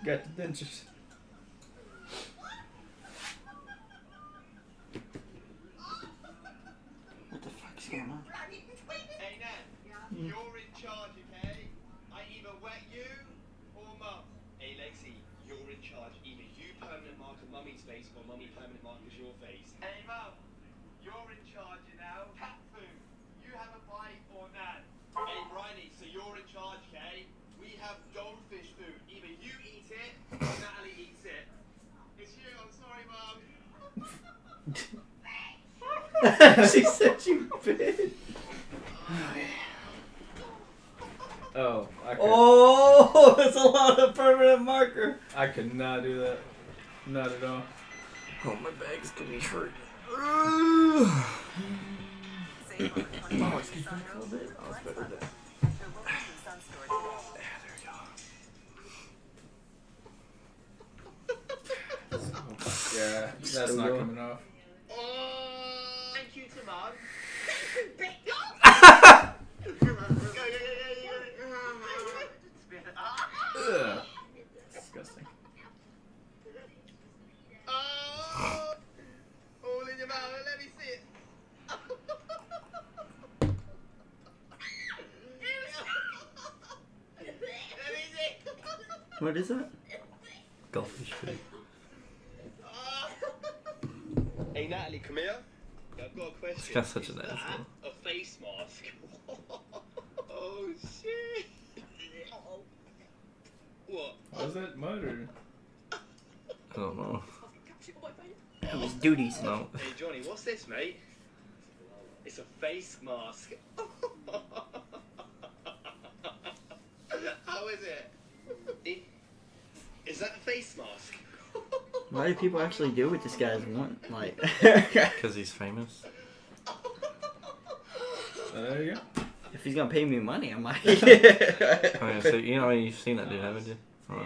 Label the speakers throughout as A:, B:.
A: Got the dentures.
B: What the fuck's going on?
C: Hey, Nan, you're in charge, okay? I either wet you or Mum. Hey, Lexi, you're in charge. Either you permanent marker Mummy's face or Mummy permanent markers your face. Hey, Mum, you're in charge, you know? Cat food. You have a bite or Nan. Hey, Bryony, so you're in charge, okay? We have goldfish food. Either you eat it or Natalie eats it. It's you. I'm sorry, Mum.
B: She said you bitch.
A: Oh, I could.
B: Oh, that's a lot of permanent marker.
A: I could not do that. Not at all.
B: Oh, my bag's gonna be hurt.
D: Oh, excuse me a little bit. Oh, it's better there.
A: Yeah, that's
B: Still
A: not
B: going.
A: coming off.
C: Thank you to Mum.
A: Ugh. Disgusting.
C: Oh, all in your mouth. Let me see it. Let me see.
B: What is that?
E: Goldfish food.
C: Hey Natalie, come here. I've got a question.
E: It's got such an
C: Is that
E: asshole.
C: a face mask? Oh shit. What?
A: Was it mud or?
E: I don't know.
B: It was duties.
E: No.
C: Hey Johnny, what's this, mate? It's a face mask. How is it? Is that a face mask?
B: Why do people actually do what this guy's want? Like,
E: Because he's famous.
A: There you go.
B: if he's gonna pay me money, I might.
E: Oh, yeah, so, you know, you've seen that dude, haven't you? Oh.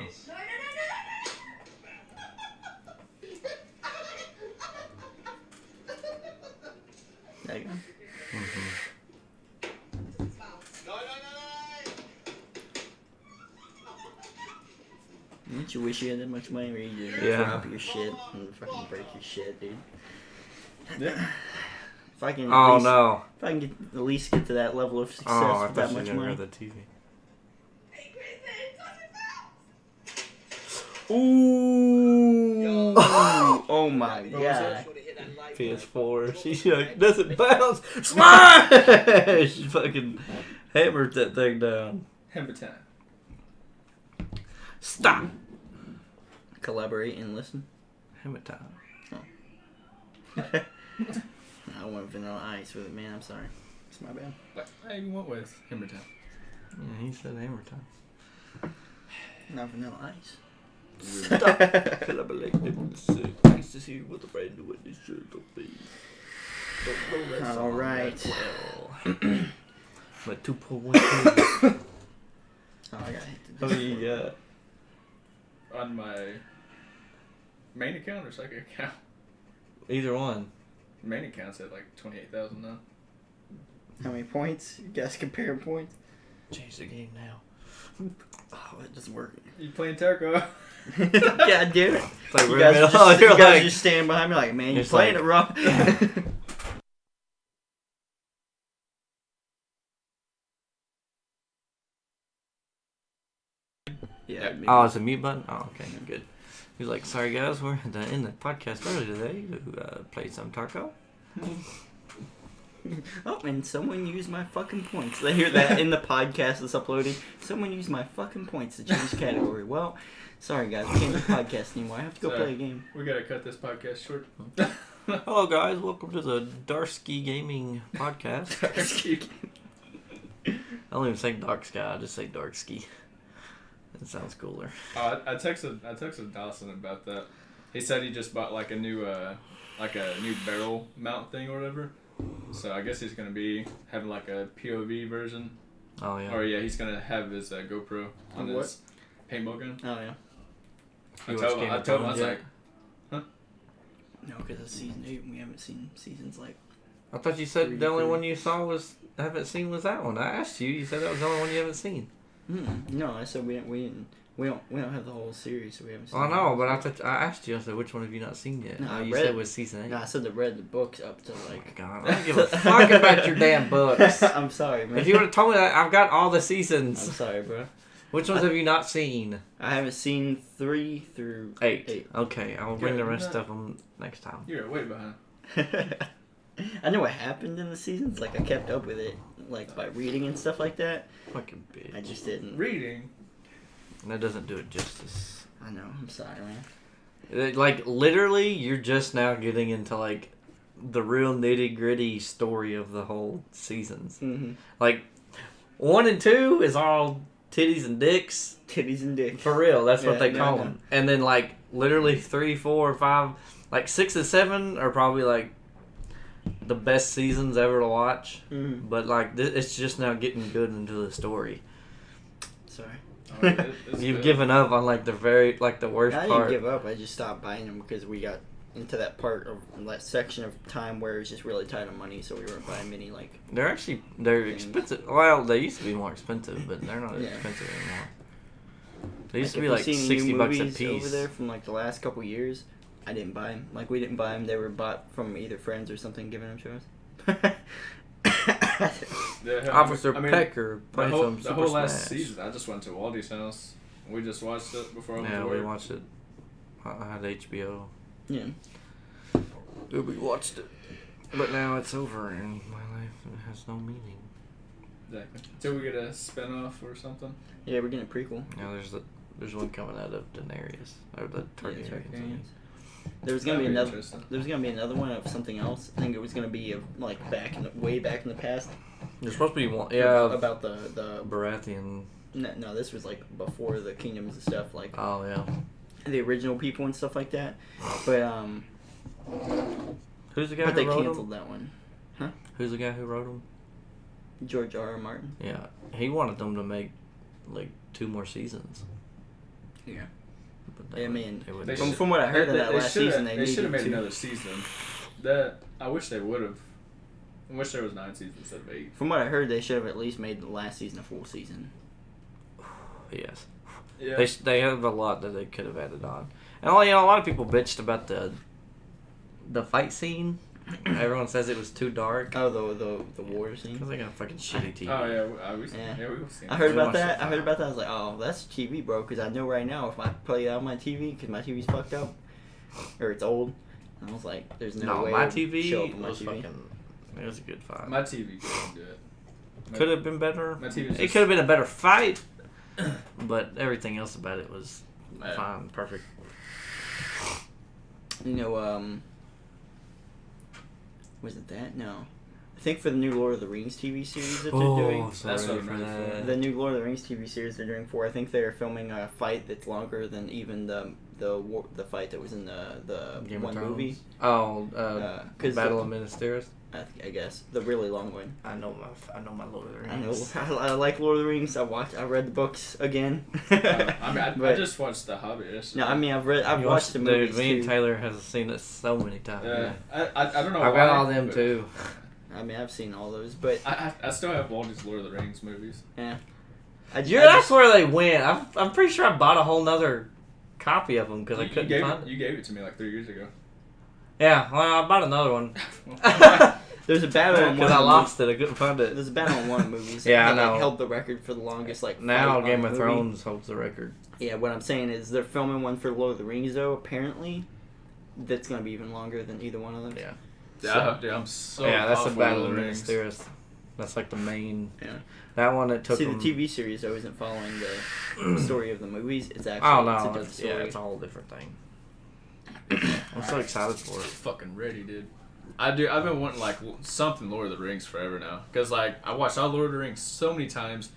B: There you go.
E: Mm-hmm.
C: No.
B: Don't you wish you had that much money where you just
E: Yeah.
B: drop your shit and fucking break your shit, dude?
A: Yeah.
B: If I can, at
E: Oh,
B: least,
E: no.
B: if I can at least get to that level of success
E: Oh, I
B: with
E: thought
B: that
E: you
B: much
E: never
B: money.
E: heard the TV.
B: Ooh! Oh my
A: What was
B: god!
E: PS4. She like, doesn't bounce. Smash! She fucking hammered that thing down.
A: Hammer time.
E: Stop.
B: Collaborate and listen.
E: Hammer time.
B: I went vanilla ice with it, man. I'm sorry. It's my bad.
A: But hey, you went with hammer time.
E: Yeah, he said hammer time.
B: Not vanilla ice.
E: Stop. Collaborate and listen. Nice to see you with a brand new edition of me. Don't know that song
B: All right.
E: that well. But 2.1.
B: Oh, I gotta hit the
E: Oh, yeah.
A: On my main account or second account?
E: Either one.
A: Main account's at like 28,000 now.
B: How many points? You guys compare points?
E: Change the game now.
B: Oh, it doesn't work.
A: You playing Tarko?
B: Yeah, dude.
E: It's like
B: You
E: we're
B: guys,
E: in
B: are
E: the
B: just, you
E: you're
B: guys
E: like,
B: just stand behind me like, man, you're
E: It's
B: playing
E: like-
B: it wrong. Yeah.
E: oh, it's a mute button? Oh, okay, good. He's like, sorry guys, we're in the podcast earlier today to play some Tarko.
B: Oh, and someone used my fucking points. They hear that in the podcast that's uploading. Someone used my fucking points to change category. Well, sorry guys, we can't do podcast anymore. I have to go
A: Sorry.
B: play a game.
A: We gotta cut this podcast short.
E: Hello guys, welcome to the Darksky Gaming Podcast. I don't even say Darksky, I just say Darksky. It sounds cooler.
A: Oh, I texted Dawson about that. He said he just bought like a new barrel mount thing or whatever. So I guess he's gonna be having like a POV version.
E: Oh yeah.
A: Or yeah, he's gonna have his GoPro on
B: On what?
A: his paintball gun.
B: Oh, yeah.
A: I
E: You
A: told
E: watch
A: him,
E: Game
A: I
E: of
A: told him, I
E: Thrones
A: was
E: yet?
A: like,
B: No, because it's season 8 and we haven't seen seasons like...
E: I thought you said the only
B: 3.
E: one you saw haven't seen was that one. I asked you, you said that was the only one you haven't seen.
B: No, I said we didn't. We don't have the whole series, so we haven't seen
E: I know, but I asked you. I said, which one have you not seen yet?
B: No, I
E: you
B: read
E: said
B: it.
E: it was season 8.
B: No, I said I read the books up to
E: Oh my
B: like.
E: god! I don't give a fuck about your damn books.
B: I'm sorry, man.
E: If you would have told me that, I've got all the
B: I'm
E: seasons.
B: sorry, bro.
E: Which ones have you not seen?
B: I haven't seen 3 through
E: 8. Okay, I'll bring the
A: Yeah,
E: rest of them next time.
A: You're way behind.
B: I know what happened in the seasons. Like I kept up with it, like by reading and stuff like that.
E: Fucking bitch.
B: I just didn't.
A: Reading.
E: That doesn't do it justice.
B: I know. I'm sorry, man.
E: Like, literally, you're just now getting into, like, the real nitty-gritty story of the whole seasons.
B: Mm-hmm.
E: Like, 1 and 2 is all titties and dicks.
B: Titties and dicks.
E: For real, that's what
B: Yeah,
E: they
B: yeah,
E: call
B: I know.
E: them. And then, like, literally 3, 4, 5, like, 6 and 7 are probably, like, the best seasons ever to watch.
B: Mm-hmm.
E: But, like, it's just now getting good into the story.
B: Sorry.
A: Oh, it's
E: You've
A: good.
E: given up on, like, the worst
B: I
E: part.
B: didn't give up. I just stopped buying them because we got into that part of that section of time where it was just really tight on money, so we weren't buying many like.
E: They're
B: things.
E: expensive. Well, they used to be more expensive, but they're not as
B: Yeah.
E: expensive anymore. They used to
B: if
E: be
B: you
E: like
B: see any
E: $60
B: new
E: a
B: movies
E: piece.
B: over there from like the last couple years. I didn't buy them. Like we didn't buy them. They were bought from either friends or something, giving them to us.
A: Yeah,
E: Officer
A: I mean,
E: Pecker
A: The
E: played
A: whole,
E: some
A: the
E: Super
A: whole last
E: Smash.
A: season, I just went to Waldy's house. We just watched it before I went
E: Yeah,
A: to
E: we
A: work.
E: watched it. I had HBO.
B: Yeah.
E: We watched it. But now it's over and my life has no meaning.
A: Exactly. Until we get a spinoff or something.
B: Yeah, we're getting a prequel.
E: Now there's one coming out of Daenerys. Or the Targaryens.
A: Targaryens.
B: There was gonna be
A: That'd be
B: another.
A: interesting.
B: There was gonna be another one of something else. I think it was gonna be of, like way back in the past.
E: There's supposed to be one. Yeah.
B: About the
E: Baratheon.
B: no, this was like before the kingdoms and stuff, like
E: Oh, yeah.
B: the original people and stuff like that. But
E: Who's the guy
B: but they
E: who wrote
B: canceled
E: them?
B: that one.
E: Who's the guy who wrote them?
B: George R. R. Martin.
E: Yeah. He wanted them to make, like, 2 more seasons.
B: Yeah.
E: But
B: I mean,
E: they wouldn't
A: They
E: do it.
B: From what I heard of that
A: they
B: last
A: shoulda-
B: season,
A: they should have made
B: needed to.
A: another season. I wish they would have. I wish there was 9 seasons instead of 8.
B: From what I heard, they should have at least made the last season a full season.
E: Yes.
A: Yeah.
E: They have a lot that they could have added on. And a lot of people bitched about the fight scene. Everyone says it was too dark.
B: Oh, the war scene.
E: Because they got fucking shitty TV.
A: Oh yeah, we
B: Yeah.
A: we've seen.
B: I heard
A: it.
B: about
E: watched
B: that.
E: it
B: I heard
E: fine.
B: about that. I was like, oh, that's TV, bro. Because I know right now if I play it on my TV, because my TV's fucked up, or it's old. And I was like, there's no,
E: No,
B: way
E: my
B: it would show up
E: TV
B: on my
E: was
B: TV.
E: fucking... It was a good fight.
A: My TV couldn't do it.
E: Could have been better.
A: My TV was
E: It
A: just-
E: could have been a better fight. But everything else about it was
A: Yeah.
E: fine. Perfect.
B: You know, was it that? No. I think for the new Lord of the Rings TV series that they're doing,
E: sorry
A: That's what I'm
E: for
A: ready for.
E: that.
B: the new Lord of the Rings TV series they're doing for, I think they're filming a fight that's longer than even the fight that was in the
E: Game
B: one
E: of Thrones.
B: movie.
E: Oh,
B: 'cause
E: Battle
B: the-
E: of Minas Tirith.
B: I guess the really long one.
E: I know my Lord of the
B: I know.
E: Rings.
B: I like Lord of the Rings. I read the books again.
A: I
B: But-
A: just watched The Hobbit yesterday.
B: No, I mean I've
E: You
B: watched the movies
E: Dude, me and
B: too.
E: Taylor has seen it so many times.
A: Yeah, I don't know.
E: I've
A: why,
E: got all them
A: but
E: too.
B: I mean I've seen all those, but
A: I still have Waldy's Lord of the Rings movies.
B: yeah.
E: That's where they went. I'm pretty sure I bought a whole nother copy of them because I couldn't find it.
A: You gave it to me like 3 years ago.
E: Yeah, well, I bought another one
B: There's a battle in
E: because
B: one.
E: I lost it. I couldn't find it.
B: There's a battle in one of the movies.
E: Yeah, I
B: that, like,
E: know.
B: held the record for the longest like.
E: Now
B: fight
E: Game
B: on
E: of
B: a movie.
E: Thrones holds the record.
B: Yeah, what I'm saying is they're filming one for Lord of the Rings though. Apparently, that's gonna be even longer than either one of them.
E: Yeah.
A: Yeah, dude, I'm so.
E: Yeah, that's the
A: pumped for
E: Battle
A: Lord
E: of
A: the
E: Minas
A: Rings.
E: Tirith. That's like the main.
B: Yeah.
E: That one that took.
B: See, the
E: them-
B: TV series though isn't following the story of the movies. It's actually
E: Oh
B: it's a
E: no,
B: different
E: it's,
B: story.
E: it's a whole different thing. I'm so excited for it.
A: Fucking ready, dude. I've been wanting like something Lord of the Rings forever now. Cause like I watched all Lord of the Rings so many times,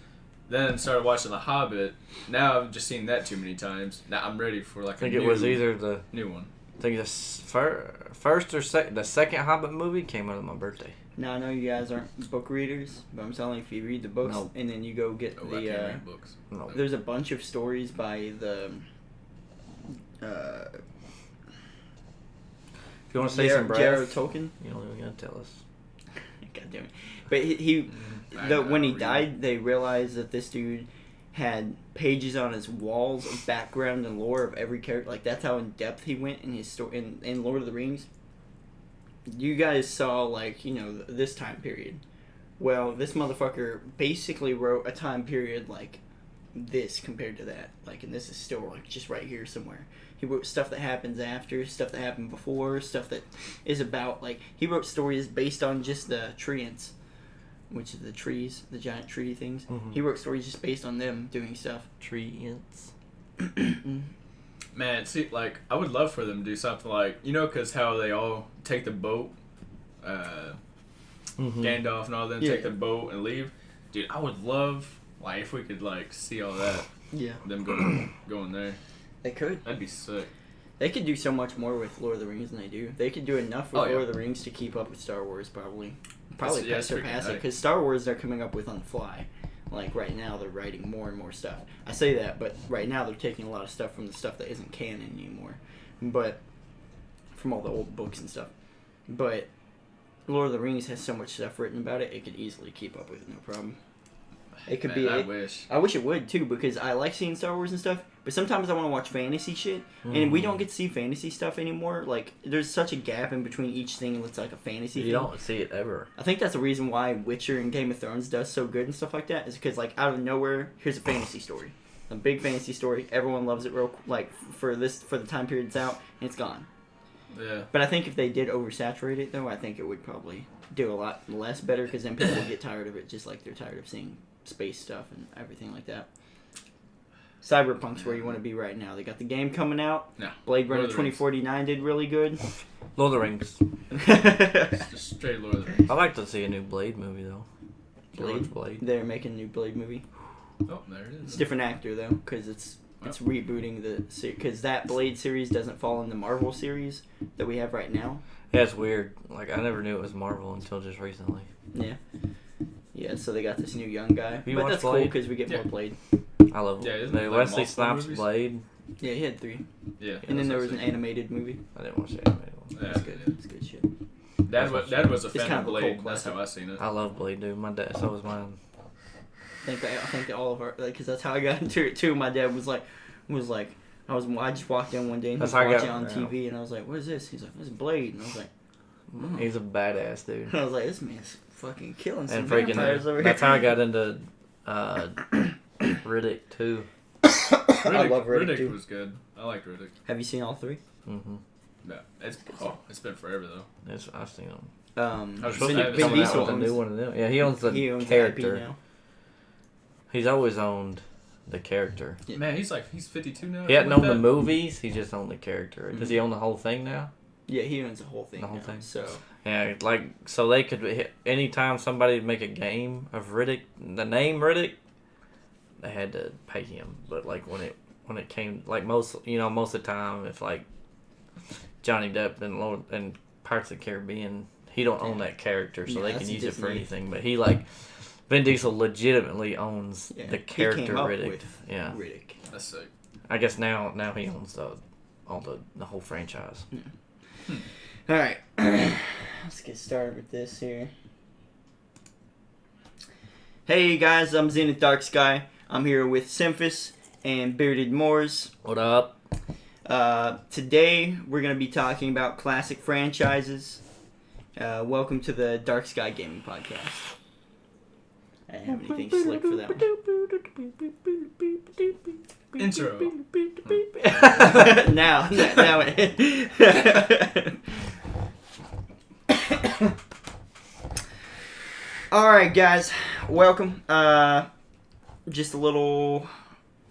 A: then started watching The Hobbit. Now I've just seen that too many times. Now I'm ready for like
E: I think
A: a
E: it was either the.
A: new one.
E: I think the first or second. The second Hobbit movie came out on my birthday.
B: Now I know you guys aren't book readers, but I'm telling you, if you read the books
E: Nope.
B: and then you go get
A: Oh, I can't
B: the,
A: read books.
E: No.
B: there's a bunch of stories by the,
E: If you want to say some breath,
B: J.R.R. Tolkien.
E: you don't even gotta tell us.
B: God damn it! But he
A: I
B: when he
A: read.
B: died, they realized that this dude had pages on his walls of background and lore of every character. Like, that's how in depth he went in his story in Lord of the Rings. You guys saw, like, you know, this time period. Well, this motherfucker basically wrote a time period like this compared to that. Like, and this is still like just right here somewhere. He wrote stuff that happens after, stuff that happened before, stuff that is about, like, he wrote stories based on just the treants, which is the trees, the giant tree things.
E: Mm-hmm.
B: He wrote stories just based on them doing stuff.
E: Treants.
A: Man, see, like, I would love for them to do something like, you know, because how they all take the boat, Gandalf and all them take the boat and leave. Dude, I would love, like, if we could, like, see all that.
B: Yeah.
A: Them going there.
B: They could.
A: That'd be sick.
B: They could do so much more with Lord of the Rings than they do. They could do enough with Lord of the Rings to keep up with Star Wars, probably. Probably surpass it, because Star Wars they're coming up with on the fly. Like, right now, they're writing more and more stuff. I say that, but right now they're taking a lot of stuff from the stuff that isn't canon anymore. But, from all the old books and stuff. But, Lord of the Rings has so much stuff written about it, it could easily keep up with it, no problem. It could be.
A: I wish.
B: I wish it would, too, because I like seeing Star Wars and stuff, but sometimes I want to watch fantasy shit, and we don't get to see fantasy stuff anymore. Like, there's such a gap in between each thing that's like a fantasy thing.
E: You don't see it ever.
B: I think that's the reason why Witcher and Game of Thrones does so good and stuff like that, is because, like, out of nowhere, here's a fantasy story. A big fantasy story. Everyone loves it for the time period it's out, and it's gone.
A: Yeah.
B: But I think if they did oversaturate it, though, I think it would probably do a lot less better, because then people would get tired of it, just like they're tired of seeing space stuff and everything like that. Cyberpunk's where you want to be right now. They got the game coming out.
A: No.
B: Blade Runner 2049 did really good.
E: Lord of the Rings.
A: It's just straight Lord of the Rings.
E: I'd like to see a new Blade movie, though.
B: Blade? They're making a new Blade movie.
A: Oh, there it is.
B: It's a different actor, though, because it's rebooting the... Because that Blade series doesn't fall in the Marvel series that we have right now.
E: Yeah, it's weird. Like, I never knew it was Marvel until just recently.
B: Yeah. Yeah, so they got this new young guy.
E: You
B: but
E: watch
B: that's cool,
E: Blade?
B: because we get more Blade.
E: I love
A: isn't it like
E: Wesley
A: multiple
E: Snipes'
A: movies?
E: Blade.
B: Yeah, he had 3.
A: Yeah.
B: And then there was an animated movie.
E: I didn't watch the animated one.
A: Yeah,
B: That's good. That's good shit.
A: Dad was a
B: It's
A: fan
B: kind
A: of
B: of a
A: Blade.
B: cult
A: That's
B: classic.
A: how I seen it.
E: I love Blade, dude. My dad, so was mine.
B: I think that all of our, because that's how I got into it too. My dad was like, I just walked in one day and he was
E: That's how I
B: watching it
E: got-
B: on TV, and I was like, what is this? He's like, this is Blade, and I was like,
E: He's a badass, dude.
B: I was like, this man's fucking killing some
E: And freaking,
B: vampires over here.
E: that's how I got into Riddick, too.
B: I love Riddick, too.
A: was good. I liked Riddick.
B: Have you seen all 3?
E: Mm-hmm.
A: No, it's been forever though.
E: I've seen him.
A: I was
B: Vin,
A: supposed to have
B: Vin
A: coming out
B: Diesel
E: with a
B: owns,
E: new one of them. Yeah, he owns the
B: he owns
E: character.
B: the IP now.
E: He's always owned the character.
B: Yeah.
A: Man, he's 52 now.
E: He hadn't
A: something
E: owned the
A: like
E: movies. He just owned the character. Does he own the whole thing now?
B: Yeah, he owns the whole thing.
E: The whole
B: now,
E: thing.
B: So
E: Yeah, like, so they could, anytime somebody would make a game of Riddick, the name Riddick, they had to pay him. But, like, when it came, like, most of the time, if, like, Johnny Depp and Pirates of the Caribbean, he don't own that character, so
B: Yeah,
E: they
B: that's
E: can use it for
B: Disney.
E: anything. But he, like, Vin Diesel legitimately owns
B: yeah,
E: the
B: he
E: character
B: came up
E: Riddick.
B: with
E: Yeah.
B: Riddick.
A: that. That's sick.
E: I guess now he owns the whole franchise.
B: All right, let's get started with this here. Hey guys, I'm Zenith Darksky. I'm here with Simphus and Bearded Moors.
E: What up?
B: Today we're gonna be talking about classic franchises. Welcome to the Dark Sky Gaming Podcast. I didn't have anything slick for that one.
A: Intro.
B: now it. All right, guys, welcome. Just a little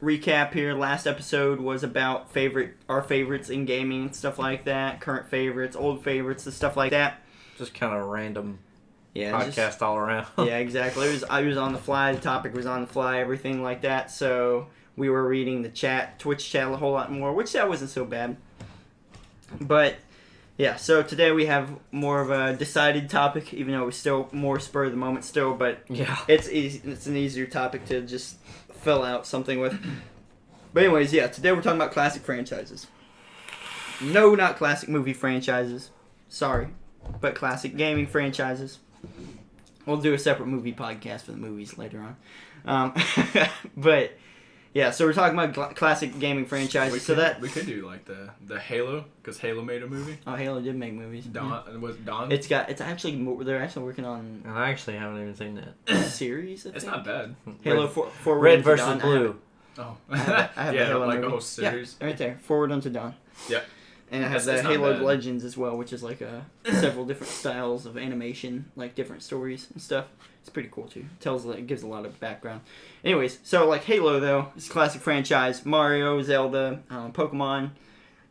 B: recap here. Last episode was about our favorites in gaming and stuff like that. Current favorites, old favorites, and stuff like that.
E: Just kind of random
B: Yeah,
E: podcast all around.
B: yeah, exactly. I was on the fly. The topic was on the fly. Everything like that. So we were reading the Twitch chat a whole lot more, which that wasn't so bad. But yeah, so today we have more of a decided topic, even though it was still more spur of the moment still. But
E: Yeah.
B: it's easy. It's an easier topic to just fill out something with. But anyways, yeah, today we're talking about classic franchises. No, not classic movie franchises. Sorry, but classic gaming franchises. We'll do a separate movie podcast for the movies later on. But Yeah, so we're talking about classic gaming franchises.
A: We could do like the Halo, because Halo made a movie.
B: Oh, Halo did make movies.
A: Was Dawn?
B: It's actually they're actually working on
E: And I actually haven't even seen that.
B: a series.
A: It's not bad.
B: Halo Forward
E: Red
B: Unto
E: versus
B: Dawn.
E: Blue.
A: Oh,
B: I have
A: yeah,
B: the Halo
A: like
B: movie.
A: a whole series.
B: Yeah, right there. Forward Unto Dawn.
A: Yeah.
B: And I have
A: It's
B: the
A: not
B: Halo
A: bad.
B: Legends as well, which is like several different styles of animation, like different stories and stuff. It's pretty cool too. It gives a lot of background. Anyways, so like Halo though, it's a classic franchise. Mario, Zelda, Pokemon,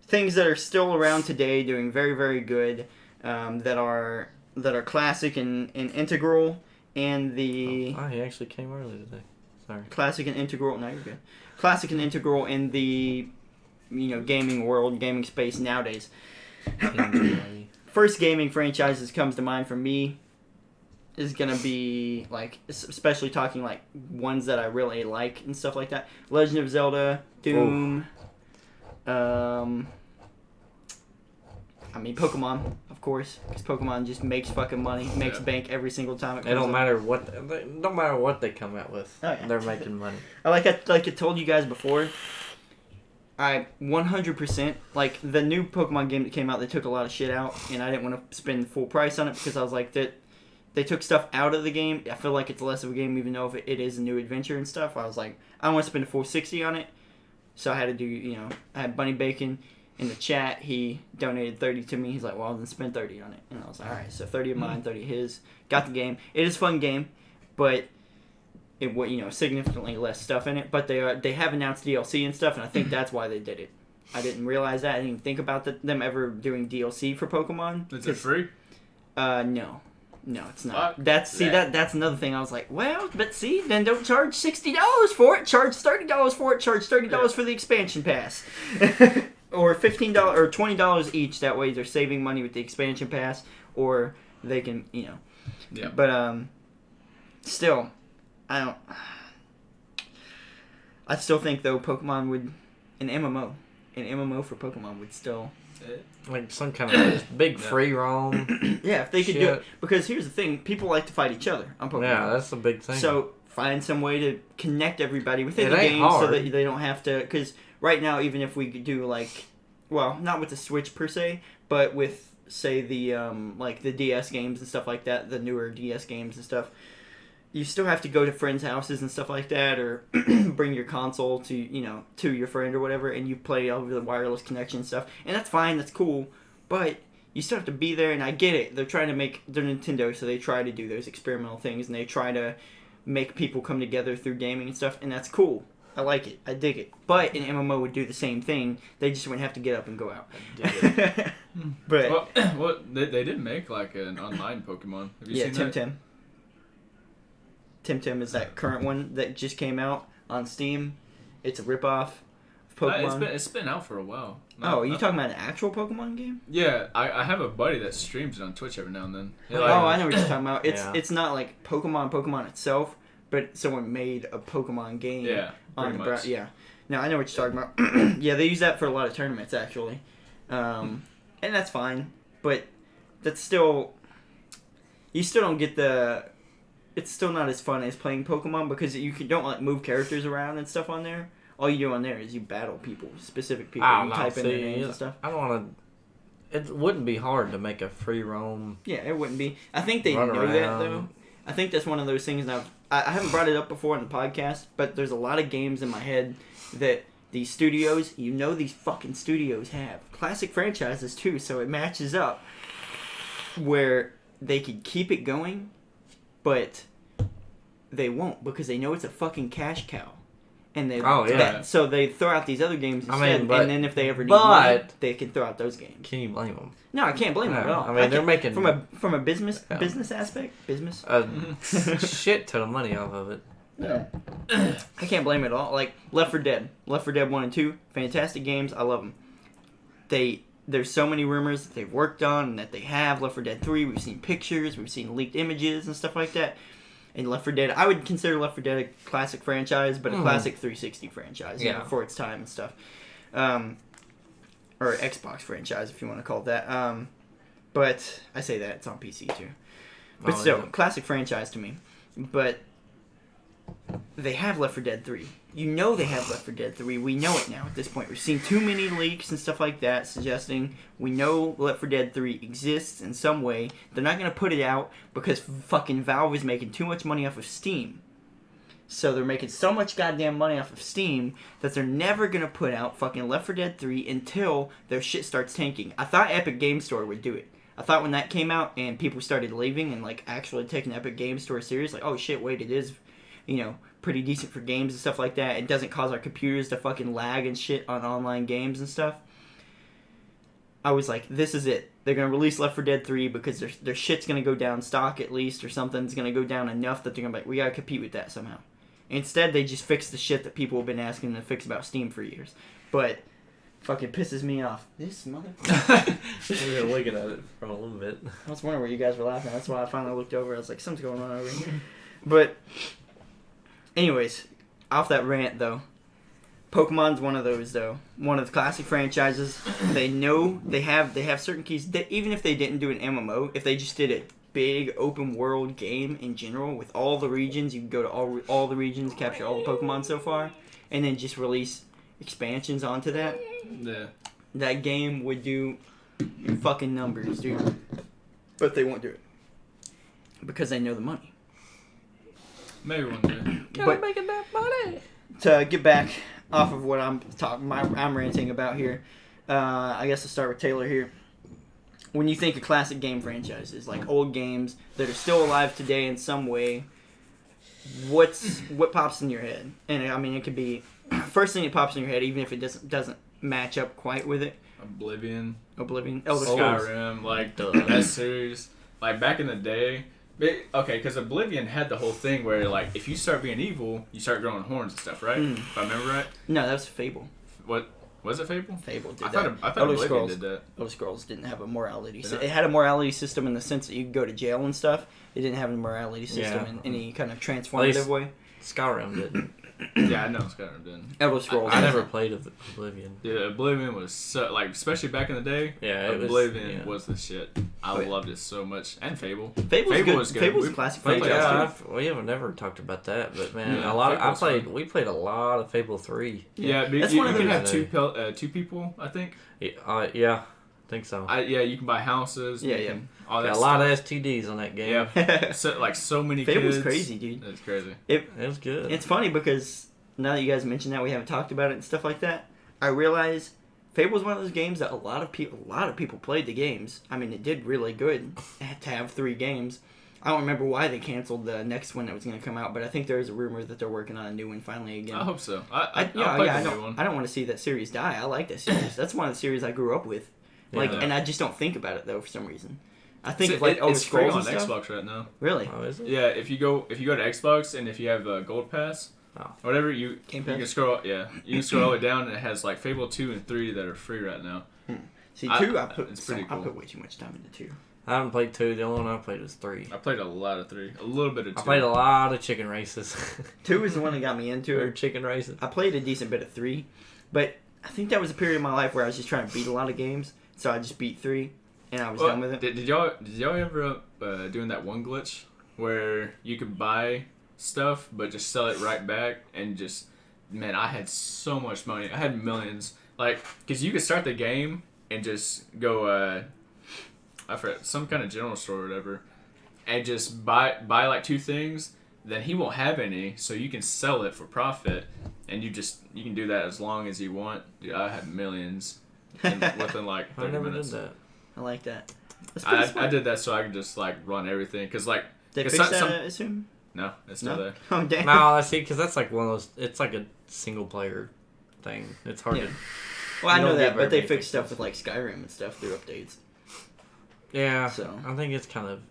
B: things that are still around today, doing very very good. That are classic and integral, and the
E: Oh, he actually came early today. Sorry.
B: classic and integral. No, you're good. Classic and integral in the gaming world, gaming space nowadays. First gaming franchises comes to mind for me is gonna be like, especially talking like ones that I really like and stuff like that. Legend of Zelda, Doom. I mean Pokemon, of course, because Pokemon just makes fucking money, makes bank every single time.
E: It don't matter what they come out with.
B: Oh, yeah.
E: They're making money.
B: Like I told you guys before, I 100% like the new Pokemon game that came out. They took a lot of shit out, and I didn't want to spend full price on it because I was like that. They took stuff out of the game. I feel like it's less of a game, even though if it is a new adventure and stuff. I was like, I don't want to spend a full 60 on it, so I had to do. I had Bunny Bacon in the chat. He donated 30 to me. He's like, well, then spend 30 on it, and I was like, all right, so 30 of mine, 30 of his. Got the game. It is a fun game, but it significantly less stuff in it. But they have announced DLC and stuff, and I think that's why they did it. I didn't realize that. I didn't even think about them ever doing DLC for Pokemon.
A: Is it free?
B: No, it's not.
A: Fuck
B: That's
A: that.
B: that's another thing. I was like, well, but see, then don't charge $60 for it. Charge $30 for it. Charge $30 for the expansion pass, or $15 or $20 each. That way, they're saving money with the expansion pass, or they can,
A: Yeah.
B: But still, I still think though Pokemon would an MMO for Pokemon would still.
E: Like some kind of big free roam.
B: Yeah, if they could do it.
E: Shit.
B: Because here's the thing, people like to fight each other on Pokemon.
E: Yeah, that's a big thing.
B: So find some way to connect everybody within
E: It
B: the
E: ain't
B: game so
E: hard.
B: that they don't have to. Because right now, even if we could do like, well, not with the Switch per se, but with say the like the DS games and stuff like that, the newer DS games and stuff, you still have to go to friends' houses and stuff like that, or bring your console to to your friend or whatever, and you play over the wireless connection and stuff, and that's fine, that's cool, but you still have to be there. And I get it, they're trying to make they're Nintendo, so they try to do those experimental things, and they try to make people come together through gaming and stuff, and that's cool. I like it, I dig it. But an MMO would do the same thing. They just wouldn't have to get up and go out. But
A: Well, they did make like an online Pokemon. Have you seen that?
B: Tim is that current one that just came out on Steam. It's a ripoff of Pokemon.
A: It's been out for a while.
B: Are you talking about an actual Pokemon game?
A: Yeah, I have a buddy that streams it on Twitch every now and then.
B: I know what you're talking about.
E: Yeah.
B: It's not like Pokemon itself, but someone made a Pokemon game.
A: Yeah,
B: on
A: pretty much.
B: Yeah. No, I know what you're talking about. Yeah, they use that for a lot of tournaments actually, and that's fine. But that's still, you still don't get the. It's still not as fun as playing Pokemon because don't like move characters around and stuff on there. All you do on there is you battle people, specific people.
E: I
B: You
E: don't know.
B: type in their
E: See,
B: names and stuff.
E: I don't want to. It wouldn't be hard to make a free roam.
B: Yeah, it wouldn't be. I think they
E: Run
B: know that
E: around.
B: though. I think that's one of those things. Now I haven't brought it up before on the podcast, but there's a lot of games in my head that these studios, these fucking studios have classic franchises too, so it matches up where they could keep it going, but they won't because they know it's a fucking cash cow. And so they throw out these other games instead, and then if they ever need money, they can throw out those games.
E: Can you blame them?
B: No, I can't blame them at all.
E: I mean, they're making
B: from a business aspect,
E: a shit ton of money off of it.
B: Yeah. I can't blame it at all. Like Left 4 Dead 1 and 2, fantastic games. I love them. There's so many rumors that they've worked on and that they have. Left 4 Dead 3, we've seen pictures, we've seen leaked images and stuff like that. And Left 4 Dead, I would consider Left 4 Dead a classic franchise, but a classic 360 franchise, for its time and stuff. Or Xbox franchise, if you want to call it that. But I say that, it's on PC too. But still, classic franchise to me. But they have Left 4 Dead 3. You know they have Left 4 Dead 3. We know it now at this point. We've seen too many leaks and stuff like that suggesting we know Left 4 Dead 3 exists in some way. They're not going to put it out because fucking Valve is making too much money off of Steam. So they're making so much goddamn money off of Steam that they're never going to put out fucking Left 4 Dead 3 until their shit starts tanking. I thought Epic Game Store would do it. I thought when that came out and people started leaving and like actually taking Epic Game Store serious, like, oh shit, wait, it is, pretty decent for games and stuff like that. It doesn't cause our computers to fucking lag and shit on online games and stuff. I was like, this is it. They're going to release Left 4 Dead 3 because their shit's going to go down stock at least, or something's going to go down enough that they're going to be like, we got to compete with that somehow. Instead, they just fixed the shit that people have been asking them to fix about Steam for years. But fucking pisses me off. This motherfucker.
E: We were looking at it for a little bit.
B: I was wondering where you guys were laughing. That's why I finally looked over. I was like, something's going on over here. But anyways, off that rant though, Pokemon's one of those though. One of the classic franchises. They know they have certain keys. Even if they didn't do an MMO, if they just did a big open world game in general with all the regions, you can go to all the regions, capture all the Pokemon so far, and then just release expansions onto that.
A: Yeah.
B: That game would do fucking numbers, dude. But they won't do it because they know the money.
A: Maybe one day.
B: But
E: making that money.
B: to get back off of what I'm ranting about here, I guess I'll start with Taylor here. When you think of classic game franchises, like old games that are still alive today in some way, what pops in your head? And I mean, it could be first thing that pops in your head, even if it doesn't match up quite with it.
A: Oblivion,
B: Elder Scrolls.
A: Skyrim, like that series. Like back in the day. Okay, because Oblivion had the whole thing where, like, if you start being evil, you start growing horns and stuff, right? If I remember right.
B: No, that was Fable.
A: What was it? Fable.
B: Fable did
A: I
B: that.
A: thought
B: Elder
A: Oblivion
B: Scrolls
A: did that.
B: Elder Scrolls didn't have a morality.
A: Did
B: It had a morality system in the sense that you could go to jail and stuff. It didn't have a morality system in any kind of transformative way.
E: Skyrim didn't.
A: Yeah, I know Skyrim didn't.
B: Elder Scrolls.
E: I never played Oblivion.
A: Yeah, Oblivion was so, like, especially back in the day.
E: Yeah,
A: Oblivion was the shit. I loved it so much, and Fable.
B: Fable
A: was good.
B: Fable's a classic
A: played
B: franchise.
E: Yeah, we haven't never talked about that, but man,
A: Yeah,
E: we played a lot of Fable 3.
A: Yeah,
B: That's
A: you
B: one of
A: can
B: the-
A: have two people, I think.
E: Yeah, I think so.
A: You can buy houses.
B: Yeah,
A: you
B: yeah.
A: can- all that
E: Got a
A: stuff.
E: lot of STDs on that game.
A: Yeah, so many
B: Fable's
A: kids.
B: crazy, dude.
A: It's crazy.
E: It was good.
B: It's funny because now that you guys mentioned that, we haven't talked about it and stuff like that. I realize Fable's one of those games that a lot of people played the games. I mean, it did really good to have 3 games. I don't remember why they canceled the next one that was going to come out, but I think there is a rumor that they're working on a new one finally again.
A: I hope so.
B: I don't want to see that series die. I like that series. That's one of the series I grew up with. And I just don't think about it though for some reason. I think of like Elder
A: it's free
B: Scrolls
A: on
B: and stuff.
A: Xbox right now.
B: Really?
E: Oh, is it?
A: Yeah, if you go to Xbox and if you have a Gold Pass,
E: Oh.
A: whatever you
B: Game
A: can
B: Pass?
A: scroll. Yeah, you can scroll all the way down and it has like Fable 2 and 3 that are free right now.
B: See, 2,
A: it's pretty
B: I
A: cool.
B: put way too much time into 2.
E: I haven't played 2. The only one I played was 3.
A: I played a lot of 3, a little bit of 2.
E: I played a lot of chicken races.
B: 2 is the one that got me into
E: or
B: it.
E: chicken races.
B: I played a decent bit of 3, but I think that was a period of my life where I was just trying to beat a lot of games, so I just beat 3, and I was done with it.
A: Did y'all ever doing that one glitch where you could buy stuff but just sell it right back and just man, I had so much money. I had millions, like because you could start the game and just go I forget some kind of general store or whatever, and just buy like 2 things. Then he won't have any, so you can sell it for profit, and you can do that as long as you want. Dude, I had millions within like 30
E: I never
A: minutes.
E: did that.
B: I like that. That's pretty
A: I
B: smart.
A: did that so I could just like run everything because like
B: They
A: it's
B: fixed
A: not-
B: that, I assume?
A: no, it's still
B: No?
A: there.
B: Oh, damn.
E: No, I see, because that's like one of those. It's like a single player thing. It's hard
B: Yeah.
E: to.
B: Well, I
E: You
B: know
E: don't
B: that,
E: get
B: but they
E: very
B: fixed
E: many
B: stuff with like Skyrim and stuff through updates.
E: Yeah,
B: So.
E: I think it's kind of.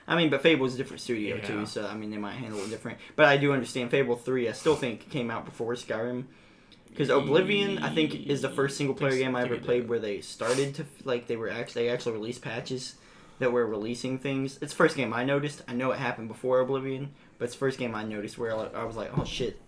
B: I mean, but Fable's a different studio
E: Yeah.
B: too, so I mean they might handle it different. But I do understand Fable 3. I still think came out before Skyrim, because Oblivion I think is the first single player game I ever played where they started to like they actually released patches that were releasing things. It's the first game I noticed. I know it happened before Oblivion, but it's the first game I noticed where I was like, oh shit,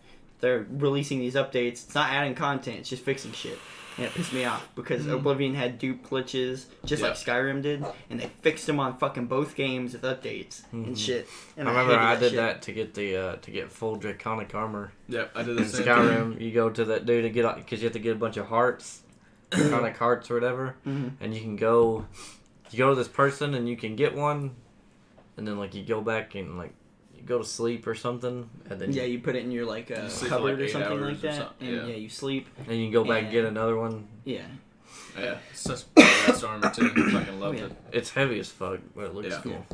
B: they're releasing these updates. It's not adding content. It's just fixing shit. And it pissed me off because Oblivion had dupe glitches just like Skyrim did, and they fixed them on fucking both games with updates and shit. And
E: I remember I did
B: shit.
E: that to get the to get full draconic armor.
A: Yep, I did the
E: In
A: same
E: Skyrim,
A: thing.
E: you go to that dude and get because you have to get a bunch of hearts, draconic hearts or whatever, and you go to this person and you can get one, and then like you go back and like you go to sleep or something, and then
B: you put it in your like
A: sleep for,
B: cupboard
A: like,
B: or
A: 8
B: something
A: hours
B: like
A: or
B: that,
A: something,
B: and you sleep.
E: and you can go back and get
B: And-
E: another one.
B: Yeah.
A: Yeah, it's such badass armor too. I fucking loved it.
E: It's heavy as fuck, but it looks
A: Yeah.
E: cool.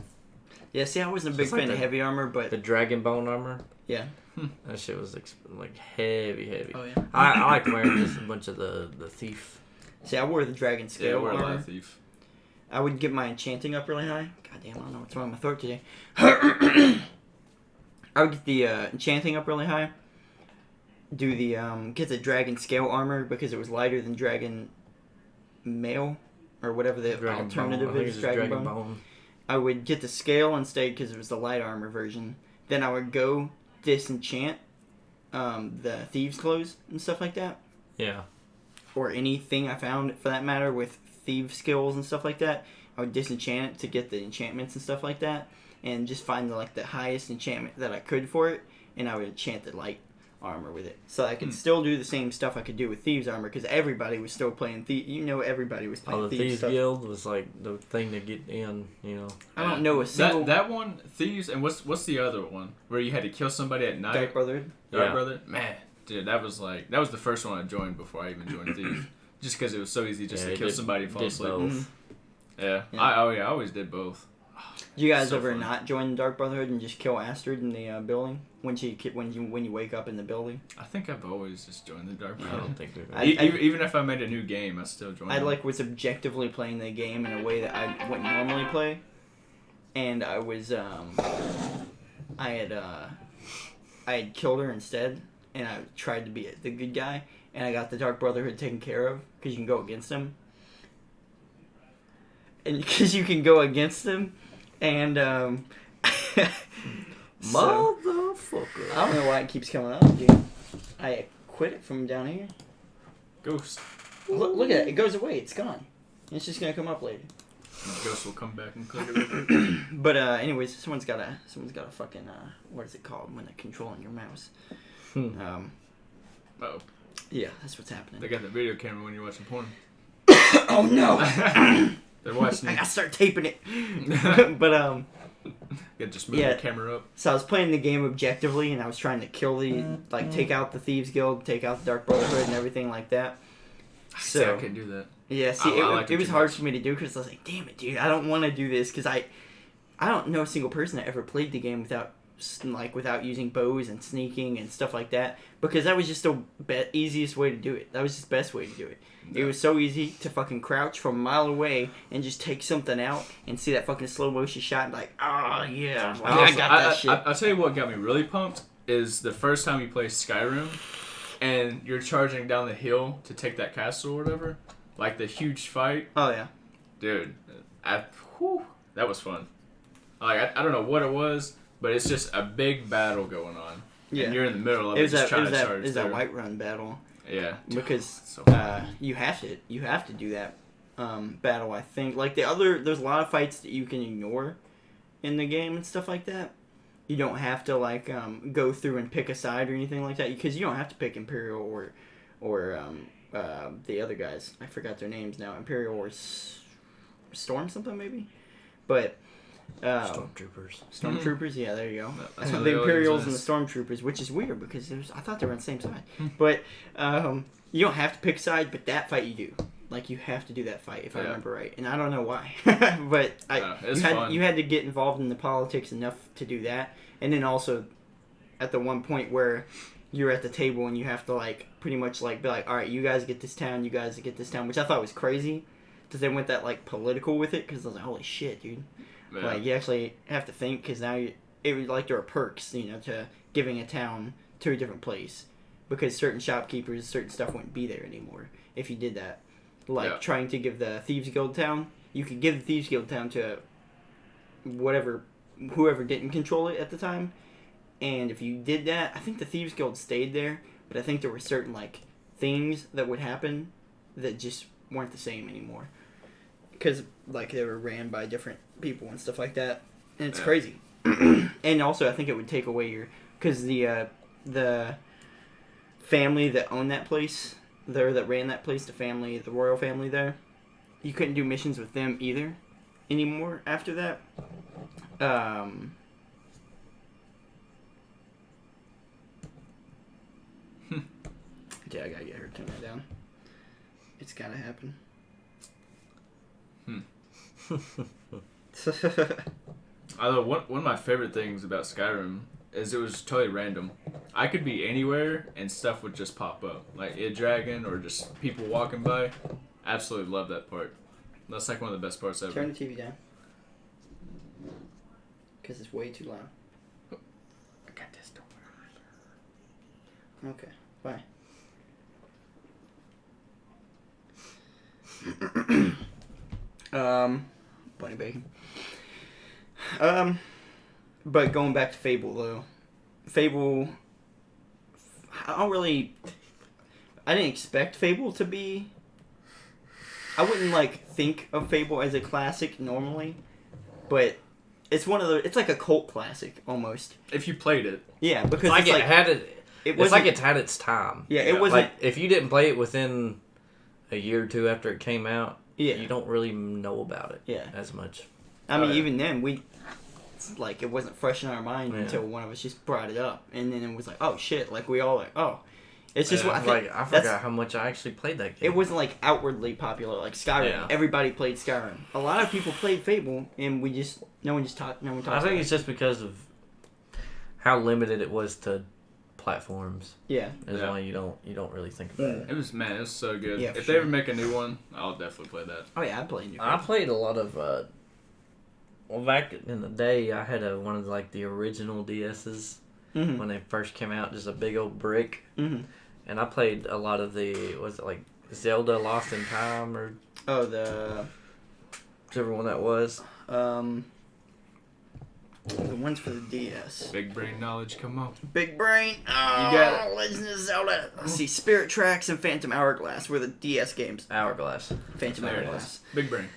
B: Yeah, see, I wasn't a big
E: Just like
B: fan of heavy armor, but
E: The dragon bone armor,
B: yeah.
E: that shit was like heavy.
B: Oh yeah.
E: I like wearing just a bunch of the thief.
B: See, I wore the dragon
A: Yeah,
B: scale
A: we're a lot
B: armor.
A: of thief.
B: I would get my enchanting up really high. God damn, I don't know what's wrong with my throat today. I would get the enchanting up really high. Do the get the dragon scale armor because it was lighter than dragon mail or whatever the
E: Dragon
B: alternative
E: bone. I think
B: is.
E: it's just
B: Dragon bone. I would get the scale instead because it was the light armor version. Then I would go disenchant the thieves' clothes and stuff like that,
E: Yeah.
B: or anything I found for that matter with thief skills and stuff like that. I would disenchant it to get the enchantments and stuff like that, and just find the highest enchantment that I could for it, and I would enchant the light armor with it, so I could still do the same stuff I could do with thieves armor because everybody was still playing everybody was playing
E: Oh, the
B: thieves
E: Thieves
B: stuff.
E: Guild was like the thing to get in, you know.
B: I don't know a single
A: that one thieves and what's the other one where you had to kill somebody at night?
B: Dark Brotherhood.
A: Dark
E: Yeah.
A: Brother, man, dude, that was the first one I joined before I even joined thieves, just because it was so easy just
E: Yeah,
A: to
E: it
A: kill
E: did-
A: somebody and fall
E: did
A: asleep.
E: both.
A: Yeah,
B: Yeah.
A: I always did both.
B: Do you guys
A: So
B: ever
A: fun.
B: not join Dark Brotherhood and just kill Astrid in the building when you wake up in the building?
A: I think I've always just joined the Dark
E: I
A: Brother.
E: don't think we've
B: I-
A: Even if I made a new game, I still joined.
B: I
A: it.
B: was objectively playing the game in a way that I wouldn't normally play, and I was I had killed her instead, and I tried to be the good guy, and I got the Dark Brotherhood taken care of because you can go against them, and because you can go against them, and so,
E: Motherfucker.
B: I don't know why it keeps coming up, dude. I quit it from down here.
A: Ghost.
B: Look at it. It goes away. It's gone. It's just gonna come up later.
A: Ghost will come back and click it.
B: But anyways, someone's got a fucking what is it called when they're controlling your mouse?
A: Oh,
B: Yeah, that's what's
A: they
B: happening.
A: got the video camera when you're watching porn.
B: Oh no!
A: They're watching.
B: I gotta start taping it. But
A: Yeah, just move
B: Yeah.
A: the camera up.
B: so I was playing the game objectively, and I was trying to kill take out the Thieves Guild, take out the Dark Brotherhood, and everything like that.
A: See, I
B: So
A: couldn't do that.
B: yeah, see,
A: I liked
B: it
A: it
B: was
A: too
B: hard
A: much.
B: for me to do because I was like, damn it, dude, I don't want to do this because I don't know a single person that ever played the game without using bows and sneaking and stuff like that, because that was just the easiest way to do it. That was just the best way to do it. It was so easy to fucking crouch from a mile away and just take something out and see that fucking slow motion shot and be like, oh yeah, I got that shit.
A: I'll tell you what got me really pumped is the first time you play Skyrim, and you're charging down the hill to take that castle or whatever, like the huge fight,
B: Oh yeah.
A: dude. That was fun. Like I don't know what it was, but it's just a big battle going on.
B: Yeah.
A: And you're in the middle of
B: It
A: it,
B: was
A: just
B: that
A: trying to charge
B: that
A: through.
B: Whiterun battle
A: Yeah.
B: because
A: So
B: you have to do that battle. I think there's a lot of fights that you can ignore in the game and stuff like that. You don't have to go through and pick a side or anything like that because you don't have to pick Imperial or the other guys. I forgot their names now. Imperial or Storm something maybe, but
E: Stormtroopers.
B: Stormtroopers. Yeah, there you go.
A: That's how
B: The
A: they all
B: Imperials and the
A: exist.
B: Stormtroopers, which is weird because I thought they were on the same side. But you don't have to pick side, but that fight you do. Like you have to do that fight if I
A: Yeah.
B: remember right, and I don't know why. But
A: it's fun.
B: you had to get involved in the politics enough to do that, and then also at the one point where you're at the table and you have to pretty much be like, all right, you guys get this town, you guys get this town, which I thought was crazy because they went that political with it because I was like, holy shit, dude.
A: Yeah.
B: Like you actually have to think because now it was there are perks, to giving a town to a different place because certain shopkeepers, certain stuff wouldn't be there anymore if you did that.
A: Yeah.
B: Trying to give the Thieves Guild town, you could give the Thieves Guild town to whoever didn't control it at the time, And if you did that, I think the Thieves Guild stayed there, but I think there were certain like things that would happen that just weren't the same anymore. Because like they were ran by different people and stuff like that, and it's crazy. And also, I think it would take away your because the family that owned that place, that ran that place, the royal family there, you couldn't do missions with them either anymore after that. Yeah, I gotta get her to turn that down. It's gotta happen.
A: Although one of my favorite things about Skyrim is it was totally random. I could be anywhere and stuff would just pop up, like a dragon or just people walking by. Absolutely love that part. That's like one of the best parts ever.
B: Turn the TV down. Because it's way too loud.
A: I got this. Don't worry.
B: Okay, bye. Bunny bacon. But going back to Fable though, Fable, I didn't expect Fable to be. I wouldn't like think of Fable as a classic normally, but it's one of the. It's like a cult classic almost.
A: If you played it,
B: yeah, because
E: Like
B: it's
E: it had it. It's like it's had its time.
B: Yeah, it wasn't.
E: Like if you didn't play it within a year or two after it came out,
B: Yeah.
E: you don't really know about it.
B: Yeah.
E: As much.
B: I mean,
A: yeah.
B: even then, it wasn't fresh in our mind
E: Yeah.
B: until one of us just brought it up, and then it was like, oh shit, like we all like, oh, it's just what I think.
E: Like I forgot how much I actually played that game.
B: It wasn't like outwardly popular like Skyrim.
E: Yeah.
B: Everybody played Skyrim. A lot of people played Fable, and no one talked.
E: I think it's just because of how limited it was to platforms.
B: Yeah.
E: Is why you don't really think about it.
A: it was so good.
B: Yeah,
A: if
B: for
A: they
B: sure.
A: ever make a new one, I'll definitely play that.
B: Oh yeah, I played New
E: I played a lot of. Well, back in the day, I had one of like the original DSs
B: Mm-hmm.
E: when they first came out, just a big old brick,
B: Mm-hmm.
E: and I played a lot of was it like Zelda Lost in Time or
B: Oh, the
E: whichever one that was.
B: the ones for the DS.
A: Big brain knowledge, come on.
B: Big Brain. Oh,
A: You got it.
B: Legend of Zelda. Let's see, Spirit Tracks and Phantom Hourglass were the DS games.
E: Hourglass.
B: Phantom
A: There it
B: Hourglass.
A: is. Big brain.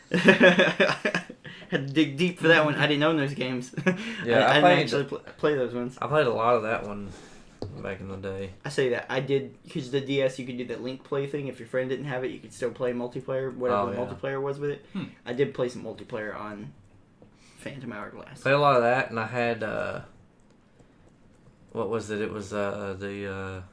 B: Had to dig deep for that one. I didn't own those games.
E: Yeah,
B: I
E: I
B: didn't
E: played-
B: actually play those ones.
E: I played a lot of that one back in the day.
B: I say that I did because the DS you could do that link play thing. If your friend didn't have it, you could still play multiplayer, whatever
E: Oh, yeah.
B: multiplayer was with it.
A: Hmm.
B: I did play some multiplayer on Phantom Hourglass.
E: Played a lot of that, and I had what was it? It was it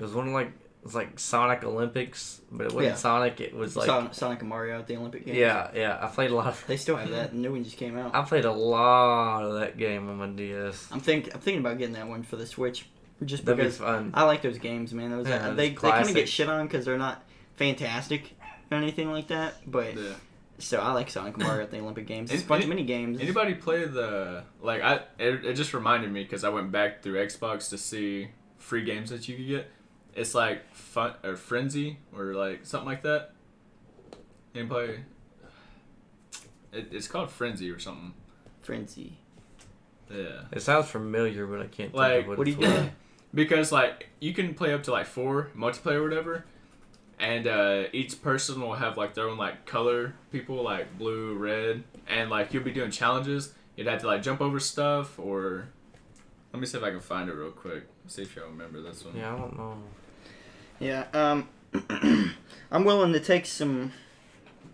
E: was one of it was like Sonic Olympics, but it wasn't
B: Yeah.
E: Sonic. It was like
B: Sonic and Mario at the Olympic Games.
E: yeah. I played a lot.
B: They still have that. The new one just came out.
E: I played a lot of that game on my DS.
B: I'm thinking about getting that one for the Switch, just
E: That'd be
B: because
E: fun.
B: I like those games, man. Those
E: Yeah,
B: they
E: it's
B: kind of
E: classic.
B: get shit on because they're not fantastic or anything like that. But
A: Yeah.
B: so I like Sonic and Mario at the Olympic Games. It's a
A: Any-
B: bunch of mini games.
A: Anybody play the it just reminded me because I went back through Xbox to see free games that you could get. It's like Fun or Frenzy or like something like that. Anybody? It's called Frenzy or something.
B: Frenzy.
A: Yeah.
E: It sounds familiar, but I can't
A: Like,
E: think of
B: What do
E: it's
B: you
E: for.
B: do?
A: Because like you can play up to like 4 multiplayer or whatever, and each person will have like their own like color people like blue, red, and like you'll be doing challenges. You'd have to like jump over stuff or let me see if I can find it real quick. See if y'all remember this one.
E: Yeah, I don't know.
B: Yeah. I'm willing to take some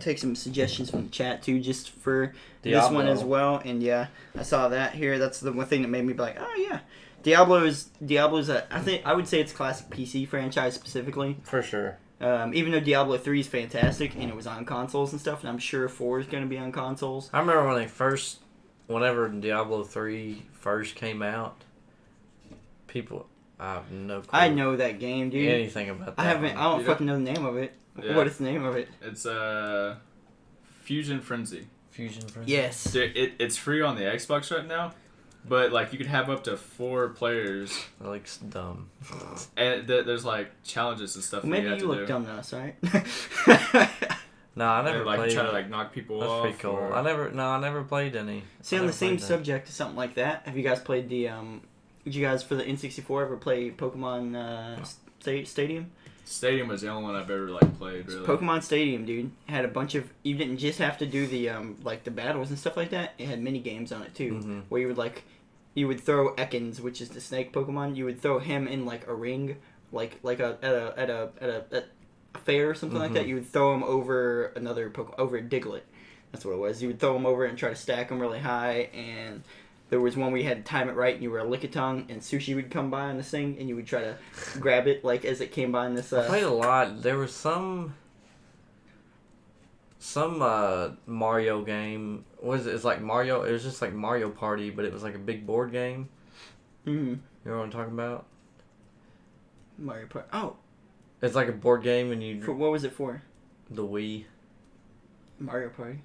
B: suggestions from the chat too, just for this one
E: Diablo.
B: as well. And yeah, I saw that here. That's the one thing that made me be like, oh yeah, Diablo's I would say it's a classic PC franchise specifically.
E: For sure.
B: Even though Diablo 3 is fantastic and it was on consoles and stuff, and I'm sure 4 is going to be on consoles.
E: I remember whenever Diablo 3 first came out, I have no clue.
B: I know that game, dude.
E: anything about that.
B: I don't
A: You
B: fucking know the name of it.
A: Yeah.
B: What is the name of it?
A: It's Fusion Frenzy.
E: Fusion Frenzy.
B: Yes.
A: Dude, it's free on the Xbox right now, but like you could have up to 4 players,
E: That looks dumb.
A: and there's like challenges and stuff
B: Well,
A: that
B: maybe
A: you have
B: you
A: to
B: look
A: do.
B: dumb to us, alright?
E: No, I never
A: And, like
E: played.
A: try to like knock people
E: That's
A: off.
E: pretty cool.
A: or-
E: I never played any.
B: See,
E: I
B: on the
E: never
B: same
E: played that.
B: subject of something like that, have you guys played the did you guys for the N64 ever play Pokemon Stadium?
A: Stadium was the only one I've ever like played. Really.
B: Pokemon Stadium, dude, had a bunch of. You didn't just have to do the like the battles and stuff like that. It had mini games on it too,
E: Mhm.
B: where you would throw Ekans, which is the snake Pokemon. You would throw him in like a ring, like at a fair or something like that.
E: Mhm.
B: You would throw him over another over a Diglett. That's what it was. You would throw him over and try to stack him really high. And there was one where you had to time it right, and you were a Lickitung, and Sushi would come by on this thing, and you would try to grab it like as it came by in this.
E: I played a lot. There was some Mario game. What is it? It's like Mario. It was just like Mario Party, but it was like a big board game.
B: Mm-hmm.
E: You know what I'm talking about?
B: Mario Party. Oh,
E: It's like a board game, and you
B: what was it for?
E: the Wii.
B: Mario Party.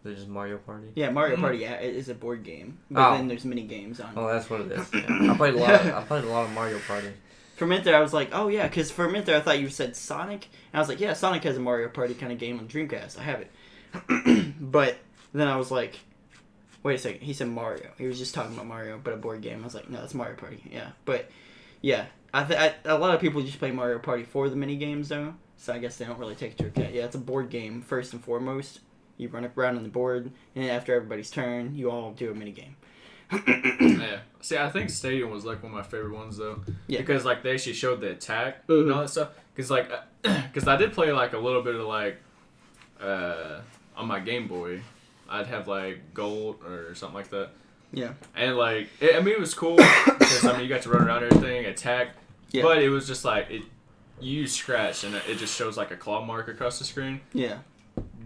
E: They're just Mario Party.
B: Yeah, Mario Party. Yeah, it is a board game, but
E: Oh.
B: then there's mini games on it.
E: Oh, that's what it is. Yeah. I played a lot of Mario Party.
B: For a minute there, I was like, oh yeah, because for a minute there, I thought you said Sonic, and I was like, yeah, Sonic has a Mario Party kind of game on Dreamcast. I have it, but then I was like, wait a second, he said Mario. He was just talking about Mario, but a board game. I was like, no, that's Mario Party. Yeah, but yeah, a lot of people just play Mario Party for the mini games though, so I guess they don't really take it to account. Yeah, it's a board game first and foremost. You run around on the board, and then after everybody's turn, you all do a mini game.
A: Yeah. See, I think Stadium was like one of my favorite ones though.
B: Yeah.
A: Because like they actually showed the attack
B: Mhm.
A: and all that stuff. Because like, because I did play like a little bit of like, on my Game Boy, I'd have like Gold or something like that.
B: Yeah.
A: And like, it was cool because I mean you got to run around and everything, attack.
B: Yeah.
A: But it was just like you scratch and it just shows like a claw mark across the screen.
B: Yeah.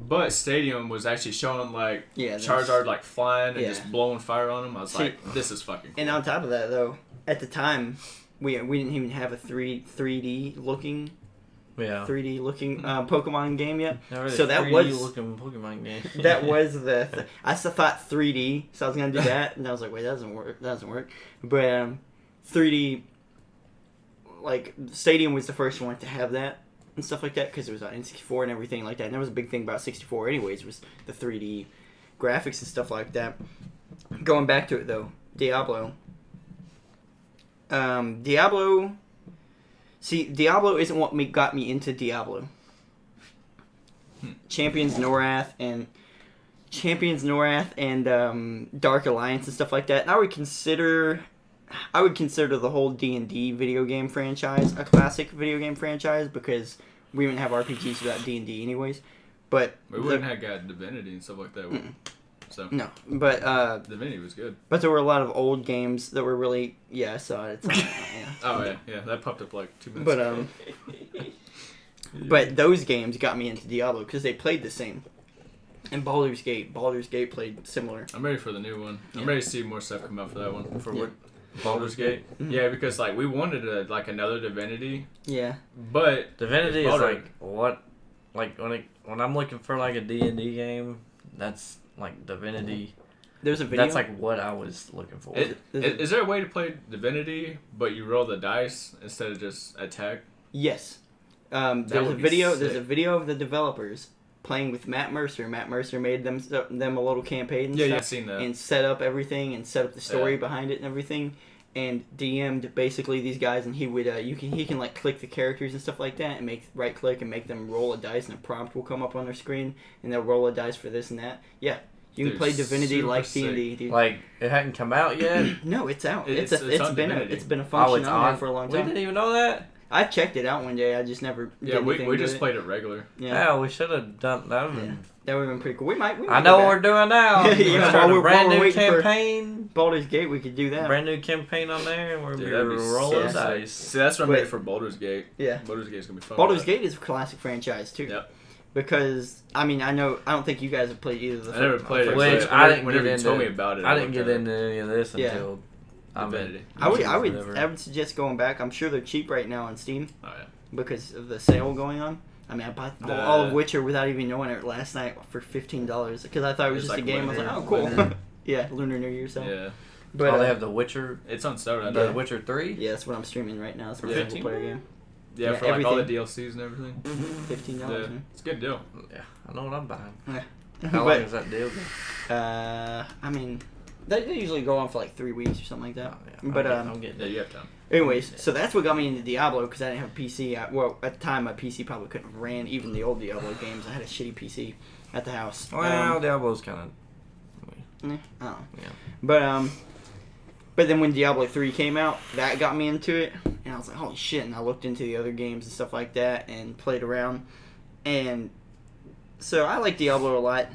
A: But Stadium was actually showing like
B: Yeah.
A: Charizard like flying and
B: Yeah.
A: just blowing fire on him. I was
B: See-
A: like, this is fucking cool.
B: And on top of that, though, at the time, we didn't even have a 3D looking
E: Yeah.
B: Pokemon game yet.
E: Not really
B: So that
E: 3D
B: was-
E: looking Pokemon game.
B: That was I still thought 3D, so I was gonna do that, and I was like, wait, that doesn't work. But 3D, like Stadium was the first one to have that and stuff like that because it was on N64 and everything like that. And that was a big thing about 64, anyways, was the 3D graphics and stuff like that. Going back to it though, Diablo. Diablo isn't what got me into Diablo. Champions Norath and Dark Alliance and stuff like that. And I would consider the whole D&D video game franchise a classic video game franchise because we wouldn't have RPGs without D&D anyways. But
A: We wouldn't have got Divinity and stuff like that. So
B: no, but
A: Divinity was good.
B: there were a lot of old games that were really I saw it. It's, yeah.
A: Oh yeah, that popped up like 2 minutes
B: But
A: ago.
B: but those games got me into Diablo because they played the same. And Baldur's Gate played similar.
A: I'm ready for the new one. I'm
B: Yeah.
A: ready to see more stuff come out for that one. For
B: Yeah.
A: what? Baldur's Gate.
B: Mhm.
A: Yeah, because like we wanted like another Divinity,
B: Yeah.
A: but
E: Divinity is
A: Baldur-
E: like what, like when I'm looking for like a D&D game, that's like Divinity.
B: There's a video.
E: That's like what I was looking for.
A: Is there a way to play Divinity, but you roll the dice instead of just attack?
B: Yes. There's a
A: would be
B: video. There's a
A: sick.
B: video of the developers playing with Matt Mercer. Matt Mercer made them a little campaign and
A: Yeah,
B: stuff,
A: I've seen that.
B: and set up everything and set up the story
A: Yeah.
B: behind it and everything, and DM'd basically these guys, and he would he can like click the characters and stuff like that, and right click and make them roll a dice, and a prompt will come up on their screen, and they'll roll a dice for this and that. Yeah, you can
A: Dude,
B: play Divinity
A: super
B: like
A: sick.
B: D&D, dude.
E: Like it hadn't come out yet.
B: No, it's out.
A: It's
B: It's
A: on
B: been
A: Divinity.
B: it's been a function
E: it's
B: on there for a long
E: We
B: time.
E: didn't even know that.
B: I checked it out one day. I just never.
A: Yeah,
B: did
A: we
B: anything
A: just
B: with
A: played it regular.
B: Yeah,
E: Yeah, we should have done that.
B: Yeah. That would have been pretty cool. We might
E: I know
B: go
E: what we're
B: back.
E: doing now.
B: Yeah,
E: We're starting
B: while
E: a brand
B: we're
E: new
B: waiting for-
E: campaign.
B: Baldur's Gate. We could do that.
E: Brand new campaign on there, and we're
A: Dude,
E: gonna
A: that'd be
E: roll
A: so
E: the
B: sick.
E: dice.
A: See, that's what I'm
B: But-
A: ready for Baldur's Gate.
B: Yeah.
A: Baldur's Gate's gonna be fun.
B: Baldur's
A: with that.
B: Gate is a classic franchise too.
A: Yep.
B: Because I mean I don't think you guys have played either of the.
A: I never played it.
E: Which
A: but
E: I didn't
A: whenever
E: get
A: you
E: into.
A: told me about it,
E: I didn't
A: looked
E: get
A: at
E: into any of this
B: Yeah.
E: until
A: Divinity.
B: I would
E: Whatever.
B: I would suggest going back. I'm sure they're cheap right now on Steam
A: Oh yeah.
B: because of the sale going on. I mean, I bought all of Witcher without even knowing it last night for $15 because I thought it was
A: It's
B: just
A: like
B: a game. I was like,
A: Lunar-
B: oh, cool.
A: Lunar.
B: Yeah, Lunar New Year sale.
A: Yeah.
B: But
E: Oh, they have The Witcher.
A: It's on Soda.
E: The Witcher 3.
B: yeah, that's what I'm streaming right now. It's a
A: Yeah.
B: single player game.
A: Yeah,
B: Yeah,
A: for like all the
B: everything.
A: DLCs and everything.
B: $15,
A: Yeah,
B: man.
A: it's a good deal.
E: Yeah, I know what I'm buying.
B: Yeah.
E: How long
B: But,
E: is that deal?
B: I mean, they usually go on for like 3 weeks or something like that.
E: Oh, yeah.
B: But
E: I'm getting
A: Yeah, you have time.
B: anyways, so that's what got me into Diablo because I didn't have a PC. Well, at the time, my PC probably couldn't have ran even the old Diablo games. I had a shitty PC at the house.
E: Well, Diablo's kind of.
B: I don't know.
E: Yeah.
B: But then when Diablo 3 came out, that got me into it, and I was like, holy shit, and I looked into the other games and stuff like that, and played around, and so I like Diablo a lot.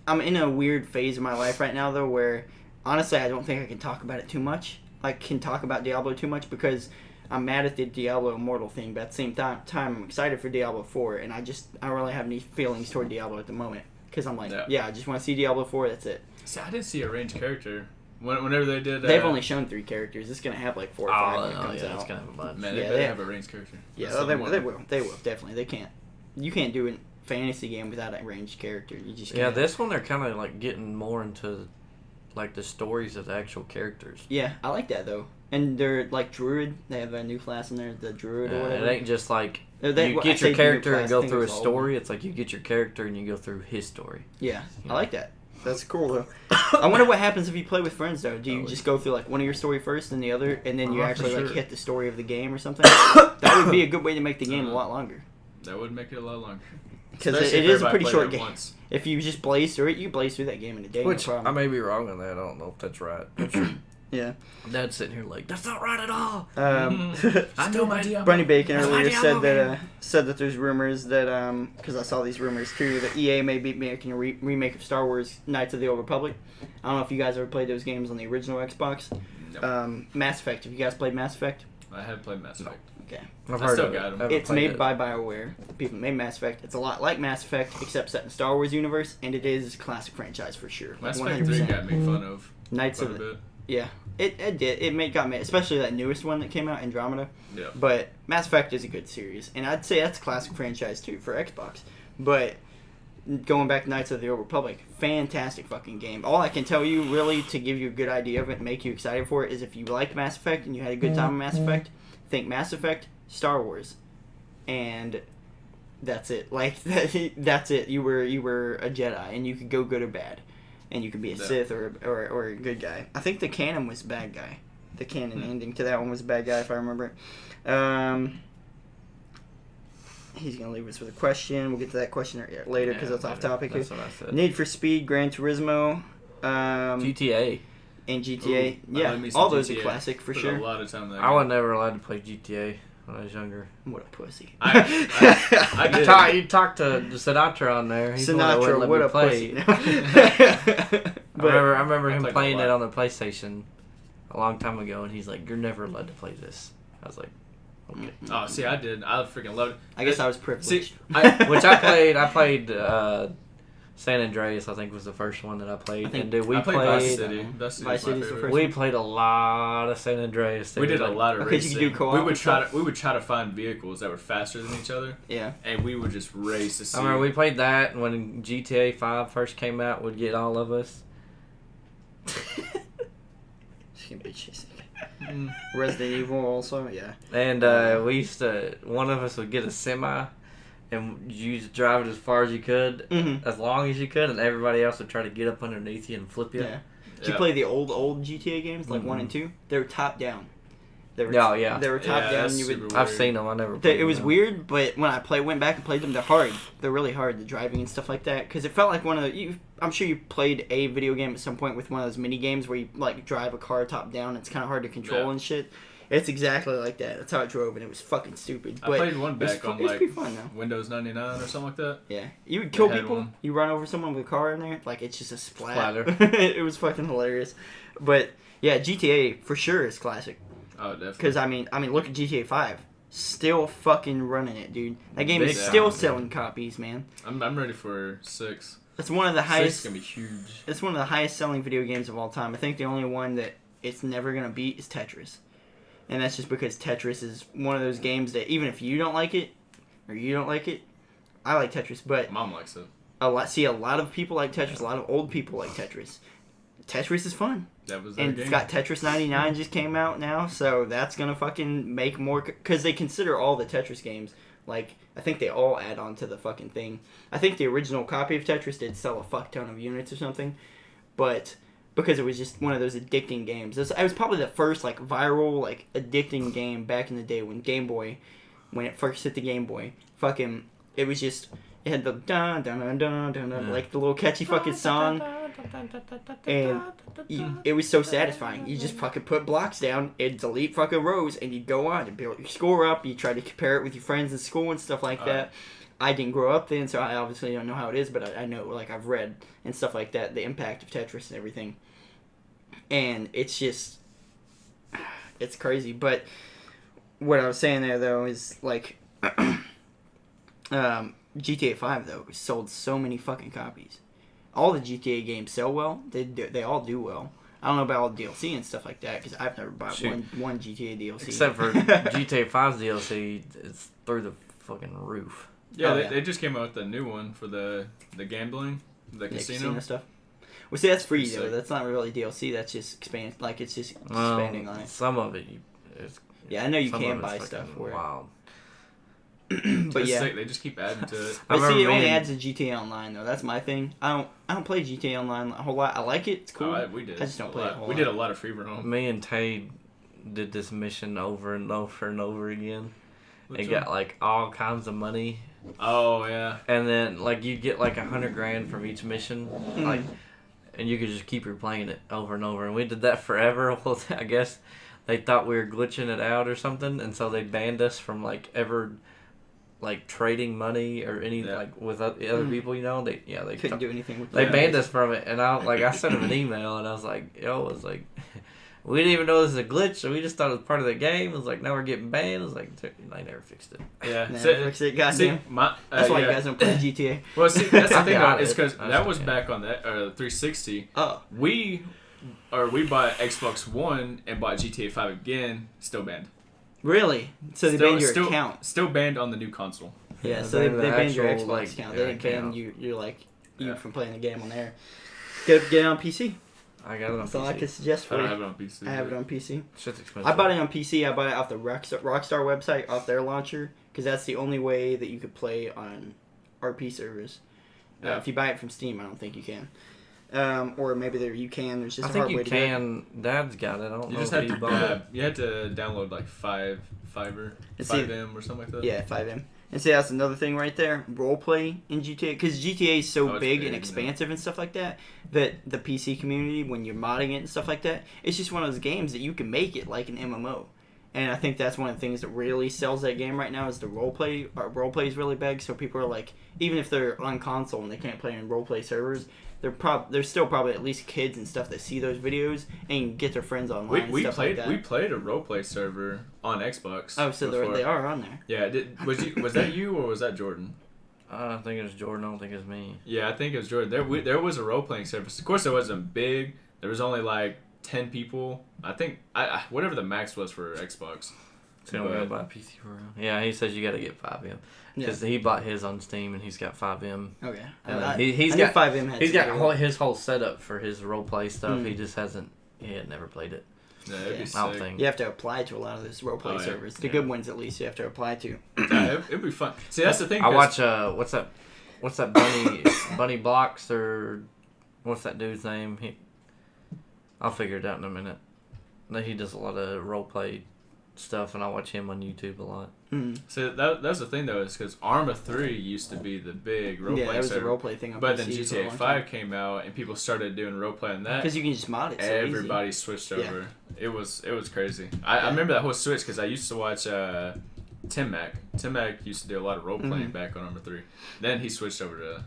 B: I'm in a weird phase of my life right now, though, where, honestly, I don't think I can talk about it too much. I can talk about Diablo too much, because I'm mad at the Diablo Immortal thing, but at the same time I'm excited for Diablo 4, and I don't really have any feelings toward Diablo at the moment, because I'm like, yeah, I just want to see Diablo 4, that's it.
A: See, I didn't see a ranged character. Whenever they did...
B: They've only shown 3 characters. It's going to have like 4 or 5 when it comes
E: yeah,
B: out.
E: it's kind of a bunch.
A: Man,
B: Yeah,
A: they
B: they
A: better
B: have-
A: have a ranged character.
B: Yeah,
A: That's
B: they
A: the
B: will,
A: one.
B: they will, definitely. You can't do a fantasy game without a ranged character. You just can't.
E: Yeah, this one they're kind of like getting more into like the stories of the actual characters.
B: Yeah, I like that though. And they're like Druid. They have a new class in there, the Druid or
E: Yeah,
B: whatever.
E: it ain't just like
B: Well,
E: you
B: I
E: get
B: say
E: your
B: the new
E: character and
B: class
E: go
B: thing
E: through a
B: is all
E: story. It's like you get your character and you go through his story.
B: Yeah,
E: Yeah.
B: I like that. That's cool though. I wonder what happens if you play with friends though. Do you just go through like one of your story first and the other, and then you
E: For
B: actually like
E: sure.
B: hit the story of the game or something? That would be a good way to make the game a lot longer.
A: That would make it a lot longer.
B: Because
A: Especially
B: it
A: if
B: is a
A: everybody
B: pretty
A: played
B: short
A: it
B: game.
A: once.
B: If you just blaze through it, you blaze through that game in a day.
E: Which
B: no
E: I
B: problem.
E: may be wrong on that. I don't know if that's right.
B: Yeah.
E: Dad's sitting here like that's not right at all.
A: I know my Diablo.
B: Brownie Bacon
E: That's my
B: earlier
E: Diablo
B: said that there's rumors that because I saw these rumors too that EA may be making a remake of Star Wars Knights of the Old Republic. I don't know if you guys ever played those games on the original Xbox.
A: No.
B: Mass Effect. Have you guys played Mass Effect?
A: I have played Mass Effect.
B: Okay.
E: I've
A: I
E: heard
A: still
E: of it.
A: got 'em.
E: Haven't
B: It's
E: played
B: made by BioWare. People made Mass Effect. It's a lot like Mass Effect except set in the Star Wars universe, and it is a classic franchise for sure.
A: Mass
B: Like
A: Effect 3
B: 100%.
A: got made fun of
B: Knights
A: quite
B: of
A: a
B: the
A: bit.
B: Yeah, it did. It got made, especially that newest one that came out, Andromeda.
A: Yeah.
B: But Mass Effect is a good series, and I'd say that's a classic franchise too for Xbox. But going back to Knights of the Old Republic, fantastic fucking game. All I can tell you, really, to give you a good idea of it and make you excited for it, is if you liked Mass Effect and you had a good time with Mass Effect, think Mass Effect, Star Wars, and that's it. Like that's it. You were a Jedi, and you could go good or bad. And you could be a
A: Yeah.
B: Sith or a good guy. I think the canon was bad guy. The canon ending to that one was bad guy, if I remember. He's going to leave us with a question. We'll get to that question later because that's off topic here.
E: That's what I said.
B: Need for Speed, Gran Turismo,
E: GTA.
B: and GTA.
A: Ooh, I
B: yeah,
A: love me some
B: all those are
A: GTA.
B: classic for
A: Put
B: sure.
A: a lot of time in that
E: I
A: game.
E: was never allowed to play GTA when I was younger.
B: What a pussy.
A: I did.
E: You talked to Sinatra on there. He's the one that
B: Sinatra,
E: wouldn't
B: what
E: let
B: a
E: me
B: pussy.
E: play.
B: But
E: I remember
A: I
E: him
A: played
E: playing
A: a
E: it
A: lot.
E: on the PlayStation a long time ago, and he's like, "You're never allowed to play this." I was like, "Okay."
A: Oh, see, I did. I freaking loved it.
B: I guess I was privileged.
A: See,
E: Which I played San Andreas. I think was the first one that I played.
B: I think-
E: And dude, we
A: I played
E: played.
A: Vice City. Vice City
B: Vice
A: was my
B: City's the
A: favorite.
B: first
E: We played a lot of San Andreas.
A: We did a
E: Like,
A: lot of
B: Okay, you
A: racing.
B: could do co-op
A: we would
B: and
A: try
B: stuff?
A: to we would try to find vehicles that were faster than each other,
B: Yeah.
A: and we would just race to see.
E: I remember we played that and when GTA 5 first came out. Would get all of us.
B: Bitches.
A: Mm.
B: Resident Evil also, yeah.
E: And we used to. One of us would get a semi, and you just drive it as far as you could,
B: Mm-hmm.
E: as long as you could, and everybody else would try to get up underneath you and flip you.
B: Yeah. Did you
A: Yeah.
B: play the old GTA games, like 1 and 2? They were top down. They were
E: Oh, yeah.
B: They were top
A: Yeah,
B: down.
A: that's
B: You would.
A: super
E: I've
A: weird.
E: seen them. I never.
B: It
E: played
B: was
E: them.
B: weird, but when I went back and played them, they're hard. They're really hard, the driving and stuff like that. Because it felt like one of the. I'm sure you played a video game at some point with one of those mini games where you like drive a car top down. It's kind of hard to control
A: Yeah.
B: and shit. It's exactly like that. That's how it drove, and it was fucking stupid.
A: I
B: But
A: played one
B: it was
A: back
B: fu-
A: on
B: it was
A: like
B: pretty fun though.
A: Windows 99 or something like that.
B: Yeah, you would kill
A: They had
B: people.
A: one.
B: You run over someone with a car in there, like it's just a
E: Splatter.
B: it was fucking hilarious. But yeah, GTA for sure is classic.
A: Oh, definitely.
B: Because I mean, look at GTA 5, still fucking running it, dude. That game
E: Big
B: is
E: time,
B: still
E: dude.
B: selling copies, man.
A: I'm ready for 6.
B: It's one of the
A: 6
B: highest.
A: is gonna be huge.
B: It's one of the highest selling video games of all time. I think the only one that it's never gonna beat is Tetris, and that's just because Tetris is one of those games that even if you don't like it, or you don't like it, I like Tetris, but
A: Mom likes it.
B: a lot of people like Tetris. A lot of old people like Tetris. Tetris is fun.
A: That was their
B: And
A: game.
B: it's got Tetris 99 just came out now, so that's gonna fucking make more, because they consider all the Tetris games, like, I think they all add on to the fucking thing. I think the original copy of Tetris did sell a fuck ton of units or something, but because it was just one of those addicting games. It was probably the first, like, viral, like, addicting game back in the day when Game Boy, when it first hit the Game Boy, fucking, it was just, it had the dun dun dun dun dun, dun like the little catchy fucking song, and it was so satisfying. You just fucking put blocks down and delete fucking rows, and you go on and build your score up. You try to compare it with your friends in school and stuff like that. I didn't grow up then, so I obviously don't know how it is, but I know, like, I've read and stuff like that, the impact of Tetris and everything. And it's just, it's crazy. But what I was saying there, though, is, like, GTA 5, though, sold so many fucking copies. All the GTA games sell well. They all do well. I don't know about all the DLC and stuff like that, because I've never bought one GTA DLC.
E: Except for GTA 5's DLC, it's through the fucking roof.
A: Yeah, they just came out with a new one for the gambling, the casino
B: stuff. Well, see, that's free,
A: Sick.
B: though. That's not really DLC. That's just it's just expanding on it.
E: Some of it is.
B: Yeah, I know you
E: some
B: can
E: of it's
B: buy stuff
E: fucking
B: for
E: wild.
B: it. But
A: It's
B: yeah.
A: sick. They just keep adding to it.
E: I
B: But see,
E: remember
B: it only
E: me and-
B: adds to GTA Online, though. That's my thing. I don't play GTA Online a whole lot. I like it. It's cool.
A: We did.
B: I just don't play it a whole
A: We
B: lot.
A: did a lot of free roam.
E: Me and Tay did this mission over and over and over again.
A: Which
E: It
A: one?
E: got like all kinds of money,
A: Oh yeah.
E: and then like you get like $100,000 from each mission, like,
B: Mm.
E: and you could just keep replaying it over and over. And we did that forever. Well, I guess they thought we were glitching it out or something, and so they banned us from like ever like trading money or any like with other people. You know, they
B: Couldn't do anything with
E: They
B: that.
E: banned us from it, and I sent him an email, and I was like, we didn't even know this was a glitch, so we just thought it was part of the game. It was like, now we're getting banned. I was like, I never fixed it.
A: Yeah.
B: Nah,
A: So-
B: fix it,
A: see,
B: goddamn. That's why you guys don't play GTA.
A: Well, see, that's the thing
E: got
A: though, is
E: it.
A: because
E: I
A: that was
E: understand.
A: back on that 360.
B: Oh,
A: We bought Xbox One and bought GTA 5 again. Still banned.
B: really? So they
A: Still-
B: banned your
A: still-
B: account.
A: Still banned on the new console.
B: Yeah,
E: Yeah,
B: so they
E: the
B: banned your
E: actual,
B: Xbox
E: like,
B: account.
E: yeah,
B: They didn't ban
E: account.
B: you
A: Yeah.
B: from playing the game on there. Get it on PC.
E: I got it on
B: That's all I
E: PC.
B: could suggest
A: I
B: for
A: don't
B: you.
A: have it on PC.
B: I have it on PC.
E: Shit's expensive.
B: I bought it on PC. I bought it off the Rockstar website, off their launcher, because that's the only way that you could play on RP servers.
A: Yeah.
B: If you buy it from Steam, I don't think you can. Or maybe you can. There's just
E: I
B: a
E: think
B: hard
E: you
B: way to do it.
E: can. Dad's got it. I don't
A: You
E: know
A: just
E: if
A: had
E: he
A: to
E: bought it.
A: you had to download like Fiverr,
B: And see-
A: 5M or something like that.
B: Yeah, 5M. And see, that's another thing right there. Roleplay in GTA. Because GTA is so
A: Oh, it's
B: big
A: big,
B: and
A: yeah.
B: expansive and stuff like that, that the PC community, when you're modding it and stuff like that, it's just one of those games that you can make it like an MMO. And I think that's one of the things that really sells that game right now is the roleplay. Roleplay is really big, so people are like, even if they're on console and they can't play in roleplay servers, there's still probably at least kids and stuff that see those videos and get their friends online and
A: We
B: stuff
A: played
B: like that.
A: we played a roleplay server on Xbox.
B: Oh, so
A: before.
B: they are on there.
A: Yeah, was that you or was that Jordan?
E: I think it was Jordan. I don't think it was me.
A: Yeah, I think it was Jordan. There was a role playing service. Of course, it wasn't big. There was only like 10 people. I think whatever the max was for Xbox.
E: So you don't gotta buy a PC for real. Yeah, he says you gotta get 5M because he bought his on Steam and he's got 5M.
B: Okay.
E: And
B: He's
E: he's
B: got
E: got
B: 5M.
E: He's got his whole setup for his roleplay stuff.
B: Mm.
E: He just hasn't. He had never played it.
A: Yeah, it'd be
B: Yeah.
A: sick.
E: I don't think.
B: You have to apply to a lot of those roleplay
A: Oh, yeah.
B: servers. The
E: Yeah.
B: good ones, at least, you have to apply to.
A: Yeah, it'd be fun. See, that's the thing.
E: I
A: 'cause-
E: watch what's that Bunny Blocks or what's that dude's name? I'll figure it out in a minute. He does a lot of roleplay stuff, and I watch him on YouTube a lot.
B: Mm.
A: So that's the thing though, is because Arma 3 used to be the big role
B: Yeah,
A: playing
B: that was the
A: server.
B: roleplay thing on
A: But then
B: PC for a
A: GTA
B: long
A: 5 came out and people started doing roleplay on that.
B: Because you can just mod it so
A: Everybody switched over. It was crazy. I remember that whole switch because I used to watch Tim Mac. Tim Mac used to do a lot of role playing
B: Mhm.
A: back on Arma 3. Then he switched over to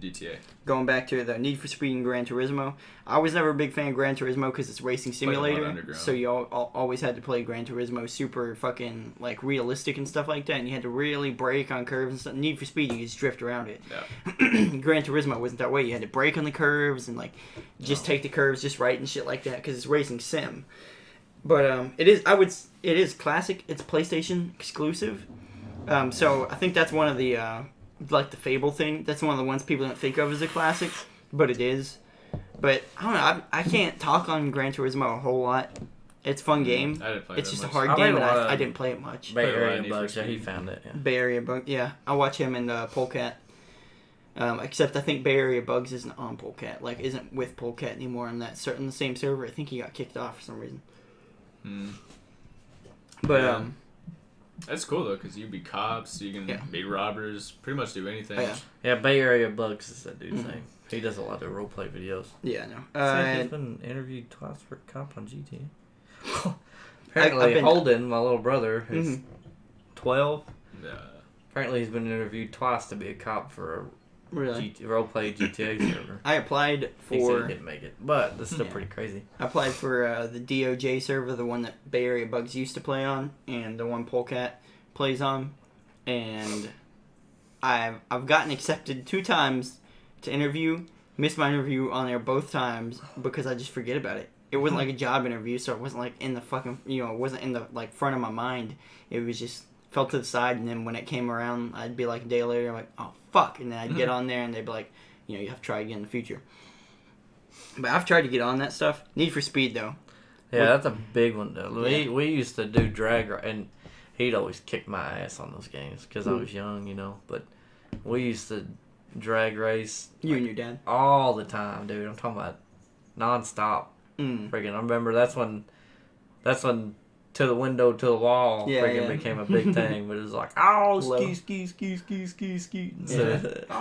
A: GTA.
B: Going back to the Need for Speed and Gran Turismo, I was never a big fan of Gran Turismo because it's a racing
A: Played a lot
B: simulator.
A: underground.
B: So you always had to play Gran Turismo super fucking like realistic and stuff like that, and you had to really brake on curves and stuff. Need for Speed, you could just drift around it.
A: Yeah.
B: Gran Turismo wasn't that way. You had to brake on the curves and like just take the curves just right and shit like that because it's racing sim. But it is classic. It's PlayStation exclusive. So I think that's one of the like the Fable thing. That's one of the ones people don't think of as a classic, but it is. But I don't know. I can't talk on Gran Turismo a whole lot. It's a fun game.
A: I didn't play
B: It's
A: that
B: just a
A: much.
B: hard
E: I
B: game,
E: played
B: and
E: a lot of
B: I didn't play it much.
E: Bay
A: Played a lot of
E: Area
A: Need for
E: Bugs, yeah, he
A: Speed.
E: found it. Yeah.
B: Bay Area Bugs, yeah. I watch him and Polecat. Except I think Bay Area Bugs isn't on Polecat. Like, isn't with Polecat anymore on that certain the same server. I think he got kicked off for some reason. But
A: Yeah. That's cool though, because you can be cops, you can be robbers, pretty much do anything.
B: Oh, yeah.
E: Yeah, Bay Area Bugs is that dude's name. He does a lot of roleplay videos.
B: Yeah, I know.
E: He's been interviewed twice for cop on GTA.
B: I've
E: Apparently,
B: been-
E: Holden, my little brother, is 12.
A: Yeah.
E: Apparently, he's been interviewed twice to be a cop for a
B: really?
E: roleplay GTA server.
B: I applied
E: He said
B: for
E: he didn't make it, but that's still
B: Yeah.
E: pretty crazy.
B: the DOJ server, the one that Bay Area Bugs used to play on, and the one Polecat plays on, and I've gotten accepted 2 times to interview. Missed my interview on there both times because I just forget about it. It wasn't like a job interview, so it wasn't like in the fucking it wasn't in the like front of my mind. It was just fell to the side, and then when it came around, I'd be like a day later, I'm like, oh fuck, and then I'd get on there, and they'd be like, you have to try again in the future. But I've tried to get on that stuff. Need for Speed though.
E: Yeah, that's a big one though. We used to do drag, and he'd always kick my ass on those games because I was young, But we used to drag race
B: You and your dad.
E: all the time, dude. I'm talking about nonstop. Freaking, I remember that's when to the window to the wall became a big thing. But it was like, oh, ski. Instead of, oh,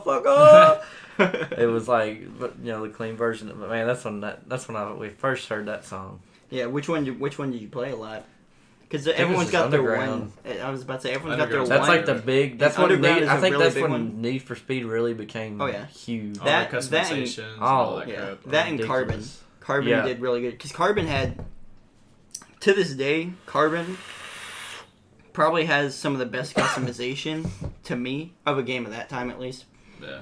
E: motherfucker. It was like, the clean version of it. Man, that's when we first heard that song.
B: Yeah, which one did you play a lot? Because everyone's got their one. I was about to say everyone's got their one.
E: That's like the big. That's when
B: Underground is
E: I
B: a
E: think
B: really
E: that's
B: big
E: when
B: one.
E: Need for Speed really became huge.
A: All
B: That-
A: the customizations, and
E: oh,
A: all that
B: yeah,
A: crap.
B: that and Carbon.
E: Ridiculous.
B: Carbon
E: Yeah.
B: did really good because Carbon had, to this day, Carbon probably has some of the best customization to me of a game of that time at least.
A: Yeah.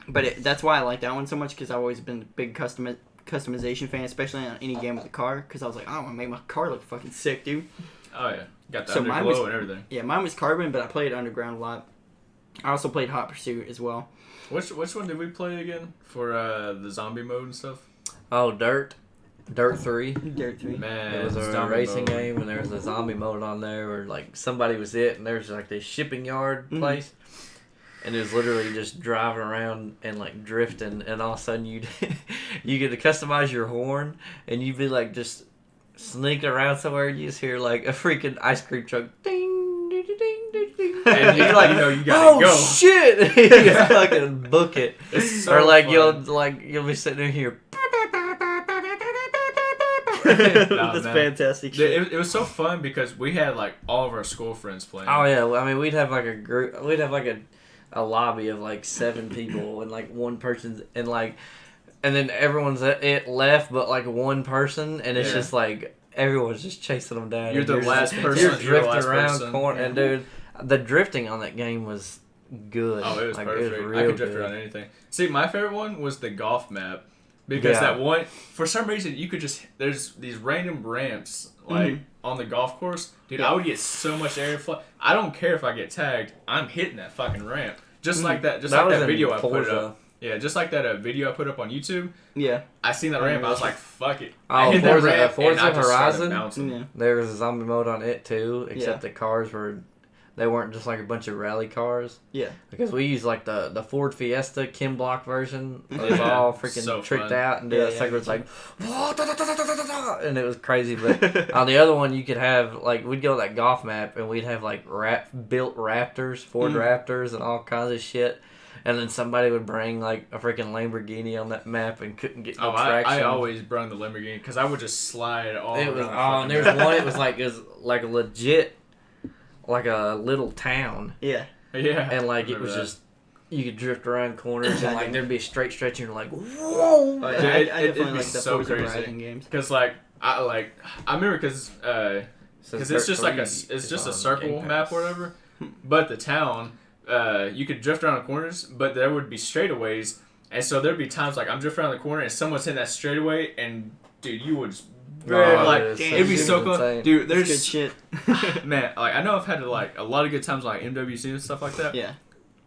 B: But that's why I like that one so much because I've always been a big customization fan, especially on any game with the car. Because I was like, I want to make my car look fucking sick, dude.
A: Oh yeah. Got the
B: So mine
A: underglow
B: was-
A: and everything.
B: Yeah, mine was Carbon, but I played Underground a lot. I also played Hot Pursuit as well.
A: Which one did we play again for the zombie mode and stuff?
E: Oh, Dirt 3.
B: Dirt 3.
A: Man,
E: It was a
A: zombie
E: racing
A: mode.
E: game, and there was a zombie mode on there where like somebody was it, and there was like this shipping yard place, and it was literally just driving around and like drifting, and all of a sudden you get to customize your horn, and you'd be like just sneaking around somewhere, and you just hear like a freaking ice cream truck ding ding ding ding ding, ding.
A: And you're like, you gotta
E: oh
A: go.
E: shit, you fucking book it,
A: It's so
E: or like
A: fun.
E: you'll be sitting in here.
B: That's
A: man.
B: fantastic shit.
A: It was so fun because we had like all of our school friends playing.
E: Oh yeah, well, I mean we'd have like a group, we'd have like a lobby of like 7 people and like one person's and then everyone's it left but like one person and it's just like everyone's just chasing them down.
A: You're
E: and
A: the last person.
E: You're
A: You're the
E: drifting
A: last
E: around
A: person.
E: corner and dude, the drifting on that game was good.
A: Oh, it was
E: like,
A: perfect.
E: It was
A: I
E: real
A: could drift
E: good.
A: around anything. See, my favorite one was the golf map. Because
E: Yeah.
A: that one, for some reason, you could just, there's these random ramps, like, on the golf course. Dude, I would get so much airflow. I don't care if I get tagged. I'm hitting that fucking ramp. Just like that,
E: was
A: that
E: in
A: video I put
E: Forza.
A: up. Yeah, just like that video I put up on YouTube.
B: Yeah.
A: I seen that ramp, I was like, fuck it.
E: Oh,
A: I hit that
E: Forza-
A: ramp,
E: Forza
A: and I just started
E: Horizon?
A: bouncing.
B: Yeah.
E: There was a zombie mode on it too, except
B: Yeah.
E: the cars they weren't just like a bunch of rally cars.
B: Yeah.
E: Because we used like the Ford Fiesta Kim Block version. It was
A: Yeah.
E: all freaking
A: So
E: tricked
A: fun.
E: out and
B: Yeah,
E: the
B: yeah.
E: sucker was like, and it was crazy. But on the other one, you could have like we'd go to that golf map and we'd have like built Raptors, Ford Raptors, and all kinds of shit. And then somebody would bring like a freaking Lamborghini on that map and couldn't get no
A: Oh, I
E: traction.
A: always brung the Lamborghini because I would just slide all
E: It was
A: around.
E: and there was one. It was like a legit, like a little town.
B: Yeah.
A: Yeah.
E: And like it
A: remember
E: was
A: that.
E: just you could drift around corners and like there'd be a straight stretch and you're like, whoa!
B: Oh, yeah.
A: Dude,
B: I
A: it'd
B: definitely
A: be
B: like the
A: so
B: Forza
A: crazy.
B: Horizon games.
A: Because I remember because it's just like it's just a circle map or whatever. But the town, you could drift around the corners, but there would be straightaways, and so there'd be times like I'm drifting around the corner and someone's hitting that straightaway, and dude, you would just it'd be so cool,
E: insane.
A: dude.
B: That's
A: There's
B: good shit.
A: man, like I know I've had like a lot of good times like MWC and stuff like that.
B: Yeah.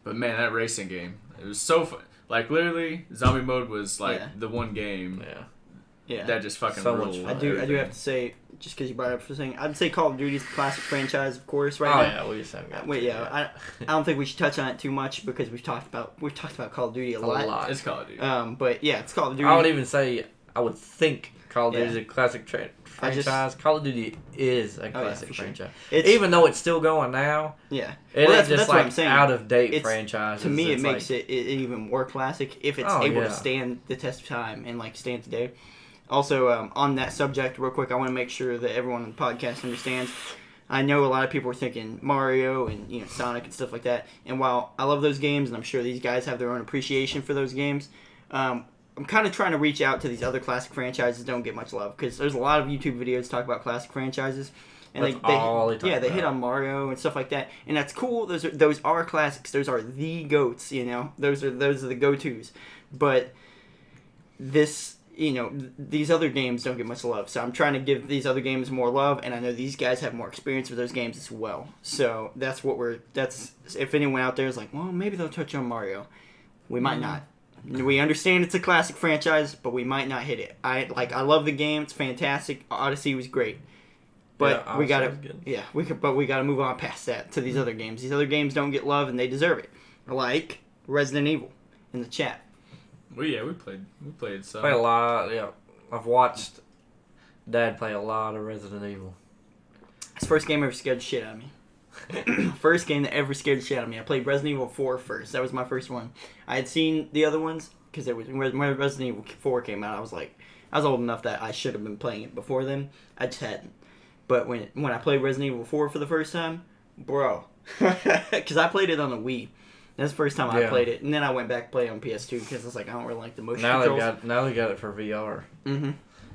A: But man, that racing game, it was so fun. Like literally, zombie mode was like
B: Yeah.
A: the one game
B: Yeah.
A: that just fucking
E: So much
A: ruled.
E: fun.
B: I do
A: everything.
B: have to say, just because you brought it up for a second, I'd say Call of Duty's the classic franchise, of course,
E: Oh
B: right now.
E: yeah, we just haven't got
B: Wait,
E: to it
B: yeah,
E: yet.
B: I don't think we should touch on it too much because we've talked about Call of Duty a lot.
A: It's Call of Duty.
B: But yeah, it's Call of Duty.
E: I would even say I would think Call of Duty
B: Yeah.
E: is a classic franchise. Call of Duty is a classic
B: for sure.
E: franchise.
B: It's-
E: Even though it's still going now,
B: Yeah,
E: it
B: Well,
E: ain't just
B: what
E: like
B: I'm saying.
E: out of date
B: It's-
E: franchise.
B: To me, it
E: It's
B: makes
E: like,
B: it even more classic if it's
E: Oh,
B: able
E: yeah.
B: to stand the test of time and like stand today. Also, on that subject, real quick, I want to make sure that everyone on the podcast understands. I know a lot of people are thinking Mario and Sonic and stuff like that. And while I love those games, and I'm sure these guys have their own appreciation for those games, I'm kind of trying to reach out to these other classic franchises that don't get much love because there's a lot of YouTube videos talk about classic franchises. And
E: That's all they talk
B: they hit
E: about.
B: on Mario and stuff like that, and that's cool. Those are classics. Those are the goats. Those are the go-tos. But these other games don't get much love. So I'm trying to give these other games more love, and I know these guys have more experience with those games as well. So that's if anyone out there is like, well, maybe they'll touch on Mario. We might not. We understand it's a classic franchise, but we might not hit it. I love the game. It's fantastic. Odyssey was great. But
E: Yeah,
B: we gotta,
E: Odyssey was good.
B: we gotta move on past that to these other games. These other games don't get love, and they deserve it. Like Resident Evil in the chat.
A: We played some.
E: Play a lot. Yeah, I've watched Dad play a lot of Resident Evil.
B: It's the first game ever scared the shit out of me. First game that ever scared the shit out of me. I played Resident Evil 4 first. That was my first one. I had seen the other ones because when Resident Evil 4 came out, I was old enough that I should have been playing it before then. I just hadn't. But when I played Resident Evil 4 for the first time, bro, because I played it on the Wii. That's the first time I played it, and then I went back to play it on PS2 because I was like, I don't really like the motion controls.
E: Now they got it for VR.
B: Mm-hmm.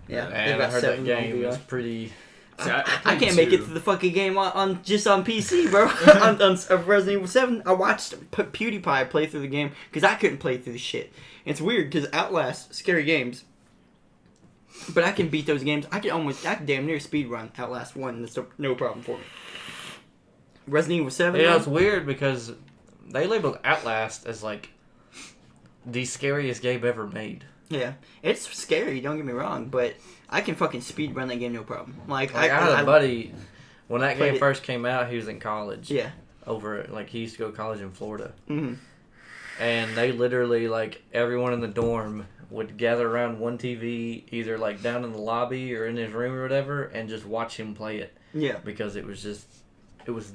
B: Yeah,
E: And I heard that game is pretty.
A: See,
B: I can't make it through the fucking game on PC, bro. on Resident Evil 7, I watched PewDiePie play through the game because I couldn't play through the shit. It's weird because Outlast, scary games, but I can beat those games. I can damn near speedrun Outlast 1. That's no problem for me. Resident Evil 7.
E: Yeah, it's weird because they labeled Outlast as like the scariest game ever made.
B: Yeah, it's scary. Don't get me wrong, but I can fucking speedrun that game no problem.
E: I had a buddy when that game
B: it.
E: first came out. He was in college.
B: Yeah.
E: He used to go to college in Florida,
B: Mm-hmm.
E: and they literally everyone in the dorm would gather around one TV, either down in the lobby or in his room or whatever, and just watch him play it.
B: Yeah.
E: Because it was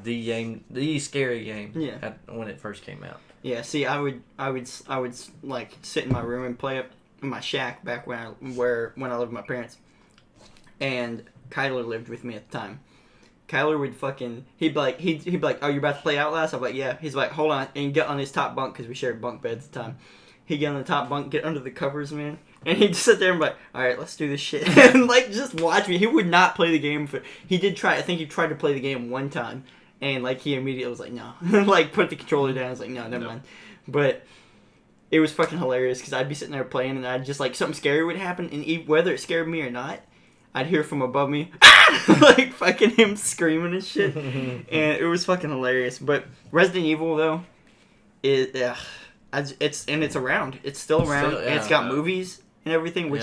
E: the game, the scary game.
B: Yeah.
E: When it first came out.
B: Yeah. See, I would sit in my room and play it in my shack back when I lived with my parents, and Kyler lived with me at the time. Kyler would he'd be like, oh, you about to play Outlast? I'm like, yeah. He's like, hold on, and get on his top bunk because we shared bunk beds at the time. He'd get on the top bunk, get under the covers, man, and he'd just sit there and be like, all right, let's do this shit, and just watch me. He would not play the game. He did try. I think he tried to play the game one time, and he immediately was like, no, put the controller down. I was like, no, never mind. But it was fucking hilarious because I'd be sitting there playing, and I'd just something scary would happen, and whether it scared me or not, I'd hear from above me, fucking him screaming and shit, and it was fucking hilarious. But Resident Evil though, it's around. It's still around, and it's got movies and everything. Which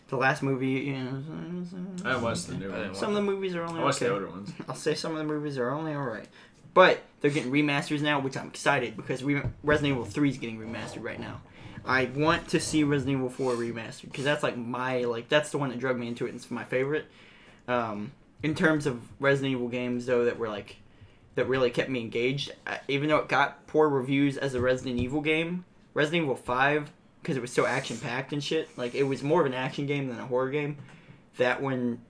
B: the last movie,
A: I haven't watched the new
E: I didn't
A: ones.
B: some of the movies are only
A: I watched
B: okay.
A: the older ones.
B: I'll say some of the movies are only alright. But they're getting remasters now, which I'm excited because Resident Evil 3 is getting remastered right now. I want to see Resident Evil 4 remastered because that's that's the one that drug me into it and it's my favorite. In terms of Resident Evil games though that really kept me engaged, even though it got poor reviews as a Resident Evil game, Resident Evil 5, because it was so action packed and shit, it was more of an action game than a horror game. That one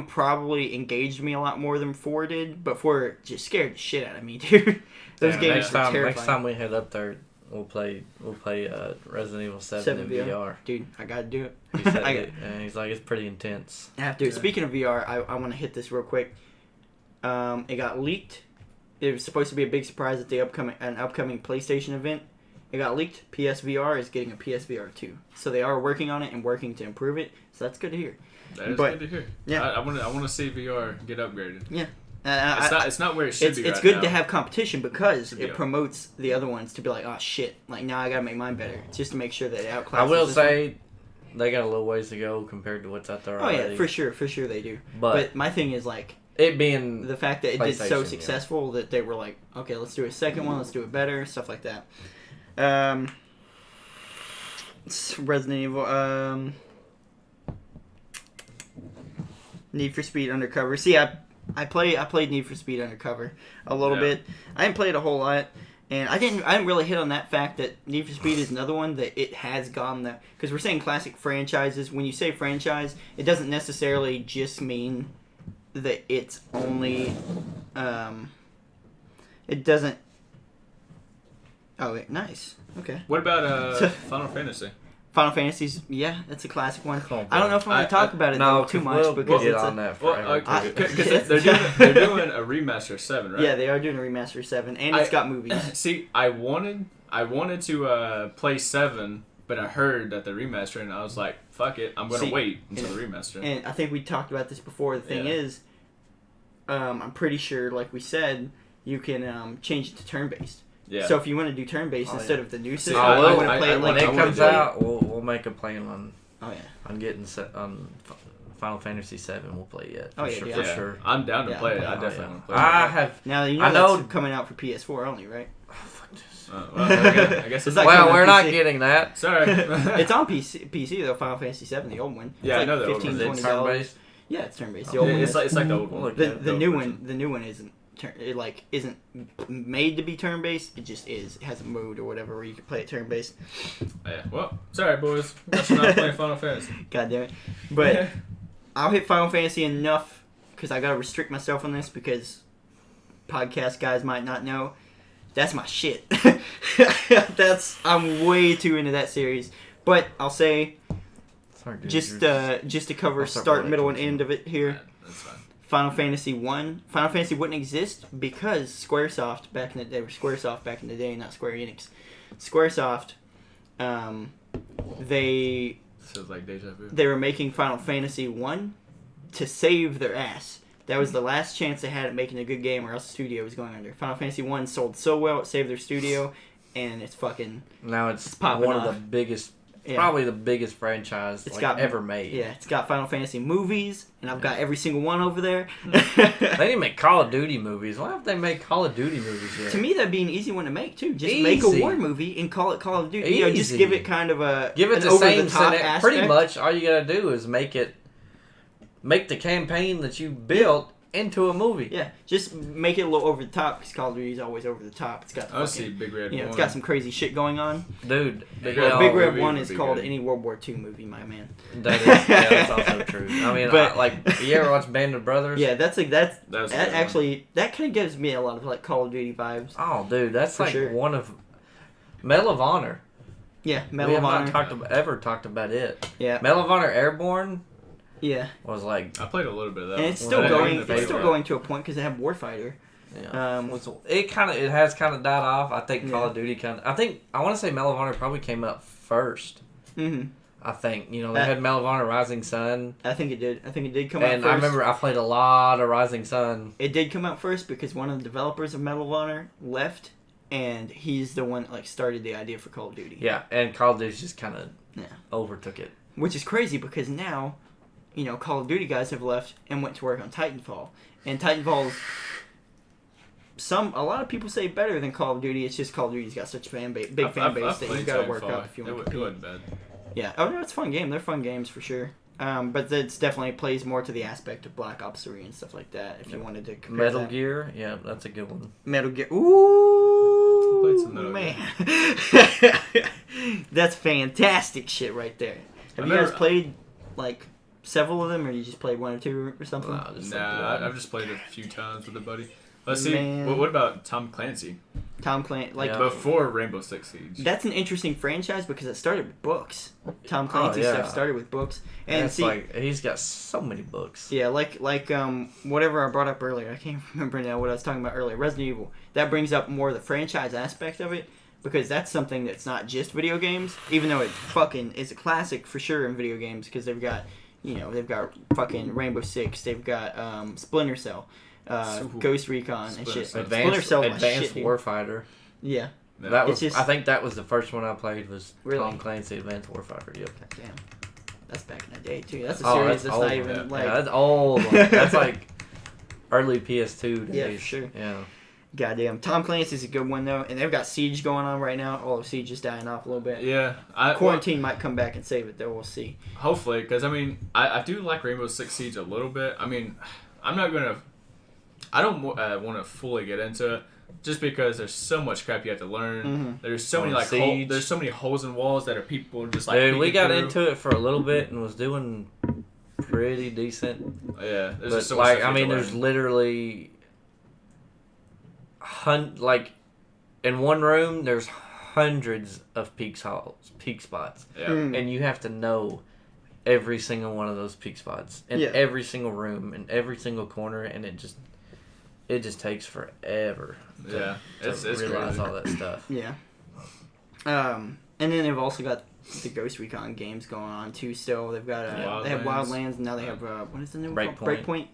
B: probably engaged me a lot more than 4 did, but 4 just scared the shit out of me, dude. Those games were terrifying.
E: Next time we head up there, we'll play Resident Evil 7 in VR.
B: Dude, I gotta do it.
E: He said and he's like, it's pretty intense.
B: I have to. Speaking of VR, I want to hit this real quick. It got leaked. It was supposed to be a big surprise at an upcoming PlayStation event. It got leaked. PSVR is getting a PSVR 2. So they are working on it and working to improve it. So that's good to hear.
A: That is
B: But,
A: good to hear.
B: yeah.
A: I want to see VR get upgraded.
B: Yeah.
A: It's not where it should be.
B: It's
A: right
B: good
A: now.
B: to have competition because
A: Yeah.
B: it promotes the other ones to be like, oh shit, like now I gotta make mine better. It's just to make sure that it outclasses.
E: I will
B: this
E: say they got a little ways to go compared to what's out there
B: one. Oh
E: already.
B: yeah, for sure they do.
E: But
B: But my thing is like
E: it being
B: the fact that it did so
E: PlayStation,
B: successful that they were like, okay, let's do a second one, let's do it better, stuff like that. Resident Evil. Need for Speed Undercover. See, I played Need for Speed Undercover a little bit. I didn't play it a whole lot, and I didn't really hit on that fact that Need for Speed is another one that it has gone there, because we're saying classic franchises. When you say franchise, it doesn't necessarily just mean that it's only it doesn't. Oh, wait, nice. Okay.
A: What about Final Fantasy?
B: Final Fantasy's, yeah, that's a classic one.
E: Come on,
B: I don't know if I'm going to talk about it
E: no,
B: too much
E: we'll
B: because
E: get
B: it's
E: on that forever.
A: Because they're doing a remaster of 7, right?
B: Yeah, they are doing a remaster of 7, and it's got movies.
A: See, I wanted to play 7, but I heard that the remaster, and I was like, fuck it, I'm going to wait until the remaster.
B: And I think we talked about this before. The thing is, I'm pretty sure, like we said, you can change it to turn-based.
A: Yeah.
B: So if you want to do turn-based instead of the new system,
A: I
B: I
A: will.
B: want to play it
E: when
B: like
E: it comes out, we'll make a plan on getting on Final Fantasy 7. We'll play it.
B: Oh, yeah,
E: for sure.
A: I'm down to play it. I
E: Oh,
A: definitely
E: yeah.
A: want to play it.
E: I have.
B: Now you
E: I
B: know
E: know-
B: that's coming out for PS4 only, right?
A: I guess
B: It's
A: it's
B: like
A: like.
B: coming
E: Well,
B: on
E: we're not
B: PC.
E: getting that.
A: Sorry.
B: It's on PC though. Final Fantasy 7, the old one.
A: Yeah,
B: It's
A: I
B: like
A: know the old one.
B: $15,
E: Is it
B: $20.
E: turn-based?
B: Yeah, it's turn-based. The old one.
A: It's
B: is.
A: like the old one.
B: The new
A: version.
B: one. The new one isn't. It isn't made to be turn-based. It just is. It has a mode or whatever where you can play it turn-based.
A: Yeah. Well, sorry, boys. Guess you're not playing Final Fantasy.
B: God damn it! But I'll hit Final Fantasy enough because I gotta restrict myself on this because podcast guys might not know. That's my shit. I'm way too into that series. But I'll say
E: Sorry, dude,
B: just to cover
E: I'll start
B: start,
E: with
B: middle,
E: that
B: and end of it here.
A: Yeah, that's fine.
B: Final Fantasy 1. Final Fantasy wouldn't exist because Squaresoft back in the day, not Square Enix. Squaresoft, they
A: Feels like deja vu.
B: were making Final Fantasy 1 to save their ass. That was the last chance they had at making a good game, or else the studio was going under. Final Fantasy 1 sold so well, it saved their studio, and it's fucking...
E: Now it's
B: popping
E: one
B: off.
E: of the biggest,
B: Yeah.
E: probably the biggest franchise ever made.
B: Yeah, it's got Final Fantasy movies, and I've got every single one over there.
E: They didn't make Call of Duty movies. Why haven't they made Call of Duty movies yet?
B: To me, that'd be an easy one to make too. Just make a
E: Easy.
B: war movie and call it Call of Duty. You know, just
E: Easy.
B: give it kind of a
E: Give it
B: an
E: the
B: over
E: same
B: the top aspect.
E: Pretty much all you gotta do is make the campaign that you built into a movie.
B: Yeah, just make it a little over the top because Call of Duty is always over the top. It's got the
A: I see Big Red.
B: it's got some crazy shit going on.
E: Dude,
A: Big
E: you
A: Red-
E: know,
B: Big Red
A: movie
B: 1
A: would
B: is
A: be
B: called
A: good.
B: any World War II movie, my man.
E: that's also true. I mean,
B: But-
E: you ever watch Band of Brothers?
B: Yeah, that
A: was a good one.
B: actually that kind of gives me a lot of like Call of Duty vibes.
E: Oh, dude, that's
B: For
E: like
B: sure.
E: one of Medal of Honor.
B: Yeah,
E: We
B: Medal
E: have
B: of Honor.
E: not ever talked about it.
B: Yeah,
E: Medal of Honor Airborne
B: yeah,
E: was like,
A: I played a little bit of that.
B: and it's
A: one.
B: still
A: I
B: going.
A: didn't
B: It's
A: play
B: still
A: it.
B: going to a point because they have Warfighter.
E: it has kind of died off. I think Call
B: Yeah.
E: of Duty I want to say Medal of Honor probably came up first.
B: Mm-hmm.
E: I think they had Medal of Honor Rising Sun,
B: I think it did. I think it did come out
E: and
B: first.
E: I remember I played a lot of Rising Sun.
B: It did come out first because one of the developers of Medal of Honor left, and he's the one that like started the idea for Call of Duty.
E: Yeah, and Call of Duty just kind of
B: Yeah.
E: overtook it.
B: Which is crazy because now, Call of Duty guys have left and went to work on Titanfall, and Titanfall's a lot of people say better than Call of Duty. It's just Call of Duty's got such a big fan base that you've got to work up if you want to
A: It
B: compete.
A: wasn't bad.
B: Yeah. Oh no, it's a fun game. They're fun games for sure. But it's definitely plays more to the aspect of Black Ops 3 and stuff like that. If you wanted to compare
E: Metal
B: that.
E: Gear, yeah, that's a good one.
B: Metal Gear. Ooh,
A: Played some Metal
B: man, that's fantastic shit right there. Have you guys played like several of them, or you just played one or two or something?
E: Wow, just
A: Nah, I've just played a few times with a buddy. Let's see.
B: Man.
A: What about Tom Clancy?
B: Tom Clancy, like
E: Yeah.
A: Before Rainbow Six Siege.
B: that's an interesting franchise because it started with books. Tom Clancy
E: yeah.
B: stuff started with books, and
E: It's
B: see,
E: like he's got so many books.
B: yeah, like whatever I brought up earlier. I can't remember now what I was talking about earlier. Resident Evil. That brings up more of the franchise aspect of it because that's something that's not just video games. Even though it fucking is a classic for sure in video games because they've got fucking Rainbow Six. They've got Splinter Cell. Ghost Recon and shit. Splinter
E: Advanced
B: Cell was my shit, dude.
E: Warfighter.
B: Yeah.
E: That was.
B: It's just-
E: I think that was the first one I played. Was
B: Really?
E: Tom Clancy Advanced Warfighter. Yep.
B: Damn. That's back in the day too. That's a series that's
E: old,
B: not even like.
E: Yeah, that's old. That's like early PS2 days.
B: Yeah, for sure.
E: Yeah.
B: Goddamn. Tom Clancy's a good one though, and they've got Siege going on right now. Although Siege is dying off a little bit.
A: Yeah.
B: Quarantine might come back and save it though. We'll see.
A: Hopefully, because I mean, I do like Rainbow Six Siege a little bit. I mean, I don't want to fully get into it, just because there's so much crap you have to learn.
B: Mm-hmm.
A: There's so many there's so many holes in walls that are people just like.
E: Dude, we
A: peeking
E: got
A: through.
E: into it for a little bit and was doing pretty decent.
A: Yeah, there's
E: But
A: just so much stuff you have to
E: there's
A: learn.
E: literally like in one room there's hundreds of peak spots,
A: Yeah.
B: Mm.
E: and you have to know every single one of those peak spots in
B: Yeah.
E: every single room in every single corner, and it just takes forever.
A: Yeah, it's
E: realize
A: crazy.
E: all that stuff.
B: Yeah. And then they've also got the Ghost Recon games going on too. Still, they've got they have Wildlands, and now they have what is the new one called? Breakpoint.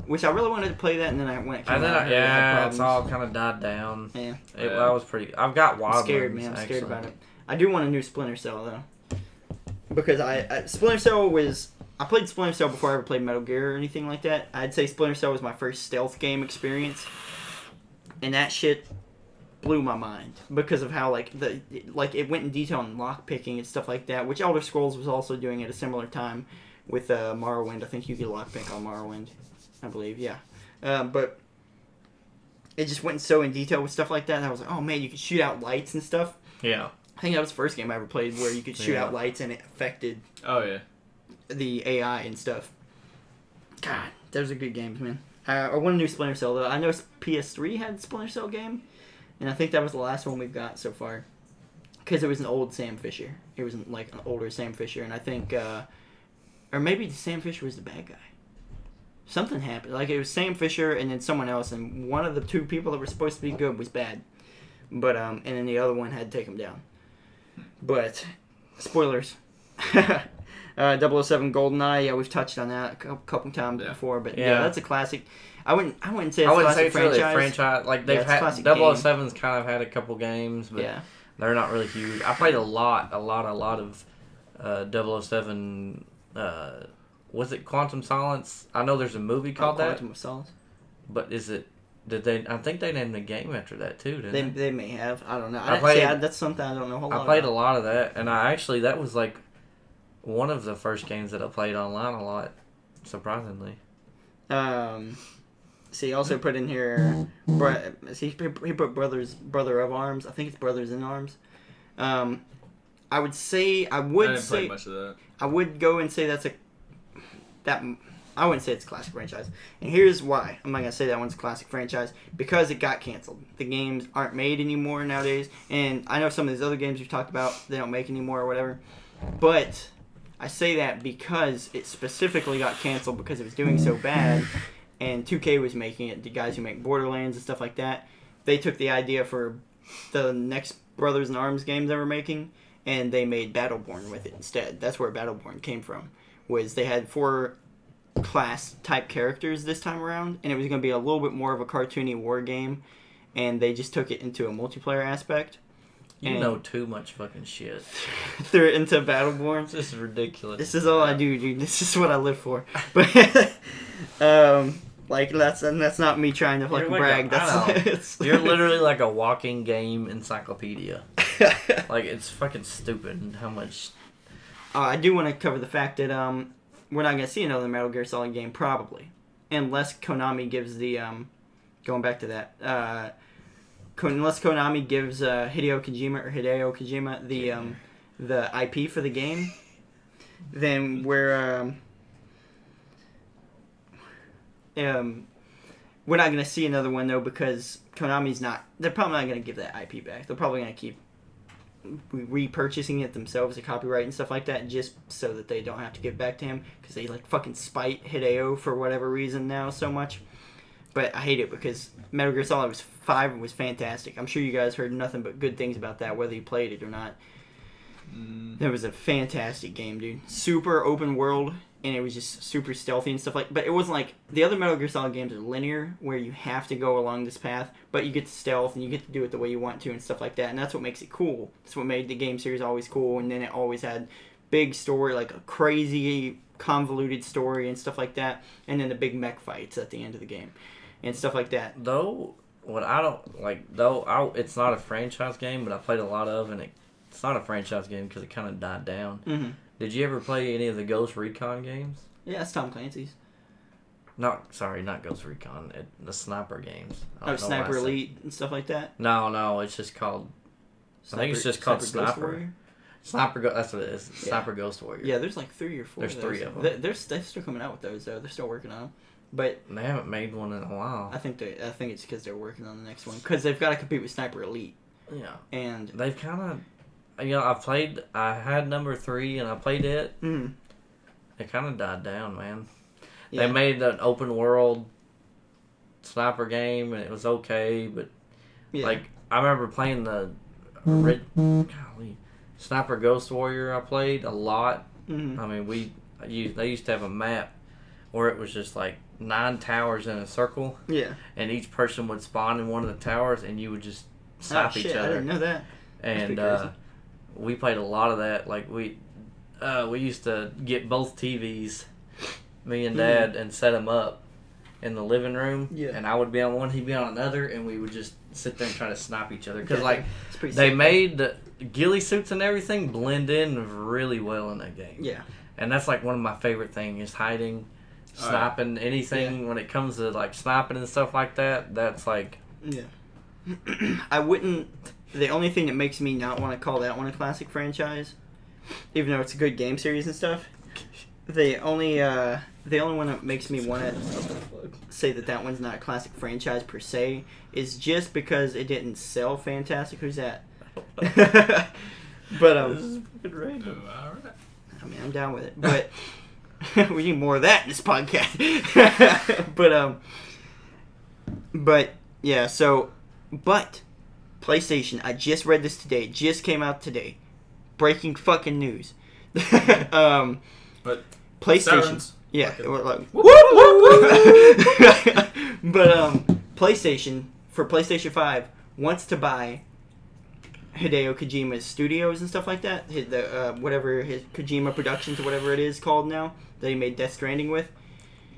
B: Which I really wanted to play that, and then when it came
E: And then
B: out, I heard it had
E: it's
B: problems.
E: all kind of died down.
B: Yeah.
E: I was pretty. I've got Wildlands.
B: I'm scared, man. I'm scared
E: actually.
B: about it. I do want a new Splinter Cell though, because Splinter Cell was. I played Splinter Cell before I ever played Metal Gear or anything like that. I'd say Splinter Cell was my first stealth game experience, and that shit blew my mind because of how it went in detail on lock picking and stuff like that, which Elder Scrolls was also doing at a similar time with Morrowind. I think you could lock pick on Morrowind, I believe. Yeah, but it just went so in detail with stuff like that. And I was like, oh man, you could shoot out lights and stuff.
E: Yeah.
B: I think that was the first game I ever played where you could shoot out lights and it affected
A: Oh yeah.
B: the AI and stuff. God, those are good games, man. I want a new Splinter Cell though. I know PS3 had a Splinter Cell game, and I think that was the last one we've got so far. Because it was an old Sam Fisher. It was like an older Sam Fisher, and I think, or maybe Sam Fisher was the bad guy. Something happened. Like it was Sam Fisher and then someone else, and one of the two people that were supposed to be good was bad. But and then the other one had to take him down. But spoilers. 007 GoldenEye, yeah, we've touched on that a couple times before, but yeah, that's a classic. I wouldn't say it's a classic franchise.
E: Really a franchise. Like they've had 007's kind of had a couple games, but they're not really huge. I played a lot of 007. Was it Quantum Solace? I know there's a movie called that.
B: Quantum of Solace.
E: But is it? Did they? I think they named the game after that too. Didn't they?
B: They may have. I don't know. That's something I don't know a whole lot.
E: I played a lot of that, and that was like one of the first games that I played online a lot, surprisingly.
B: See, he also put in here. He put Brother of Arms. I think it's Brothers in Arms. I would say I didn't play
A: much of that.
B: I would go and say I wouldn't say it's a classic franchise. And here's why. I'm not going to say that one's a classic franchise. Because it got canceled. The games aren't made anymore nowadays. And I know some of these other games we've talked about, they don't make anymore or whatever. But I say that because it specifically got canceled because it was doing so bad. And 2K was making it. The guys who make Borderlands and stuff like that. They took the idea for the next Brothers in Arms game they were making. And they made Battleborn with it instead. That's where Battleborn came from. Was they had 4 class type characters this time around, and it was going to be a little bit more of a cartoony war game, and they just took it into a multiplayer aspect.
E: You know too much fucking shit.
B: Threw it into Battleborn.
E: This is ridiculous.
B: This is all I do, dude. This is what I live for. But that's not me trying to fucking brag.
E: You're literally like a walking game encyclopedia. Like it's fucking stupid how much.
B: I do want to cover the fact that we're not going to see another Metal Gear Solid game, probably. Unless Konami gives the... going back to that. Unless Konami gives Hideo Kojima the IP for the game, then we're not going to see another one, though, because Konami's not... They're probably not going to give that IP back. They're probably going to keep repurchasing it themselves, the copyright and stuff like that, just so that they don't have to give back to him, because they fucking spite Hideo for whatever reason now so much. But I hate it because Metal Gear Solid 5 was fantastic. I'm sure you guys heard nothing but good things about that, whether you played it or not. It was a fantastic game, dude. Super open world. and it was just super stealthy and stuff like. But it wasn't like the other Metal Gear Solid games are linear, where you have to go along this path, but you get to stealth and you get to do it the way you want to and stuff like that. And that's what makes it cool. That's what made the game series always cool. And then it always had big story, like a crazy convoluted story and stuff like that. And then the big mech fights at the end of the game and stuff like that.
E: Though, what I don't like, it's not a franchise game, but I played a lot of, and it's not a franchise game because it kind of died down.
B: Mm-hmm.
E: Did you ever play any of the Ghost Recon games?
B: Yeah, that's Tom Clancy's.
E: Not Ghost Recon. The sniper games.
B: Sniper Elite and stuff like that?
E: No, it's just called... I think it's just called Sniper. That's what it is.
B: Yeah.
E: Sniper Ghost Warrior.
B: Yeah, there's like 3 or 4
E: There's
B: of those.
E: 3 of them.
B: They're still coming out with those, though. They're still working on them. But
E: they haven't made one in a while.
B: I think it's because they're working on the next one. Because they've got to compete with Sniper Elite.
E: Yeah.
B: And
E: they've kind of... I had number 3 and I played it.
B: Mm.
E: It kind of died down, man.
B: Yeah.
E: They made an open world sniper game and it was okay, but like I remember playing the Sniper Ghost Warrior. I played a lot.
B: Mm-hmm.
E: I mean, they used to have a map where it was just like 9 towers in a circle.
B: Yeah. And
E: each person would spawn in one of the towers and you would just snipe each other.
B: I didn't know that.
E: And we played a lot of that. Like we used to get both TVs, me and Dad, and set them up in the living room. Yeah. And I would be on one, he'd be on another, and we would just sit there and try to snipe each other. Because they made the ghillie suits and everything blend in really well in that game. Yeah. And that's like one of my favorite things is hiding, sniping, anything when it comes to like sniping and stuff like that. That's like...
B: Yeah. I wouldn't... The only thing that makes me not want to call that one a classic franchise, even though it's a good game series and stuff, the only one that makes me want to say that one's not a classic franchise per se is just because it didn't sell fantastic. Who's that? But
E: this is fucking random.
A: All right.
B: I mean, I'm down with it, but we need more of that in this podcast. But yeah, but PlayStation, I just read this today. It just came out today. Breaking fucking news.
A: But
B: PlayStation.
A: Sirens.
B: Yeah.
A: Okay.
B: Like, but PlayStation, for PlayStation 5, wants to buy Hideo Kojima's studios and stuff like that. His Kojima Productions or whatever it is called now that he made Death Stranding with.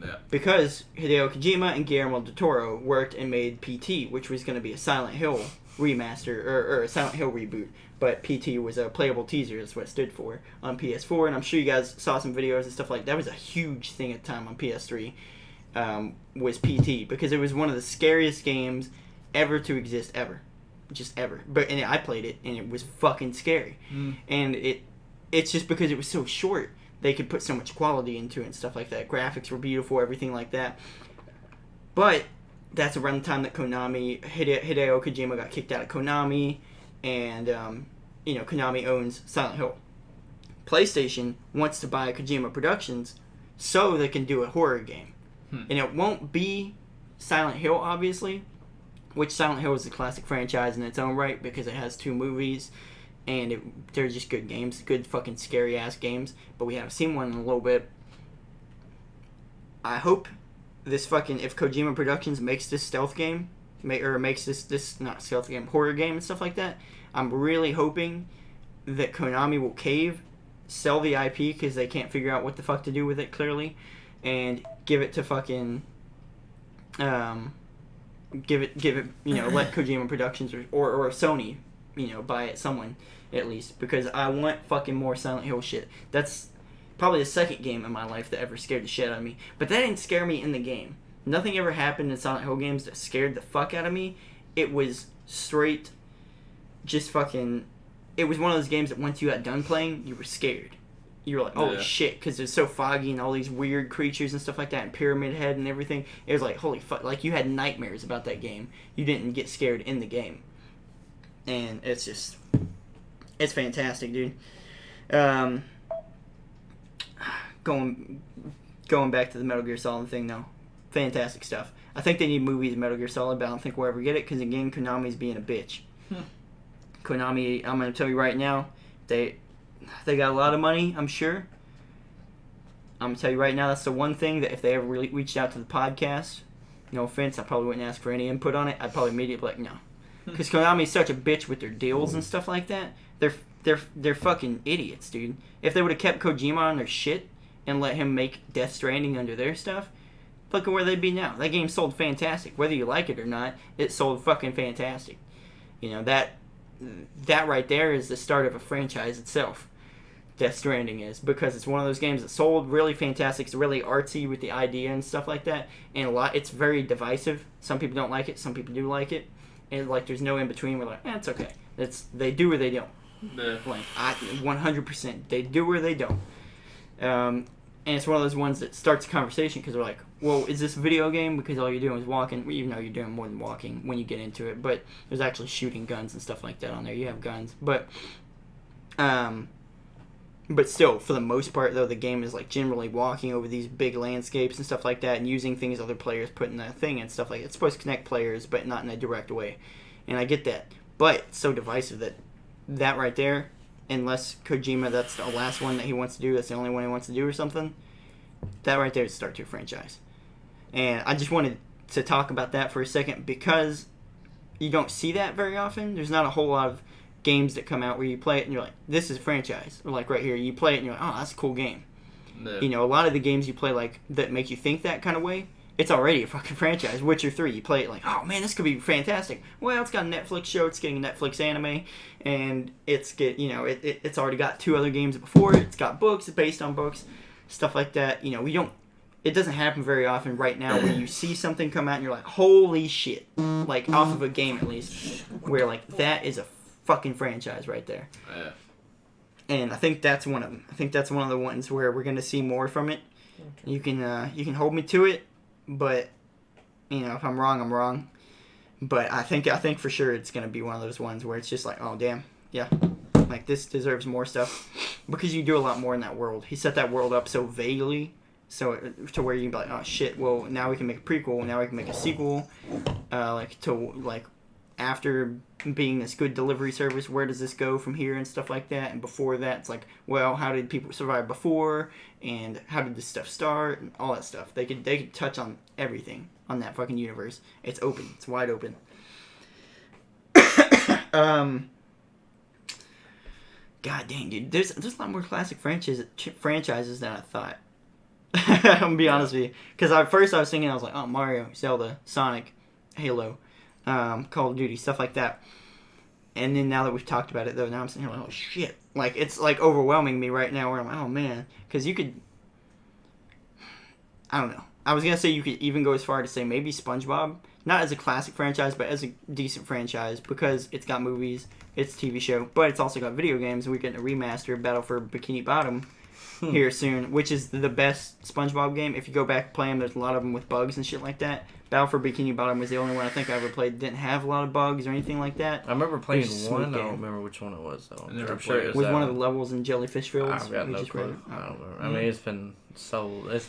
A: Yeah. Because
B: Hideo Kojima and Guillermo del Toro worked and made PT, which was going to be a Silent Hill remaster or a Silent Hill reboot, but PT was a playable teaser. That's what it stood for on PS4, and I'm sure you guys saw some videos and stuff like that. That was a huge thing at the time on PS3. Was PT because it was one of the scariest games ever to exist ever. Just ever. And I played it and it was fucking scary. And it's just because it was so short, they could put so much quality into it and stuff like that. Graphics were beautiful, everything like that. But that's around the time that Hideo Kojima got kicked out of Konami, and Konami owns Silent Hill. PlayStation wants to buy Kojima Productions so they can do a horror game. And it won't be Silent Hill, obviously, which Silent Hill is a classic franchise in its own right because it has 2 movies, and they're just good games, good fucking scary-ass games, but we haven't seen one in a little bit. I hope if Kojima Productions makes this stealth game, makes this not stealth game, horror game and stuff like that, I'm really hoping that Konami will cave, sell the IP because they can't figure out what the fuck to do with it clearly, and give it to fucking, give it, let Kojima Productions or Sony, buy it, someone at least, because I want fucking more Silent Hill shit. That's probably the second game in my life that ever scared the shit out of me. But that didn't scare me in the game. Nothing ever happened in Silent Hill games that scared the fuck out of me. It was straight, just fucking... It was one of those games that once you got done playing, you were scared. You were like, holy shit, because it's so foggy and all these weird creatures and stuff like that, and Pyramid Head and everything. It was like, holy fuck, like you had nightmares about that game. You didn't get scared in the game. And it's just... It's fantastic, dude. Going back to the Metal Gear Solid thing, though. Fantastic stuff. I think they need movies of Metal Gear Solid, but I don't think we'll ever get it, because, again, Konami's being a bitch. Konami, I'm going to tell you right now, they got a lot of money, I'm sure. I'm gonna tell you right now, that's the one thing that if they ever really reached out to the podcast, no offense, I probably wouldn't ask for any input on it. I'd probably immediately be like, no, because Konami's such a bitch with their deals and stuff like that. They're fucking idiots, dude. If they would have kept Kojima on their shit and let him make Death Stranding under their stuff, look at where they'd be now. That game sold fantastic, whether you like it or not. It sold fucking fantastic. You know that right there is the start of a franchise itself. Death Stranding is, because it's one of those games that sold really fantastic. It's really artsy with the idea and stuff like that, and it's very divisive. Some people don't like it, some people do like it, and like there's no in between. We're like, it's okay. They do or they don't.
A: Yeah.
B: Like 100%, they do or they don't. And it's one of those ones that starts a conversation because they're like, well, is this a video game? Because all you're doing is walking. Even though you're doing more than walking when you get into it, but there's actually shooting guns and stuff like that on there. You have guns, but still, for the most part, though, the game is like generally walking over these big landscapes and stuff like that, and using things other players put in the thing and stuff like that. It's supposed to connect players, but not in a direct way. And I get that, but it's so divisive that right there, unless Kojima, that's the last one that he wants to do, that's the only one he wants to do or something, that right there is start to a franchise. And I just wanted to talk about that for a second because you don't see that very often. There's not a whole lot of games that come out where you play it and you're like, this is a franchise. Or like right here, you play it and you're like, oh, that's a cool game.
A: No.
B: You know, a lot of the games you play like that make you think that kind of way, it's already a fucking franchise. Witcher 3, you play it like, oh man, this could be fantastic. Well, it's got a Netflix show, it's getting a Netflix anime, and it's already got 2 other games before it. It's got books, it's based on books, stuff like that. You know, it doesn't happen very often right now where you see something come out and you're like, holy shit. Like, off of a game at least, where like, that is a fucking franchise right there.
A: Yeah.
B: And I think that's one of them. I think that's one of the ones where we're going to see more from it. Okay. You can hold me to it, but you know, if I'm wrong, I'm wrong. But I think for sure it's going to be one of those ones where it's just like, oh damn, yeah, like this deserves more stuff, because you do a lot more in that world. He set that world up so vaguely, so to where you can be like, oh shit, well now we can make a prequel, now we can make a sequel, after being this good delivery service, where does this go from here and stuff like that? And before that, it's like, well, how did people survive before, and how did this stuff start, and all that stuff. They could touch on everything on that fucking universe. It's open. It's wide open. God dang, dude. There's a lot more classic franchises than I thought. I'm gonna be honest with you, because at first I was thinking, I was like, oh, Mario, Zelda, Sonic, Halo, Call of Duty, stuff like that. And then now that we've talked about it, though, now I'm saying, oh shit, like it's like overwhelming me right now, where I'm like, oh man, because you could, I don't know. I was gonna say you could even go as far to say maybe SpongeBob, not as a classic franchise, but as a decent franchise, because it's got movies, it's a TV show, but it's also got video games. We're getting a remaster of Battle for Bikini Bottom here soon, which is the best SpongeBob game. If you go back and play them, there's a lot of them with bugs and shit like that. Battle for Bikini Bottom was the only one I think I ever played that didn't have a lot of bugs or anything like that.
E: I remember playing one. I don't remember which one it was though. I'm sure it was
B: with one of the levels in Jellyfish Fields.
E: I've got no clue. I don't remember. I mean, it's been so long ago.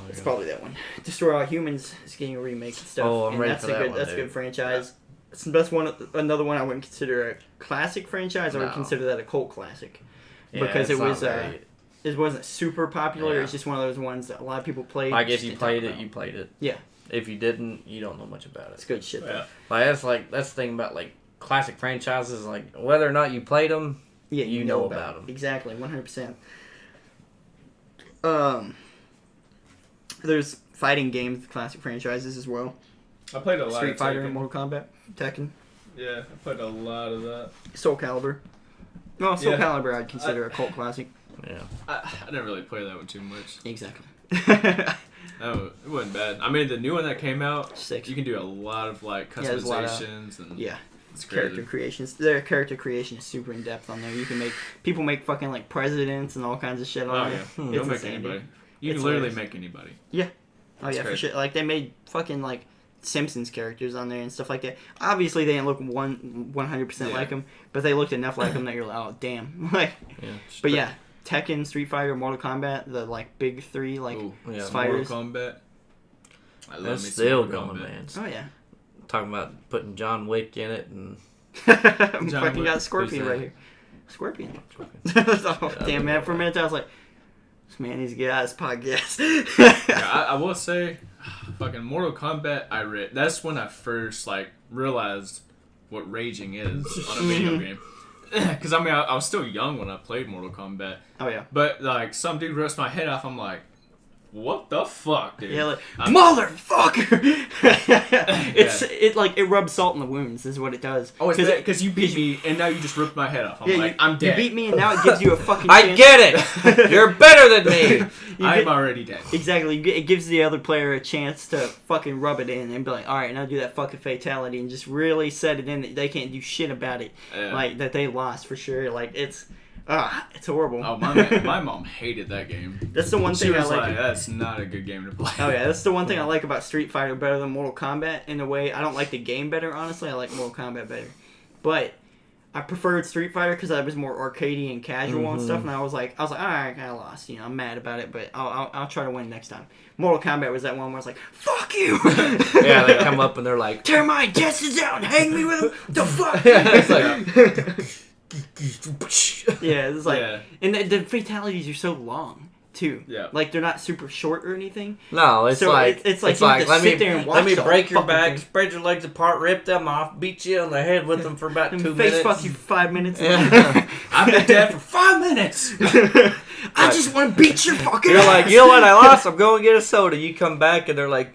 B: It's probably that one. Destroy All Humans is getting a remake and stuff.
E: Oh, I'm ready for that one.
B: That's a good franchise. It's the best one. Another one I wouldn't consider a classic franchise. I would consider that a cult classic, because it wasn't super popular.
E: Yeah.
B: It's just one of those ones that a lot of people played.
E: Like if you played it, you played it.
B: Yeah.
E: If you didn't, you don't know much about it.
B: It's good shit though.
E: Yeah. That's the thing about like classic franchises. Like whether or not you played them,
B: yeah,
E: you know about them.
B: Exactly, 100%. There's fighting games, classic franchises as well.
A: I played a lot
B: Street
A: of
B: Fighter,
A: Tekken.
B: Mortal Kombat, Tekken.
A: Yeah, I played a lot of that.
B: Soul Calibur. Well, Soul Calibur I'd consider a cult classic.
E: Yeah.
A: I didn't really play that one too much.
B: Exactly.
A: No, it wasn't bad. I mean, the new one that came out,
B: 6.
A: you can do a lot of like customizations and it's
B: character creations. Their character creation is super in depth on there. You can people make fucking like presidents and all kinds of shit on there.
A: Yeah. You'll make anybody. You can literally make anybody.
B: Yeah. Oh
A: That's
B: yeah,
A: crazy.
B: for sure. Like they made fucking like Simpsons characters on there and stuff like that. Obviously, they didn't look 100% like them, but they looked enough like them that you're like, oh damn. Like, but yeah, Tekken, Street Fighter, Mortal Kombat, the like big 3 like fighters.
A: Mortal Kombat.
E: That's still going, man.
B: Oh yeah.
E: Talking about putting John Wick in it and
B: fucking got Scorpion right here. Scorpion. Oh, damn man, for a minute I was like, This man needs to get out of this podcast.
A: Yeah, I will say, fucking Mortal Kombat. That's when I first like realized what raging is on a video game. Because I mean, I was still young when I played Mortal Kombat.
B: Oh yeah.
A: But like, some dude rips my head off. I'm like, what the fuck, dude?
B: Yeah, like, motherfucker! It rubs salt in the wounds, is what it does.
A: Oh, it's because you beat me and now you just ripped my head off. I'm dead.
B: You beat me and now it gives you a fucking
E: I
B: chance.
E: get it! You're better than me!
A: I'm already dead.
B: Exactly. It gives the other player a chance to fucking rub it in and be like, alright, now do that fucking fatality and just really set it in that they can't do shit about it.
A: Yeah.
B: Like, that they lost for sure. Like, it's horrible.
A: Oh, my mom hated that game.
B: That's the one
A: She
B: thing I
A: was
B: like.
A: like, that's not a good game to play.
B: Oh yeah, that's the one thing I like about Street Fighter better than Mortal Kombat. In a way, I don't like the game better. Honestly, I like Mortal Kombat better, but I preferred Street Fighter because I was more arcadey and casual and stuff. And I was like, all right, I lost. You know, I'm mad about it, but I'll try to win next time. Mortal Kombat was that one where I was like, fuck you.
E: Yeah, they come up and they're like,
B: tear my intestines out and hang me with them. The fuck.
E: it's like,
B: Yeah, it's like,
A: Yeah.
B: and the fatalities are so long too.
A: Yeah.
B: Like they're not super short or anything.
E: no, it's
B: So
E: like,
B: it's like you have to sit there and watch
E: let me
B: the
E: break
B: whole
E: your back,
B: fucking thing.
E: spread your legs apart, rip them off, beat you on the head with them for about
B: And
E: 2
B: face
E: minutes.
B: fuck you for 5 minutes.
E: Yeah.
A: I've been dead for 5 minutes.
B: I just want to beat your fucking
E: You're
B: ass.
E: like, you know what, I lost, I'm going to get a soda. You come back and they're like,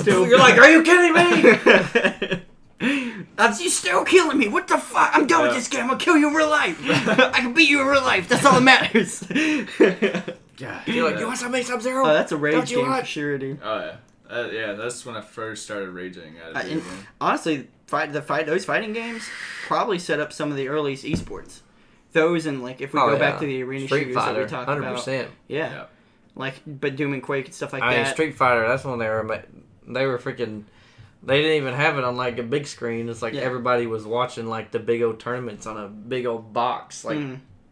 E: you're like, are you kidding me?
B: You still killing me. What the fuck? I'm done with this game. I'll kill you in real life. I can beat you in real life. That's all that matters.
A: God.
E: You're like, you want some Sub-Zero?
B: Oh, that's a rage
E: Don't you
B: game
E: want?
B: for sure, dude.
A: Oh yeah. Yeah, that's when I first started raging at a video game.
B: Honestly, those fighting games probably set up some of the earliest esports. Those and like if we go back to the arena
E: Street
B: shooters
E: Fighter,
B: that we talked
E: 100%.
B: about, yeah,
A: Yeah.
B: like but Doom and Quake and stuff like
E: I mean,
B: that.
E: Street Fighter, that's when they were freaking, they didn't even have it on like a big screen. It's like everybody was watching like the big old tournaments on a big old box, like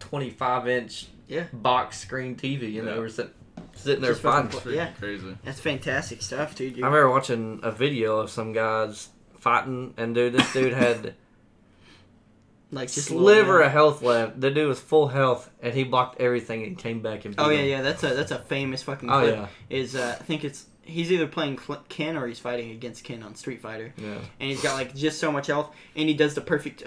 E: 25-inch box screen TV, and they were sitting there
B: Just
E: fighting.
B: fucking
A: Freaking
B: Yeah.
A: crazy.
B: That's fantastic stuff, dude.
E: I remember watching a video of some guys fighting, and dude, this dude had
B: like just
E: sliver of health left. The dude was full health, and he blocked everything and came back and beat
B: Oh
E: him.
B: yeah, that's a famous fucking
E: Oh,
B: clip.
E: yeah.
B: Is I think he's either playing Ken or he's fighting against Ken on Street Fighter.
E: Yeah.
B: And he's got like just so much health, and he does the perfect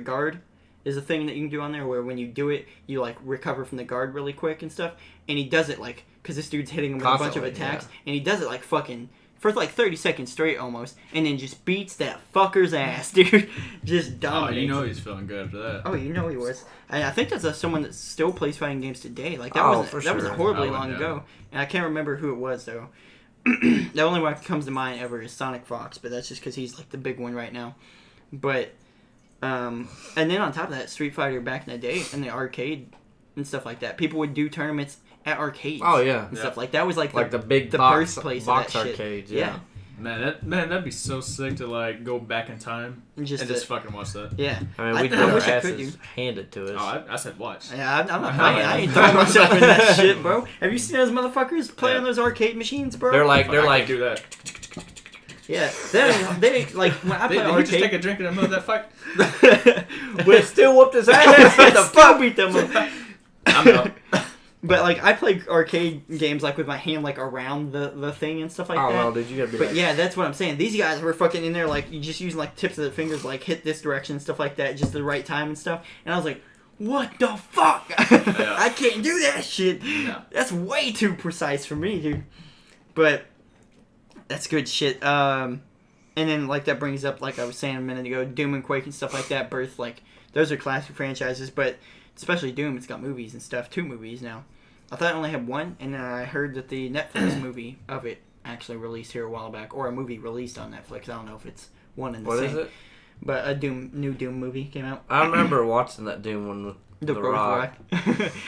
B: guard is a thing that you can do on there where when you do it, you like recover from the guard really quick and stuff. And he does it like because this dude's hitting him with a bunch of
E: Constantly,
B: attacks, and he does it like fucking for like 30 seconds straight almost, and then just beats that fucker's ass, dude. Just
A: Oh,
B: dominates.
A: you know he's feeling good after that.
B: Oh, you know he was. And I think that's someone that still plays fighting games today. Like that
E: Oh,
B: was
E: for
B: that was
E: sure.
B: horribly
A: Oh,
B: long
A: yeah.
B: ago, and I can't remember who it was though. The only one that comes to mind ever is Sonic Fox, but that's just because he's like the big one right now. But and then on top of that, Street Fighter back in the day in the arcade and stuff like that, people would do tournaments at arcades.
E: Oh, yeah.
B: and stuff like that was like
E: Like the big
B: the
E: box,
B: birthplace
E: box
B: of that shit.
E: arcades, yeah.
A: Man, that'd be so sick to like go back in time
B: And just
A: fucking watch that.
B: Yeah,
E: I mean, we'd
B: I
E: get our
B: wish I could,
E: asses
B: dude.
E: handed to us.
A: Oh, I said watch.
B: Yeah, I'm not playing. I ain't throwing myself in that shit, bro. Have you seen those motherfuckers play on those arcade machines, bro?
E: They're like,
A: I do that.
B: Yeah, they like when I play
A: Did he just take
B: arcade.
A: a drink in the middle of that fight?
E: we still whooped his ass.
B: What the fuck? Beat them up.
A: I'm out.
B: But like I play arcade games like with my hand like around the thing and stuff like
E: Oh
B: that.
E: well, dude, you gotta be
B: But
E: like,
B: yeah, that's what I'm saying. These guys were fucking in there like you just using like tips of the fingers like hit this direction and stuff like that, just the right time and stuff. And I was like, what the fuck?
A: Yeah.
B: I can't do that shit.
A: No.
B: That's way too precise for me, dude. But that's good shit. And then like that brings up like I was saying a minute ago, Doom and Quake and stuff like that. Birth like those are classic franchises, but especially Doom, it's got movies and stuff. 2 movies now. I thought it only had 1, and then I heard that the Netflix movie of it actually released here a while back, or a movie released on Netflix. I don't know if it's one and the
E: what
B: same.
E: is it?
B: But a new Doom movie came out.
E: I remember watching that Doom one with
B: The
E: Rock.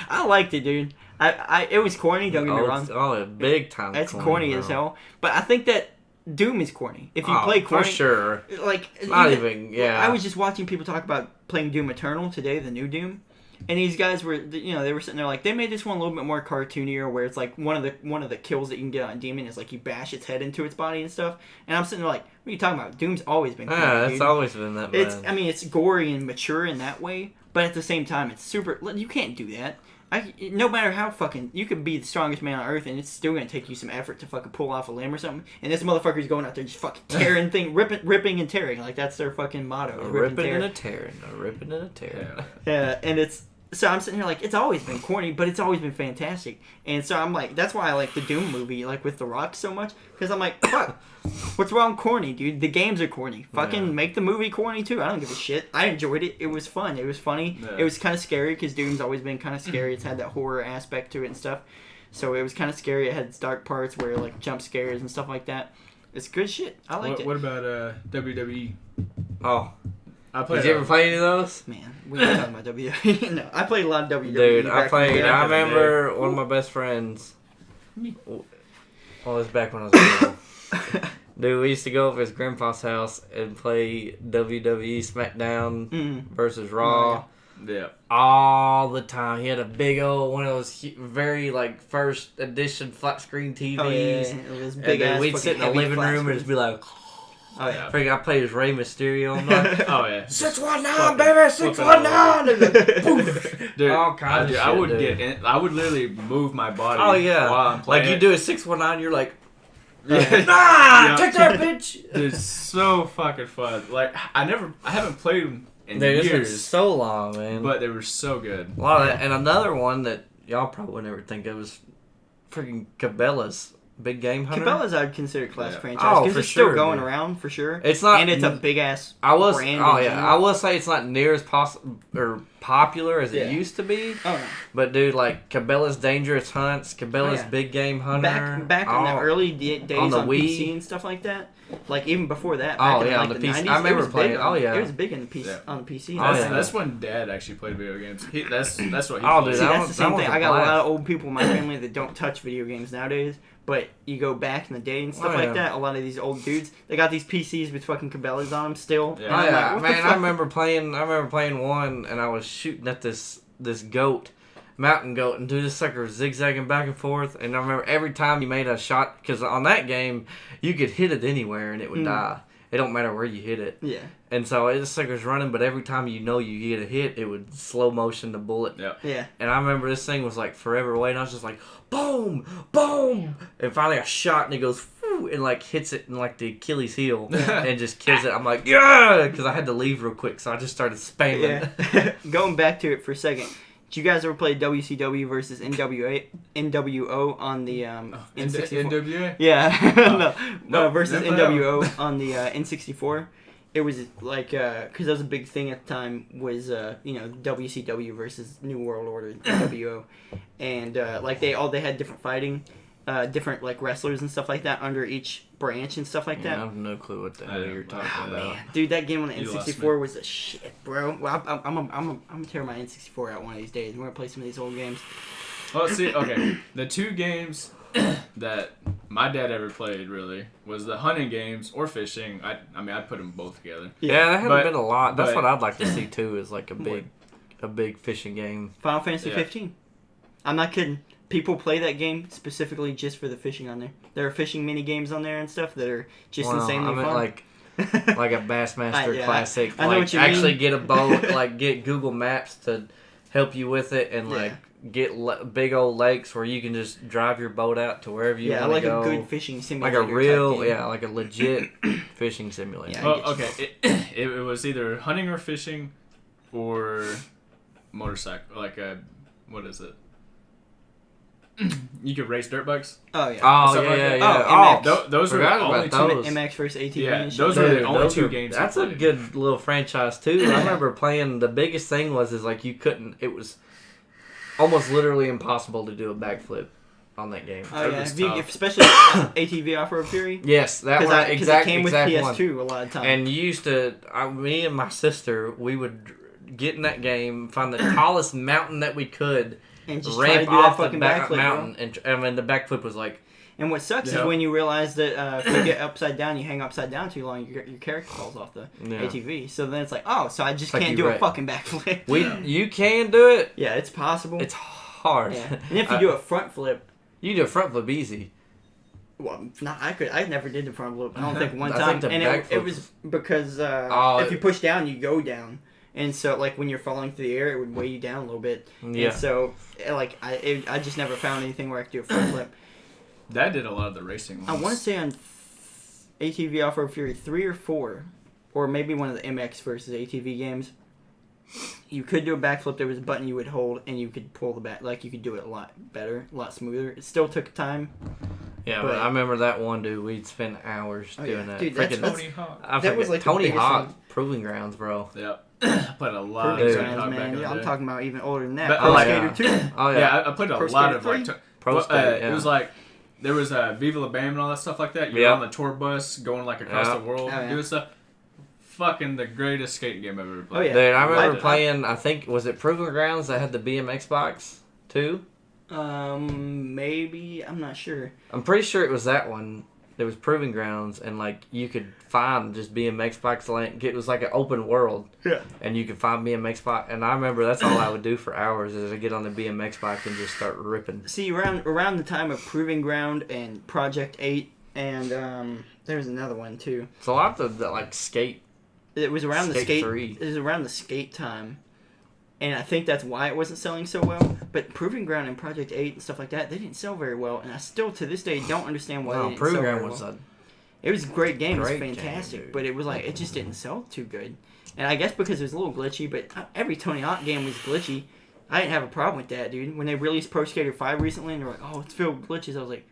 B: I liked it, dude. It was corny. Don't get me wrong.
E: Oh, big time.
B: It's corny as hell. But I think that Doom is corny. If you play corny,
E: for sure.
B: like
E: Not even. Yeah.
B: I was just watching people talk about playing Doom Eternal today, the new Doom, And these guys were, they were sitting there like, they made this one a little bit more cartoonier, where it's like one of the kills that you can get on a demon is like you bash its head into its body and stuff. And I'm sitting there like, what are you talking about? Doom's always been.
E: Yeah, it's always been that bad.
B: I mean, it's gory and mature in that way, but at the same time, it's super. You can't do that. No matter how fucking you could be the strongest man on earth, and it's still gonna take you some effort to fucking pull off a limb or something. And this motherfucker's going out there just fucking tearing ripping and tearing. Like that's their fucking motto.
E: A ripping and a tearing, a ripping and a tearing.
B: Yeah, and it's. So I'm sitting here like, it's always been corny, but it's always been fantastic. And so I'm like, that's why I like the Doom movie, like with The Rock so much. Because I'm like, fuck, what's wrong with corny, dude? The games are corny. Fucking make the movie corny too. I don't give a shit. I enjoyed it. It was fun. It was funny. Yeah. It was kind of scary because Doom's always been kind of scary. It's had that horror aspect to it and stuff. So it was kind of scary. It had its dark parts where like jump scares and stuff like that. It's good shit. I liked it.
A: What about WWE?
E: Oh.
A: Did
E: you ever play any of those?
B: Man, we ain't talking about WWE. No, I played a lot of WWE.
E: Dude, I remember one of my best friends. Well, it was back when I was little. Dude, we used to go over to his grandpa's house and play WWE SmackDown versus Raw.
A: Yeah.
E: All the time. He had a big old one of those very like first edition flat screen TVs.
B: Oh, yeah. It was big ass.
E: We'd sit in the living room and just be like.
B: Oh yeah,
E: I played as Rey Mysterio. I'm like,
A: oh yeah,
E: 619, baby, 619.
A: Dude,
E: all kinds of shit,
A: I would get in. I would literally move my body.
E: Oh yeah,
A: while I'm playing.
E: Like you do a 619, you're like,
A: nah,
E: take that, bitch.
A: It's so fucking fun. Like I haven't played them in
E: years.
A: Been
E: so long, man.
A: But they were so good.
E: A lot of that, and another one that y'all probably would never think of is freaking Cabela's. Big Game Hunter.
B: Cabela's I'd consider class franchise because it's still going around for sure.
E: It's not,
B: and it's a big ass.
E: Brand. Oh yeah, I will say it's not near as popular as it used to be.
B: Oh no.
E: But dude, like Cabela's Dangerous Hunts, Cabela's Big Game Hunter.
B: Back in the early days on
E: the Wii.
B: PC and stuff like that. Like even before that.
E: Back
B: in
E: on the PC. 90s, I remember playing. It
B: was big in the PC on the PC.
A: That's when Dad actually played video games. That's what he.
B: Oh, dude, that's the same thing. I got a lot of old people in my family that don't touch video games nowadays. But you go back in the day and stuff like that, a lot of these old dudes, they got these PCs with fucking Cabela's on them still.
E: Yeah. Oh yeah, man! I remember playing one, and I was shooting at this mountain goat, and dude, this sucker was zigzagging back and forth. And I remember every time you made a shot, because on that game you could hit it anywhere and it would die. It don't matter where you hit it.
B: Yeah.
E: And so this sucker's running, but every time you get a hit, it would slow motion the bullet.
A: Yeah.
B: Yeah.
E: And I remember this thing was like forever away, and I was just like, boom, boom, and finally I shot, and it goes, whoo, and like hits it in like the Achilles heel, and just kills it. I'm like, yeah, because I had to leave real quick, so I just started spamming.
B: Yeah. Going back to it for a second. Did you guys ever play WCW versus NWO on the N64?
A: NWA?
B: Yeah.
A: No,
B: versus NWO on the N64. It was like, because that was a big thing at the time, was, WCW versus New World Order, NWO. And, like, they had different fighting, different, like, wrestlers and stuff like that under each branch and stuff like that.
E: I have no clue what the hell you're talking about.
B: Man. Dude, that game on the N64 was the shit, bro. Well, I'm gonna tear my N64 out one of these days. We're gonna play some of these old games.
A: Well, see, okay. The two games that my dad ever played, really, was the hunting games or fishing. I'd put them both together.
E: Yeah, there hasn't been a lot. That's what I'd like to see, too, is like a big fishing game.
B: Final Fantasy 15. I'm not kidding. People play that game specifically just for the fishing on there. There are fishing mini games on there and stuff that are just insanely fun.
E: Like a Bassmaster Classic.
B: I know what you
E: actually
B: mean.
E: Get a boat, like get Google Maps to help you with it, and like get big old lakes where you can just drive your boat out to wherever you want to go.
B: Yeah, like a good fishing simulator.
E: Like a real, like a legit fishing simulator.
A: Yeah, well, okay, it was either hunting or fishing, or motorcycle. Like what is it? You could race dirt bikes.
B: Oh yeah.
E: Oh yeah.
B: Oh,
A: those were the only two.
B: MX versus ATV.
A: Yeah, those were the only two games.
E: That's a good little franchise too. I remember playing. The biggest thing was like you couldn't. It was almost literally impossible to do a backflip on that game.
B: Oh yeah, especially ATV Off-Road Fury.
E: Yes, that one exactly.
B: It came with PS2 a lot of times.
E: And you used to. Me and my sister, we would get in that game, find the tallest mountain that we could.
B: And just
E: ramp
B: try to do
E: off
B: that fucking
E: the back
B: backflip,
E: mountain, and the backflip was like
B: And what sucks is when you realize that if you get upside down, you hang upside down too long, your character falls off the ATV. So then it's like, oh, so I just can't do a fucking backflip.
E: You can do it.
B: Yeah, it's possible.
E: It's hard.
B: Yeah. And if you do a front flip,
E: you do a front flip easy.
B: well, I never did the front flip. I don't think one
E: I
B: time.
E: think the
B: And
E: back
B: it was because if you push down, you go down. And so, like, when you're falling through the air, it would weigh you down a little bit.
E: Yeah.
B: And so, like, I just never found anything where I could do a front flip.
A: That did a lot of the racing ones.
B: I want to say on ATV Off-Road Fury 3 or 4, or maybe one of the MX versus ATV games, you could do a backflip. There was a button you would hold, and you could pull the back. Like, you could do it a lot better, a lot smoother. It still took time.
E: Yeah, but I remember that one, dude. We'd spend hours doing that.
B: Dude,
A: Tony Hawk.
B: That was like
E: Tony
B: the biggest
E: Hawk
B: thing.
E: Proving Grounds, bro.
A: Yep. I played a lot
B: Proving
A: of Tony
B: Grounds,
A: Hawk
B: man.
A: back in the
B: Yeah, I'm
A: day.
B: talking about even older than that.
E: But-
B: Pro
E: oh,
B: Skater
E: yeah.
B: 2.
E: Oh yeah.
A: Yeah, I played a
B: Pro
A: lot
B: Skater
A: of like.
B: 3?
E: Pro Skater, yeah.
A: It was like there was Viva La Bam and all that stuff like that. You're on the tour bus going like across the world doing stuff. Fucking the greatest skating game I've ever played.
B: Oh, yeah.
E: Dude, I remember playing. I think was it Proving Grounds that had the BMX box too.
B: Maybe I'm not sure.
E: I'm pretty sure it was that one. There was Proving Grounds, and like you could find just BMX bikes. Like it was like an open world.
B: Yeah.
E: And you could find BMX bike, and I remember that's all I would do for hours is I get on the BMX bike and just start ripping.
B: See, around the time of Proving Ground and Project 8, and there's another one too.
E: It's a lot of the like skate.
B: It was around the
E: Skate
B: skate.
E: 3.
B: It was around the skate time, and I think that's why it wasn't selling so well. But Proving Ground and Project 8 and stuff like that, they didn't sell very well, and I still to this day don't understand why. They didn't
E: Proving
B: sell
E: Ground
B: very
E: was
B: well.
E: a
B: It was a great game. It was
E: great game,
B: fantastic,
E: dude.
B: but it was like it just didn't sell too good. And I guess because it was a little glitchy, but every Tony Hawk game was glitchy. I didn't have a problem with that, dude. When they released Pro Skater 5 recently, and they're like, "Oh, it's filled with glitches," I was like,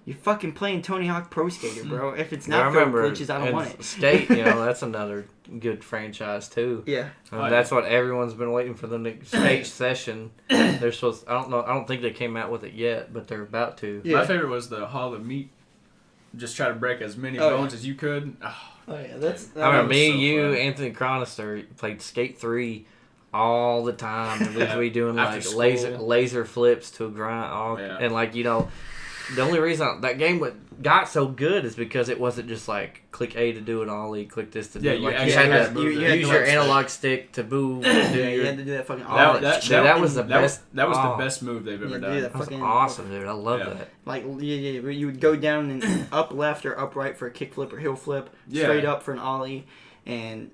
B: "You're fucking playing Tony Hawk Pro Skater, bro. If it's not filled with glitches, I don't want it."
E: Skate, that's another good franchise too.
B: Yeah.
E: That's what everyone's been waiting for the next Skate session. They're supposed. I don't think they came out with it yet, but they're about to.
B: Yeah.
A: My favorite was the Hall of Meat. Just try to break as many bones as you could.
B: Oh yeah, that's.
E: I remember me,
A: so
E: you,
A: fun.
E: Anthony Chronister played Skate 3 all the time. And we'd be doing
A: After
E: like
A: school.
E: laser flips to a grind. And like, the only reason that game got so good is because it wasn't just like click A to do an ollie, click this to do it.
A: you
E: Like,
A: actually
E: had
A: had
E: to
A: to move
E: use your analog stick to move.
B: Yeah, you had to do that fucking.
E: That was the best.
A: That was the best move they've ever
B: You
A: done.
B: do that
E: That was
B: fucking
E: awesome, dude. I love that.
B: Like you would go down and up left or up right for a kick flip or heel flip, straight up for an ollie, and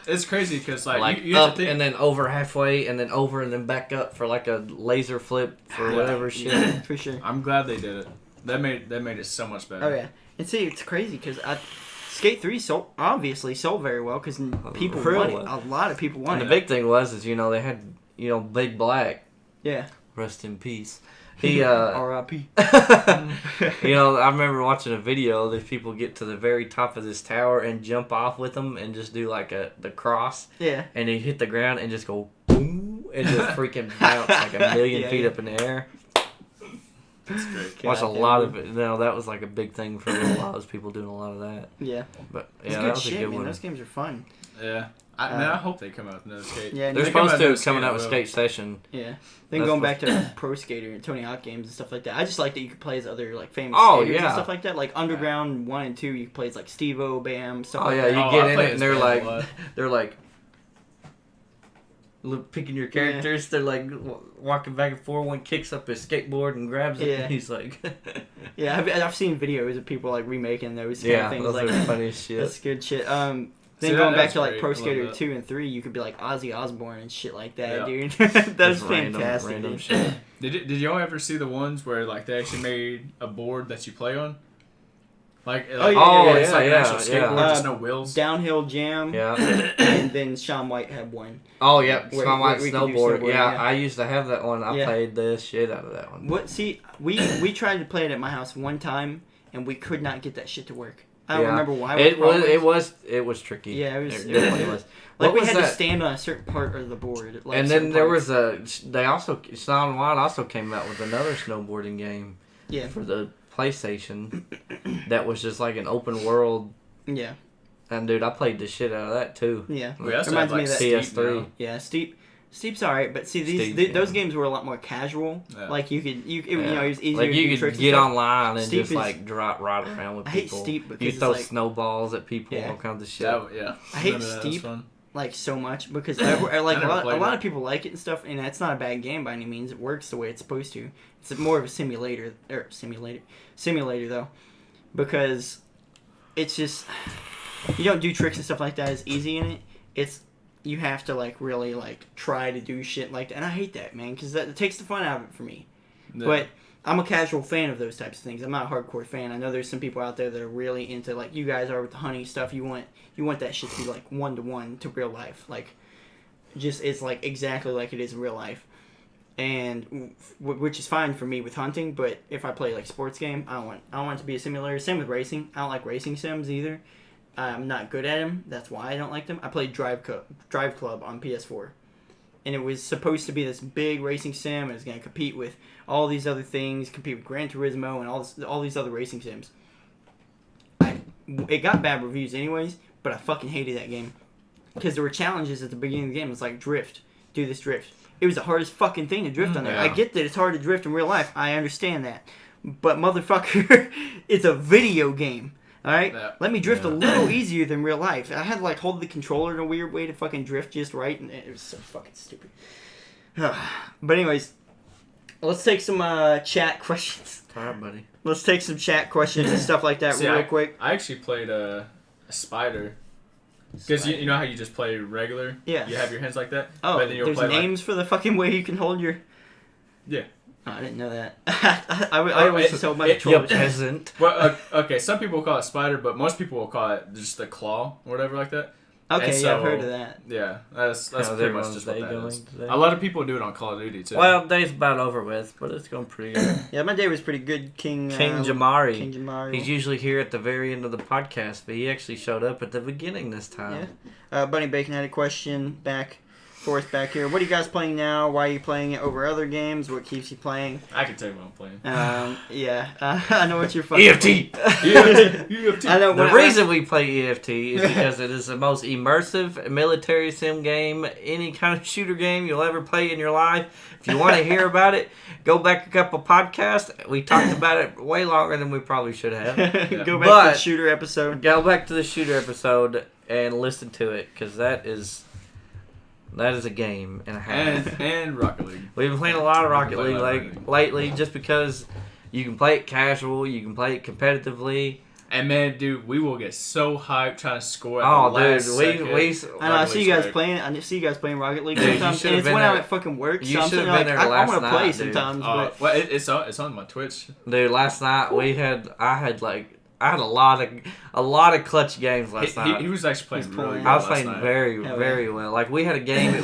A: It's crazy because like you
E: up
A: have to think,
E: and then over halfway and then over and then back up for like a laser flip for whatever shit.
B: for sure.
A: I'm glad they did it. That made it so much better.
B: Oh yeah, and see, it's crazy because Skate 3 obviously sold very well because people want it. A lot of people want
E: And
B: it.
E: the big thing was they had Big Black.
B: Yeah.
E: Rest in peace. He
B: R.I.P.
E: I remember watching a video. These people get to the very top of this tower and jump off with them and just do like the cross.
B: Yeah.
E: And they hit the ground and just go boom and just freaking bounce like a million feet up in the air.
A: That's great.
E: Watched a lot of it. That was like a big thing for a lot of people doing a lot of that.
B: Yeah.
E: But
B: It's
E: that
B: good
E: was
B: shit,
E: a good
B: man.
E: one.
B: Those games are fun.
A: Yeah. I hope they come out with another Skate.
B: Yeah,
E: They're
A: They come
E: supposed
A: out
E: to
A: with
E: coming out with
A: Skate,
E: Skate Session.
B: Yeah. Then
E: That's
B: going back to Pro Skater and Tony Hawk games and stuff like that. I just like that you could play as other like famous
E: Oh,
B: skaters
E: yeah.
B: and stuff like that. Like Underground 1 and 2, you could play as like Steve-O, Bam, stuff
E: Oh
B: like
E: yeah,
B: that.
E: you
A: Oh,
E: get
A: I
E: in
A: played
E: it and
A: as
E: they're
A: Bam a
E: like,
A: lot.
E: picking your characters. They're like walking back and forth. One kicks up his skateboard and grabs it.
B: Yeah.
E: And he's like,
B: Yeah, I've seen videos of people like remaking those kind
E: yeah,
B: of things.
E: those
B: Like
E: are funny as shit.
B: that's good shit. Then
A: See,
B: going back
A: that's
B: to like
A: great.
B: Pro
A: I love
B: Skater
A: that.
B: 2 and 3, you could be like Ozzy Osbourne and shit like that,
A: Yeah.
B: dude. That's
E: Just
B: fantastic.
E: Random
B: Dude.
E: shit.
A: Did y'all ever see the ones where like they actually made a board that you play on? Like
B: yeah,
A: it's like an
E: yeah,
A: actual skateboard,
B: yeah.
A: just no wheels.
B: Downhill Jam.
E: Yeah.
B: And then Shaun White had one.
E: Oh yeah,
B: Where-
E: Swan White
B: where we could do
E: snowboard.
B: snowboard,
E: Yeah,
B: yeah.
E: I used to have that one. I
B: Yeah.
E: played the shit out of that one.
B: What? See, we tried to play it at my house one time, and we could not get that shit to work. I don't remember why.
E: It was tricky.
B: Yeah, it was.
E: It definitely was.
B: Like
E: What
B: we
E: was
B: had to
E: that?
B: stand on a certain part of the board. Like
E: And then
B: certain
E: there
B: parts.
E: was Swan White also came out with another snowboarding game
B: Yeah.
E: for the PlayStation that was just like an open world.
B: Yeah.
E: And dude, I played the shit out of that too.
B: Yeah.
A: We also
B: Reminds
A: have,
B: me
A: like,
B: of that.
A: Steep
E: PS3.
A: now.
B: Yeah, Steep. Steep's alright, but see those games were a lot more casual. Yeah. Like you know, it was easier.
E: Like you could get online and
B: Steep
E: just like ride around with people.
B: I hate Steep because
E: you throw
B: like,
E: snowballs at people, all kinds of shit.
A: Yeah.
B: I hate Steep like so much because like a lot of people like it and stuff, and it's not a bad game by any means. It works the way it's supposed to. It's more of a simulator though, because it's just you don't do tricks and stuff like that as easy in it. It's you have to like really like try to do shit like that, and I hate that, man, because it takes the fun out of it for me. Yeah. But I'm a casual fan of those types of things. I'm not a hardcore fan. I know there's some people out there that are really into like you guys are with the hunting stuff. You want that shit to be like 1-to-1 to real life, like just it's like exactly like it is in real life, and which is fine for me with hunting. But if I play like sports game, I don't want it to be a simulator. Same with racing. I don't like racing sims either. I'm not good at them. That's why I don't like them. I played Drive Club on PS4. And it was supposed to be this big racing sim. And it was going to compete with all these other things. Compete with Gran Turismo and all these other racing sims. It got bad reviews anyways. But I fucking hated that game. Because there were challenges at the beginning of the game. It was like drift. Do this drift. It was the hardest fucking thing to drift on there. Yeah. I get that it's hard to drift in real life. I understand that. But motherfucker, it's a video game. Alright? Yeah. Let me drift a little easier than real life. I had to like hold the controller in a weird way to fucking drift just right, and it was so fucking stupid. But anyways, let's take some chat questions.
E: Alright, buddy.
B: Let's take some chat questions and stuff like that real quick.
A: I actually played a spider. Because you know how you just play regular?
B: Yeah.
A: You have your hands like that?
B: Oh, but then there's names for the fucking way you can hold your...
A: Yeah.
B: Oh, I didn't know that. I always told my controller.
E: You peasant.
A: Well, okay, some people will call it spider, but most people will call it just the claw or whatever like that.
B: Okay, so, I've heard of that.
A: Yeah, that's pretty much just what that is. Today? A lot of people do it on Call of Duty too.
E: Well, day's about over with, but it's going pretty good.
B: Yeah, my day was pretty good. King
E: Jamari. He's usually here at the very end of the podcast, but he actually showed up at the beginning this time.
B: Yeah. Bunny Bacon had a question for us back here. What are you guys playing now? Why are you playing it over other games? What keeps you playing?
A: I can tell you what I'm playing.
B: I know what you're fucking
E: EFT!
A: EFT!
E: I know. The reason we play EFT is because it is the most immersive military sim game, any kind of shooter game you'll ever play in your life. If you want to hear about it, go back a couple podcasts. We talked about it way longer than we probably should have.
B: Go back to the shooter episode.
E: Go back to the shooter episode and listen to it, because that is a game and a half.
A: And Rocket League.
E: We've been playing a lot of Rocket League lately, just because you can play it casual, you can play it competitively.
A: And man, dude, we will get so hyped trying to score at the last second.
B: I see you guys playing. I see you guys playing Rocket League sometimes, and it's when I'm at fucking work.
E: You should have been there last night. I want to play
B: sometimes,
A: but well, it's on my Twitch.
E: Dude, last night I had a lot of clutch games last night.
A: He was actually playing really good.
E: I was playing very well. Like we had a game.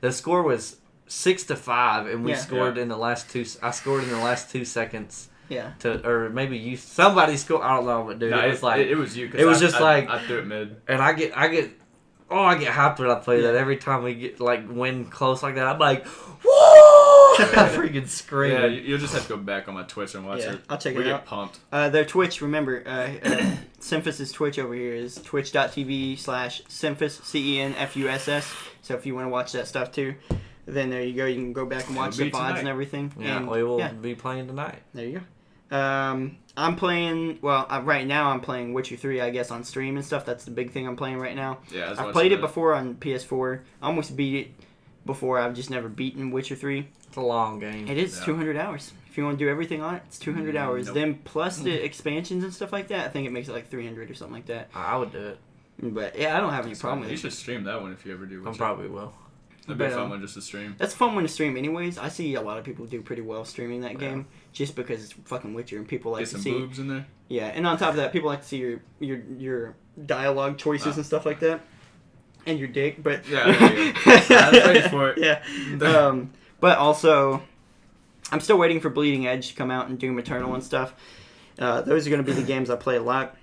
E: The score was 6-5, and we scored in the last two. I scored in the last 2 seconds.
B: Yeah.
E: Or maybe somebody scored. I don't know, but dude, it was like
A: it was you.
E: It was just like
A: I threw it mid,
E: and I get hyped when I play that. Every time we get win close like that, I'm like, whoa! I freaking scream.
A: Yeah, you'll just have to go back on my Twitch and watch it.
B: I'll check it out.
A: We get pumped.
B: Their Twitch, remember, Simphus's Twitch over here is twitch.tv/Simphus, CENFUSS. So if you want to watch that stuff too, then there you go. You can go back and watch the VODs and everything.
E: Yeah,
B: and,
E: we will be playing tonight.
B: There you go. I'm playing, right now I'm playing Witcher 3, I guess, on stream and stuff. That's the big thing I'm playing right now.
A: Yeah,
B: I've played it before on PS4. I almost beat it before. I've just never beaten Witcher 3.
E: It's a long game.
B: It is 200 hours. If you want to do everything on it, it's 200 hours.
A: Nope.
B: Then plus the expansions and stuff like that, I think it makes it like 300 or something like that.
E: I would do it.
B: But yeah, I don't have any problem with it.
A: You should stream that one if you ever do Witcher.
E: I probably will.
A: That'd be a fun one just to stream.
B: That's a fun one to stream anyways. I see a lot of people do pretty well streaming that game just because it's fucking Witcher and people like to see...
A: Get some boobs in there.
B: Yeah, and on top of that, people like to see your dialogue choices and stuff like that. And your dick, but...
A: Yeah, there you go. I was ready for it.
B: Yeah. But also, I'm still waiting for Bleeding Edge to come out and Doom Eternal and stuff. Those are going to be the games I play a lot.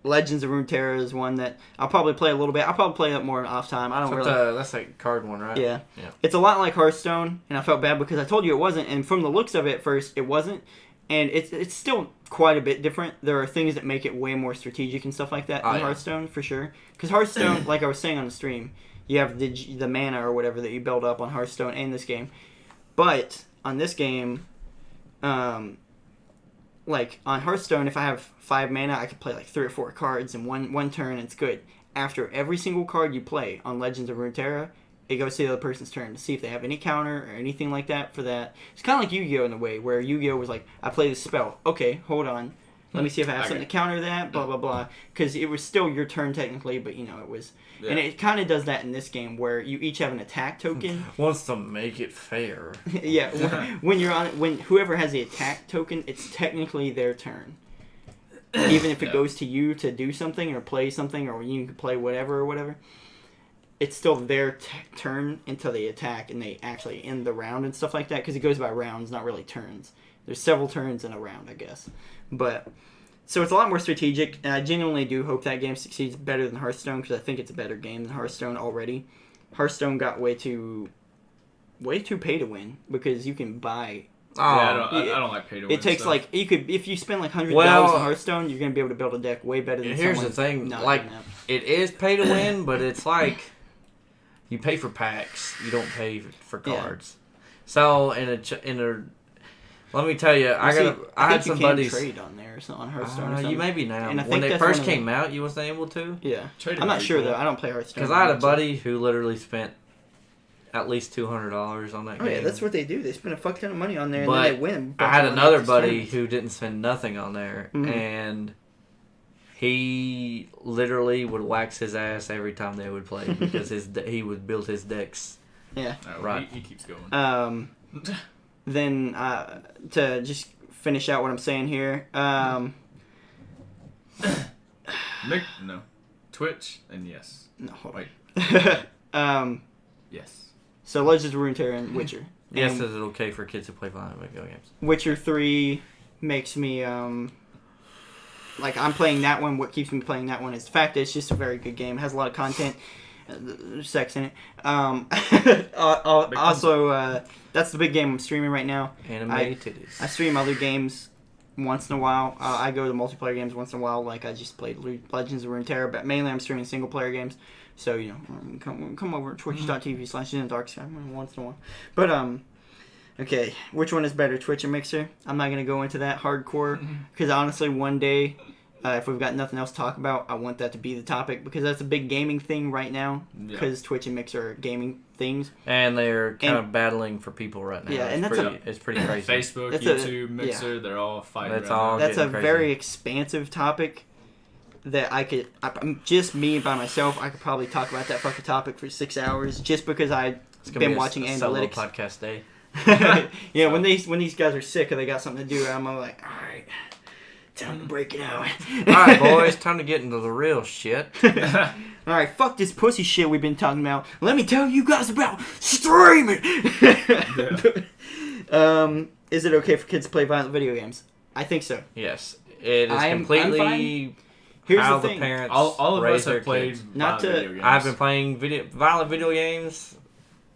B: Legends of Runeterra is one that I'll probably play a little bit. I'll probably play it more off time. I don't really...
E: That's like card one, right?
B: Yeah. It's a lot like Hearthstone, and I felt bad because I told you it wasn't, and from the looks of it at first, it wasn't. And it's still quite a bit different. There are things that make it way more strategic and stuff like that in Hearthstone, for sure. Because Hearthstone, like I was saying on the stream, you have the mana or whatever that you build up on Hearthstone and this game. But on this game, like on Hearthstone, if I have 5 mana, I can play like 3 or 4 cards in one turn, and it's good. After every single card you play on Legends of Runeterra, it goes to the other person's turn to see if they have any counter or anything like that for that. It's kind of like Yu-Gi-Oh! In a way, where Yu-Gi-Oh! Was like, I play this spell. Okay, hold on. Let me see if I have something to counter that, blah, blah, blah. Because it was still your turn technically, but, you know, it was... Yeah. And it kind of does that in this game, where you each have an attack token.
E: Wants to make it fair.
B: Yeah, when you're on... When whoever has the attack token, it's technically their turn. Even if it goes to you to do something or play something, or you can play whatever, it's still their turn until they attack and they actually end the round and stuff like that, because it goes by rounds, not really turns. There's several turns in a round, I guess. But, so it's a lot more strategic, and I genuinely do hope that game succeeds better than Hearthstone, because I think it's a better game than Hearthstone already. Hearthstone got way too pay to win, because you can buy...
A: I don't like pay to win.
B: It takes
A: stuff.
B: if you spend like $100 on Hearthstone, you're gonna be able to build a deck way better than
E: here's
B: someone
E: the thing,
B: not
E: like,
B: doing that.
E: it is pay to win, but it's like you pay for packs, you don't pay for cards. So in a let me tell you, I had some buddies
B: trade on there or something on Hearthstone. Or something.
E: You maybe now.
B: And I
E: when
B: think
E: it first came out, you wasn't able to.
B: Yeah,
A: Trading
B: I'm not sure
A: cool.
B: though. I don't play Hearthstone.
E: Because I had a buddy who literally spent at least $200 on that game.
B: Yeah, that's what they do. They spend a fuck ton of money on there, and
E: but
B: then they win.
E: I had another buddy who didn't spend nothing on there, and he literally would wax his ass every time they would play because he would build his decks.
B: Yeah,
E: right.
A: He keeps going.
B: Then to just finish out what I'm saying here.
A: Twitch and yes.
B: No, hold
A: on. Yes.
B: So Legends of Runeterra and Witcher.
E: Yes, is it okay for kids to play violent video games?
B: Witcher 3 makes me like I'm playing that one. What keeps me playing that one is the fact that it's just a very good game. It has a lot of content. There's sex in it. Also, that's the big game I'm streaming right now.
E: Animated titties.
B: I stream other games once in a while. I go to multiplayer games once in a while. Like I just played Legends of Runeterra, but mainly I'm streaming single player games. So, you know, come over to twitch.tv/Darksky once in a while. But, okay, which one is better, Twitch or Mixer? I'm not going to go into that hardcore, because honestly, one day, if we've got nothing else to talk about, I want that to be the topic, because that's a big gaming thing right now, because Twitch and Mixer are gaming things.
E: And they're kind of battling for people right now.
B: Yeah, and
E: it's pretty crazy.
A: Facebook, YouTube, Mixer, they're all fighting.
B: That's a very expansive topic. That just me by myself, I could probably talk about that fucking topic for 6 hours just because I've been watching analytics.
E: Solo podcast day.
B: Yeah, when these guys are sick or they got something to do, I'm like, all right, time to break it out.
E: All right, boys, time to get into the real shit.
B: All right, fuck this pussy shit we've been talking about. Let me tell you guys about streaming. Is it okay for kids to play violent video games? I think so.
E: Yes, it is completely.
B: Here's
E: how
B: the thing.
E: Parents
A: all of us have
E: played
A: kids.
E: video games. I've been playing violent video games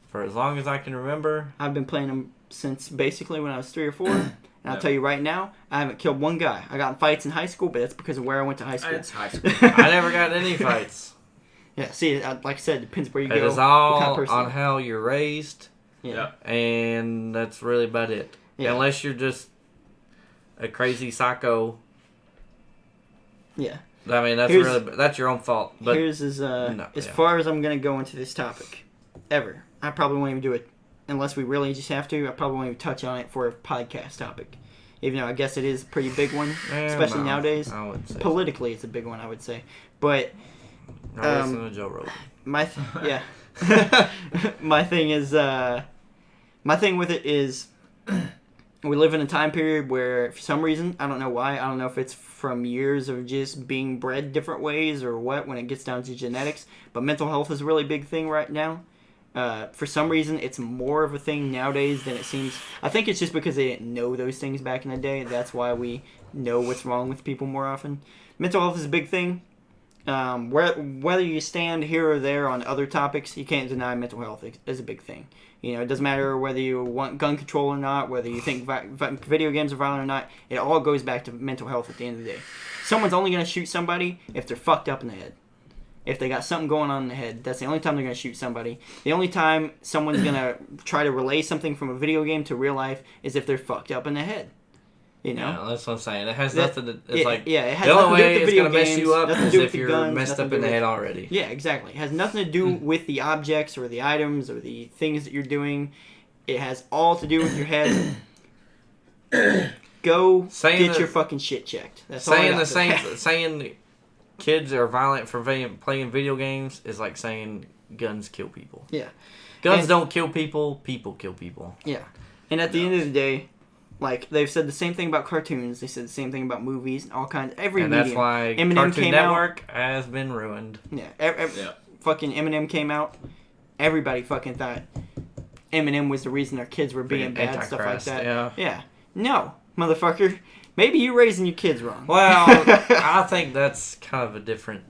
E: for as long as I can remember.
B: I've been playing them since basically when I was 3 or 4. And I'll tell you right now, I haven't killed one guy. I got in fights in high school, but that's because of where I went to high school.
A: It's high school.
E: I never got in any fights.
B: Yeah, see, like I said, it depends where you go.
E: It is all on how you're raised.
B: Yeah.
E: And that's really about it. Yeah. Unless you're just a crazy psycho.
B: Yeah.
E: I mean, that's your own fault. But
B: here's as far as I'm going to go into this topic, ever. I probably won't even do it unless we really just have to. I probably won't even touch on it for a podcast topic. Even though I guess it is a pretty big one, especially nowadays.
E: I would say
B: politically, it's a big one, I would say. But
E: I listen to Joe Rogan.
B: My thing with it is we live in a time period where, for some reason, I don't know why, I don't know if it's from years of just being bred different ways or what when it gets down to genetics, but mental health is a really big thing right now. For some reason, it's more of a thing nowadays than it seems. I think it's just because they didn't know those things back in the day. That's why we know what's wrong with people more often. Mental health is a big thing. Whether you stand here or there on other topics, you can't deny mental health is a big thing. You know, it doesn't matter whether you want gun control or not, whether you think video games are violent or not. It all goes back to mental health at the end of the day. Someone's only going to shoot somebody if they're fucked up in the head. if they got something going on in the head. That's the only time they're going to shoot somebody. The only time someone's going to try to relay something from a video game to real life is if they're fucked up in the head. You know?
E: Yeah, that's what I'm saying. It has nothing to... It's
B: it has
E: the
B: nothing
E: only
B: to do
E: way
B: with the
E: it's
B: video
E: going to mess
B: games,
E: you up
B: nothing to
E: is
B: do with
E: if
B: the
E: you're
B: guns,
E: messed
B: nothing
E: up
B: to
E: in
B: do
E: the head
B: with-
E: already.
B: Yeah, exactly. It has nothing to do with the objects or the items or the things that you're doing. It has all to do with your head. Go get your fucking shit checked. That's all I
E: saying
B: got
E: the
B: for
E: same...
B: that.
E: Saying kids are violent for playing video games is like saying guns kill people.
B: Yeah.
E: Guns
B: And-
E: don't kill people. People kill people.
B: Yeah. And at the end of the day, like, they've said the same thing about cartoons. They said the same thing about movies and all kinds. Every
E: And
B: medium.
E: that's why
B: Eminem
E: Cartoon
B: came out.
E: Network has been ruined.
B: Yeah.
A: Yeah.
B: Fucking Eminem came out. Everybody fucking thought Eminem was the reason their kids were being bad, stuff like
E: Antichrist,
B: that.
E: yeah.
B: Yeah. No, motherfucker. Maybe you raising your kids wrong.
E: Well, I think that's kind of a different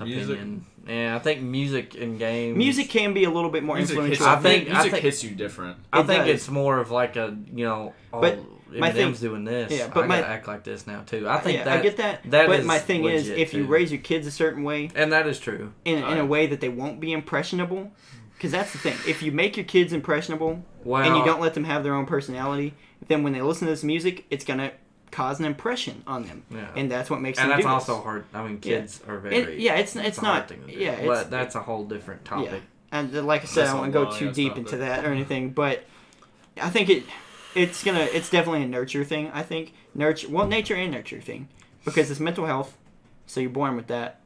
A: Music.
E: opinion. Yeah, I think music and games...
B: Music can be a little bit more
A: Music hits,
B: influential.
A: music hits you different.
E: I
B: It
E: think
B: does.
E: it's more of like a, oh,
B: But my thing-
E: Eminem's doing this.
B: Yeah, but
E: I
B: my-
E: gotta act like this now, too. I think
B: Yeah,
E: that...
B: I get that.
E: that
B: but
E: is
B: my thing is,
E: legit,
B: if you
E: too.
B: raise your kids a certain way,
E: And that is true.
B: in a way that they won't be impressionable, because that's the thing. If you make your kids impressionable
E: Well,
B: and you don't let them have their own personality, then when they listen to this music, it's gonna cause an impression on them,
E: Yeah.
B: and that's what makes
E: And
B: them
E: that's
B: do
E: also
B: this.
E: hard. I mean, kids are very...
B: It's
E: a
B: not
E: hard thing to do.
B: yeah,
E: But that's a whole different topic.
B: yeah. And like I said,
A: That's
B: I don't want
A: a
B: to go
A: long
B: too
A: ass
B: deep
A: topic.
B: into that or anything, but I think it's definitely a nurture thing. I think nature and nurture thing, because it's mental health, so you're born with that,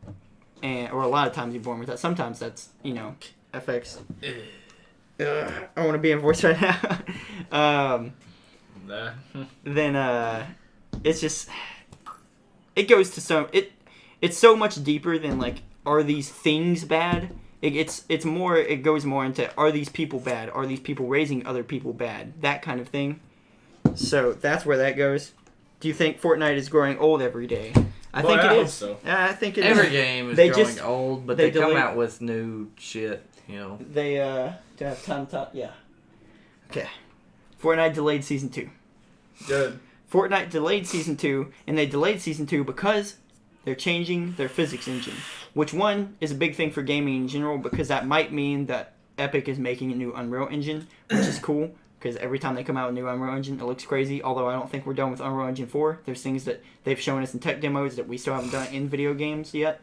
B: or a lot of times you're born with that. Sometimes that's affects. I want to be in voice right now.
A: Nah.
B: Then it's just it goes to it's so much deeper than like, are these things bad? It goes more into, are these people bad? Are these people raising other people bad? That kind of thing. So that's where that goes. Do you think Fortnite is growing old every day? I think
A: I
B: it
A: hope
B: is.
A: so.
B: I think it
E: Every
B: is.
E: game is
B: They
E: growing
B: just-
E: old, but
B: they
E: they come
B: delete-
E: out with new shit,
B: They do I have time to talk? Yeah. Okay. Fortnite delayed season 2.
A: Good.
B: Fortnite delayed season 2, and they delayed season 2 because they're changing their physics engine, which one is a big thing for gaming in general, because that might mean that Epic is making a new Unreal Engine, which is cool, because every time they come out with a new Unreal Engine, it looks crazy, although I don't think we're done with Unreal Engine 4. There's things that they've shown us in tech demos that we still haven't done in video games yet.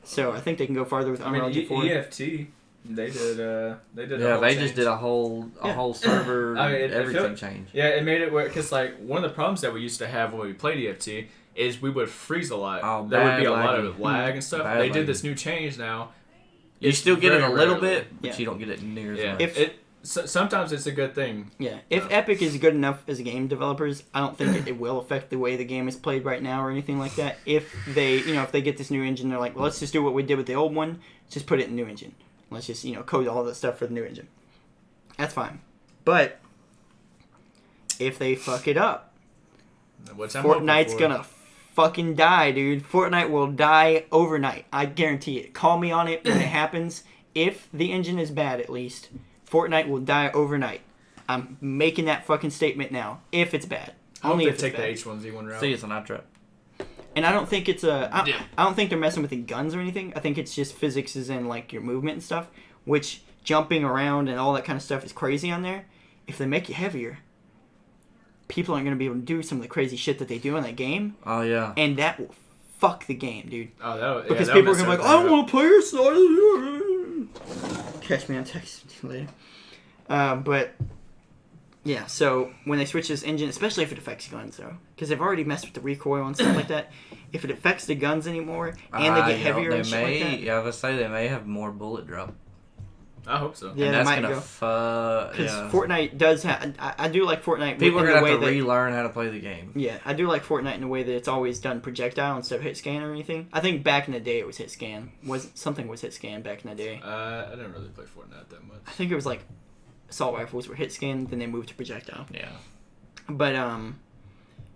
B: So I think they can go farther with Unreal Engine 4.
A: EFT, they did a
E: Yeah,
A: whole
E: they
A: change.
E: just did a whole server.
A: I mean,
E: everything changed.
A: Yeah, it made it where, because like one of the problems that we used to have when we played EFT is we would freeze a lot.
E: Oh,
A: there would be a
E: bad
A: lot
E: lagging.
A: of lag and stuff.
E: Bad
A: They did
E: lagging.
A: this new change now.
E: You
A: It's
E: still get it a
A: very
E: little
A: rarely.
E: bit, but
B: Yeah.
E: you don't get it near as
A: Yeah,
E: much.
A: sometimes it's a good thing.
B: Yeah, if Epic is good enough as game developers, I don't think it will affect the way the game is played right now or anything like that. If they, if they get this new engine, they're like, well, let's just do what we did with the old one, just put it in the new engine. Let's just, code all that stuff for the new engine. That's fine. But if they fuck it up,
A: Which I'm hoping
B: Fortnite's
A: for.
B: gonna fucking die, dude. Fortnite will die overnight. I guarantee it. Call me on it when it happens. If the engine is bad, at least, Fortnite will die overnight. I'm making that fucking statement now. If it's bad.
A: I hope
B: Only
A: they
B: if it's
A: take the
B: bad.
A: H1Z1 route.
E: See, it's an eye trap.
B: And I don't think it's I
A: Yeah.
B: don't think they're messing with the guns or anything. I think it's just physics is in like your movement and stuff, which jumping around and all that kind of stuff is crazy on there. If they make you heavier, people aren't going to be able to do some of the crazy shit that they do in that game,
E: Oh yeah.
B: and that will fuck the game, dude.
A: Oh, that would,
B: Because
A: yeah, that
B: people are
A: would
B: going to be
A: mess
B: like, I
A: everything
B: want to play your side. Catch me on text later. But yeah, so when they switch this engine, especially if it affects guns, though, because they've already messed with the recoil and stuff like that. If it affects the guns anymore and they get heavier
E: they
B: and shit
E: may,
B: like that,
E: yeah, I was say they may have more bullet drop.
A: I hope so.
B: yeah,
E: and
B: they
E: that's
B: might
E: gonna
B: go.
E: fuck.
B: Because
E: Yeah.
B: Fortnite does have. I do like Fortnite.
E: People are
B: in the
E: gonna
B: way
E: have to
B: that,
E: relearn how to play the game.
B: Yeah, I do like Fortnite in a way that it's always done projectile instead of hit scan or anything. I think back in the day it was hit scan. Something was hit scan back in the day.
A: I didn't really play Fortnite that much.
B: I think it was like assault rifles were hit scan, then they moved to projectile.
E: Yeah.
B: But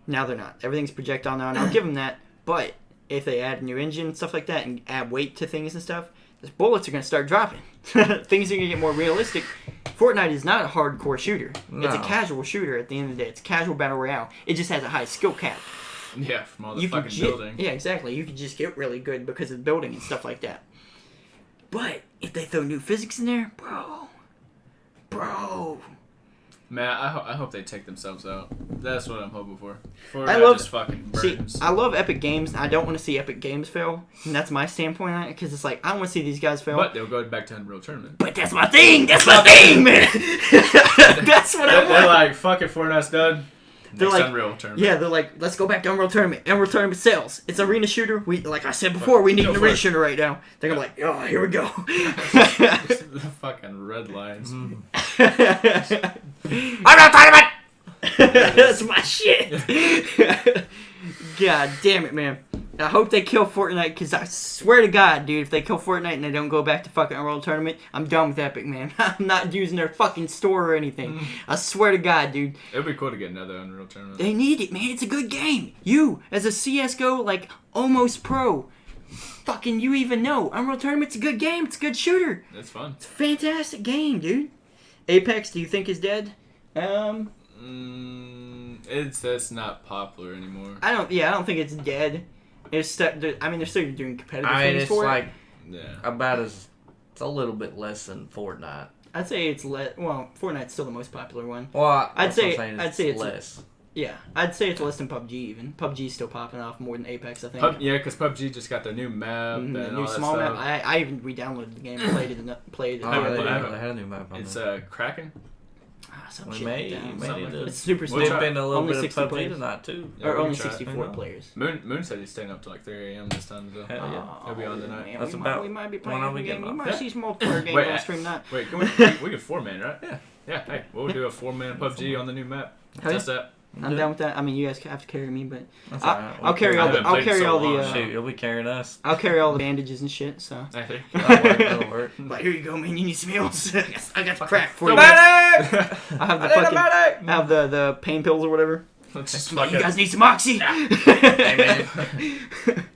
B: now they're not. Everything's projectile now, and I'll give them that. But if they add a new engine and stuff like that, and add weight to things and stuff, those bullets are gonna start dropping. Things are gonna get more realistic. Fortnite is not a hardcore shooter. It's a
E: No.
B: casual shooter at the end of the day. It's a casual battle royale. It just has a high skill cap.
A: Yeah, from all the
B: You can
A: fucking
B: get,
A: building.
B: yeah, exactly. You can just get really good because of building and stuff like that. But if they throw new physics in there, bro.
A: Man, I hope they take themselves out. That's what I'm hoping for.
B: I love
A: just fucking
B: see.
A: burns.
B: I love Epic Games. And I don't want to see Epic Games fail, and that's my standpoint on it. Because it's like I don't want to see these guys fail.
A: But they'll go back to Unreal Tournament.
B: But that's my thing. That's my thing, man. That's what I want.
A: They're like, fuck it, Fortnite's done.
B: They're
A: Next
B: like,
A: Unreal Tournament.
B: yeah, they're like, let's go back to Unreal Tournament. Unreal Tournament sells. It's arena shooter. We, like I said before, we need an arena shooter right now. They're gonna be like, oh, here we go.
A: The fucking red lines.
B: Unreal Tournament. That's my shit. God damn it, man. I hope they kill Fortnite, because I swear to God, dude, if they kill Fortnite and they don't go back to fucking Unreal Tournament, I'm done with Epic, man. I'm not using their fucking store or anything. I swear to God, dude.
A: It'd be cool to get another Unreal Tournament.
B: They need it, man. It's a good game. You, as a CSGO, like, almost pro, fucking you even know. Unreal Tournament's a good game. It's a good shooter.
A: It's fun.
B: It's a fantastic game, dude. Apex, do you think is dead?
A: It's not popular anymore.
B: I don't think it's dead. It's they're still doing competitive things
E: it's
B: for
E: like
B: it.
A: Yeah.
E: about as it's a little bit less than Fortnite.
B: I'd say it's Fortnite's still the most popular one.
E: Well,
B: I'd
E: that's what
B: say-
E: I'm saying,
B: I'd say it's-
E: less.
B: Yeah, I'd say it's less than PUBG even. PUBG's still popping off more than Apex, I think.
A: Yeah, because PUBG just got their new map and
B: The
A: all
B: new
A: that
B: small
A: stuff.
B: map. I even re-downloaded the game and played it.
E: Oh,
A: haven't
E: they,
A: played it.
E: they had a new map on
A: It's
E: there.
A: Kraken.
B: Some
E: We
B: shit
E: may
B: like that.
E: need
A: Something like
E: to
A: that.
B: It's super
A: We'll
E: dip
B: small.
A: try-
E: in a little
B: Only
E: bit of
B: 60
E: PUBG
B: players.
E: tonight too.
A: Yeah,
B: Or
A: we can
B: only
A: try it.
B: 64 players.
A: Moon said he's staying up till like 3 a.m. this time. So.
E: Hell yeah.
A: He'll be on tonight.
B: Man,
E: That's
B: we
E: about
B: might, we might be
E: when
B: playing
E: I'll
B: a
E: be
B: game.
E: getting
B: You
E: off.
B: might
A: Yeah.
B: see some multiplayer games
A: Wait,
B: on stream that.
A: Wait, can we can 4-man, right?
E: Yeah.
A: Yeah, hey, we'll do a 4-man PUBG on the new map.
B: Hell
A: Test that.
B: I'm down with that. I mean, you guys have to carry me, but
E: That's
B: I'll-
E: alright.
B: I'll carry all the
A: haven't played so long.
E: Shoot, you'll be carrying us.
B: I'll carry all the bandages and shit. So,
A: I think.
E: That'll work.
B: but here you go, man. You need some heals. I got the crack for you.
E: Medic!
B: I have the
E: I need a
B: fucking.
E: medic!
B: I have the pain pills or whatever.
A: Let's just
B: Like, you
A: fucking.
B: guys need some oxy.
E: Hey, man.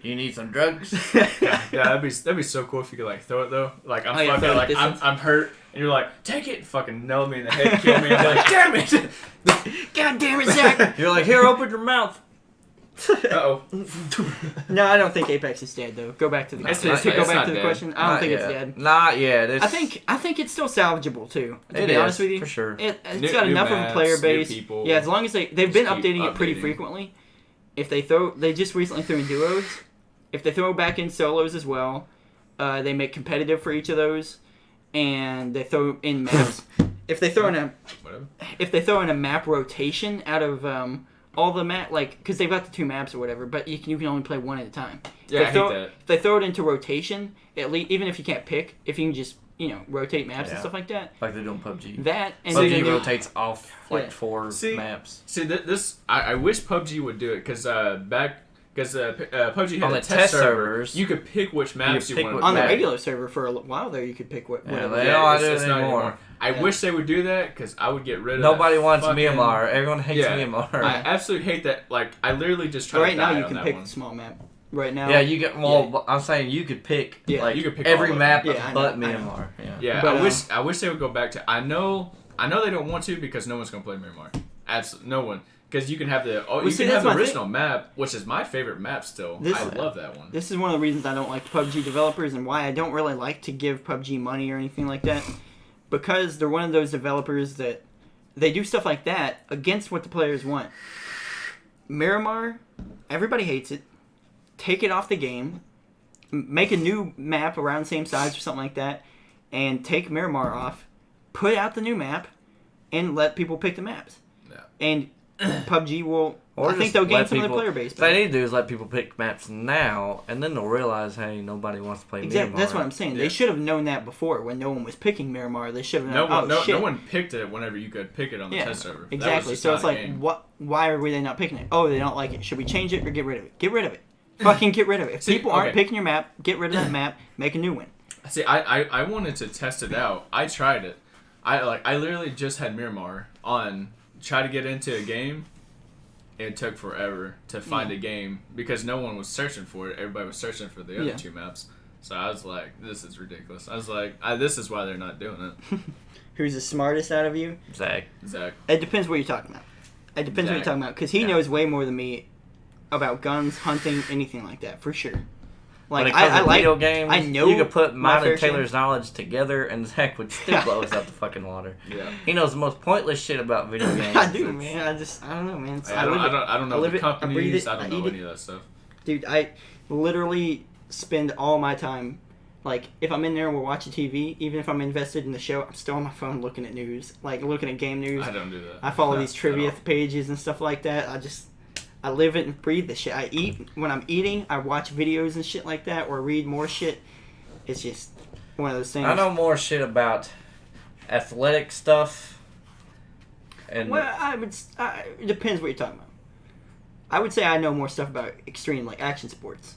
E: You need some drugs?
A: Yeah, that'd be so cool if you could like throw it though. Like I'm
B: Oh, yeah,
A: fucking
B: throw it
A: like
B: distance.
A: I'm hurt, and you're like, take it, and fucking nail me in the head, kill me. I'm like, damn it.
B: God damn it, Zach.
E: You're like, here, open your mouth.
A: Uh-oh.
B: No, I don't think Apex is dead though. Go back to the
A: It's
B: to
A: not-
B: go
A: it's
B: back
A: not
B: to the
A: dead.
B: question. I don't
E: Not
B: think
E: yet.
B: it's dead.
E: Not yet. It's,
B: I think it's still salvageable too. To
E: It
B: be
E: is,
B: honest with you,
E: for sure.
B: It's
A: New-
B: got
A: new
B: enough of a
A: maps,
B: player
A: new
B: base.
A: people.
B: Yeah, as long as they've been
A: Just keep
B: updating it pretty
A: updating.
B: frequently. If they just recently threw in duos. If they throw back in solos as well, they make competitive for each of those, and they throw in maps. If they throw in a map rotation out of all the map, like, because they've got the 2 maps or whatever, but you can only play one at a time.
A: Yeah, I
B: If they throw,
A: hate that.
B: If they throw it into rotation, at least even if you can't pick, if you can just rotate maps and
E: Yeah.
B: stuff like that,
E: Like they do on PUBG.
B: that and
E: PUBG
B: then
E: rotates off like
B: Yeah.
E: 4
A: See,
E: maps.
A: See, this I wish PUBG would do it because PUBG had
E: On
A: a
E: the
A: test
E: test
A: server.
E: servers,
A: You could pick which maps you
E: pick
A: wanted.
E: what
A: to
B: on the
A: play.
E: map.
B: regular server for a while there, you could pick what.
E: Yeah,
B: whatever.
E: they
A: Yeah,
E: don't
A: it's-
E: do
A: it's
E: it
A: not
E: anymore.
A: I
B: Yeah.
A: wish they would do that because I would get rid of.
E: Nobody
A: that
E: wants
A: fucking-
E: Myanmar. Everyone hates
A: Yeah.
E: Myanmar.
A: I absolutely hate that. Like I literally just try
B: Right
A: to
B: now,
A: die
B: you
A: on
B: can
A: that
B: pick
A: one.
B: the small map. Right now,
E: Yeah, you get. Well, I'm saying you could pick.
B: Yeah.
E: like
A: You could pick
E: every
A: all of
E: map
B: them. Yeah, I
E: but
B: know, I know.
E: Myanmar. Yeah.
A: Yeah,
B: But,
A: I wish they would go back to. I know they don't want to because no one's gonna play Miramar. Absolutely, no one. Because you can have the you
B: see,
A: can have
B: that's
A: the
B: my thing.
A: original map, which is my favorite map still.
B: This-
A: I love that one.
B: This is one of the reasons I don't like PUBG developers and why I don't really like to give PUBG money or anything like that. Because they're one of those developers that they do stuff like that against what the players want. Miramar, everybody hates it. Take it off the game. Make a new map around the same size or something like that. And take Miramar off. Put out the new map. And let people pick the maps.
A: Yeah.
B: And PUBG will...
E: Or
B: I think
E: just
B: they'll gain
E: let
B: some of the
E: people-
B: player base.
E: What they need to do is let people pick maps now, and then they'll realize, hey, nobody wants to play
B: Exactly.
E: Myanmar.
B: That's what I'm saying.
A: Yeah.
B: They should have known that before when no one was picking Miramar. They should have known.
A: No one picked it whenever you could pick it on the
B: Yeah,
A: test server. That was
B: exactly.
A: just
B: So
A: not
B: it's
A: a
B: like,
A: game.
B: what? Why are they not picking it? Oh, they don't like it. Should we change it or get rid of it? Get rid of it. Fucking get rid of it. If
A: See,
B: people aren't
A: okay.
B: picking your map, get rid of that map. Make a new one.
A: See, I wanted to test it out. I tried it. I literally just had Miramar on. Try to get into a game. It took forever to find a game because no one was searching for it. Everybody was searching for the other
B: Yeah.
A: 2 maps. So I was like, this is ridiculous. I was like, this is why they're not doing it.
B: Who's the smartest out of you?
E: Zach.
A: Zach.
B: It depends what you're talking about. It depends what you're
A: Zach.
B: talking about because he knows way more than me about guns, hunting, anything like that for sure.
E: when
B: Like
E: it comes
B: I
E: to
B: like
E: video games,
B: I know
E: you could put
B: my
E: mine
B: fair
E: and Taylor's knowledge together, and Zach would still blow us out the fucking water.
A: Yeah.
E: He knows the most pointless shit about video games.
B: I do, man. I don't know, man. It's-
A: I don't know
B: live
A: the
B: it, I breathe
A: companies.
B: it,
A: I don't
B: I
A: know
B: eat
A: any of that stuff.
B: Dude, I literally spend all my time, like, if I'm in there and we're watching TV, even if I'm invested in the show, I'm still on my phone looking at news, like looking at game news.
A: I don't do that.
B: I follow these
A: At
B: trivia
A: all.
B: pages and stuff like that. I live it and breathe the shit. I eat when I'm eating. I watch videos and shit like that, or read more shit. It's just one of those things.
E: I know more shit about athletic stuff. And
B: Well, it depends what you're talking about. I would say I know more stuff about extreme, like action sports,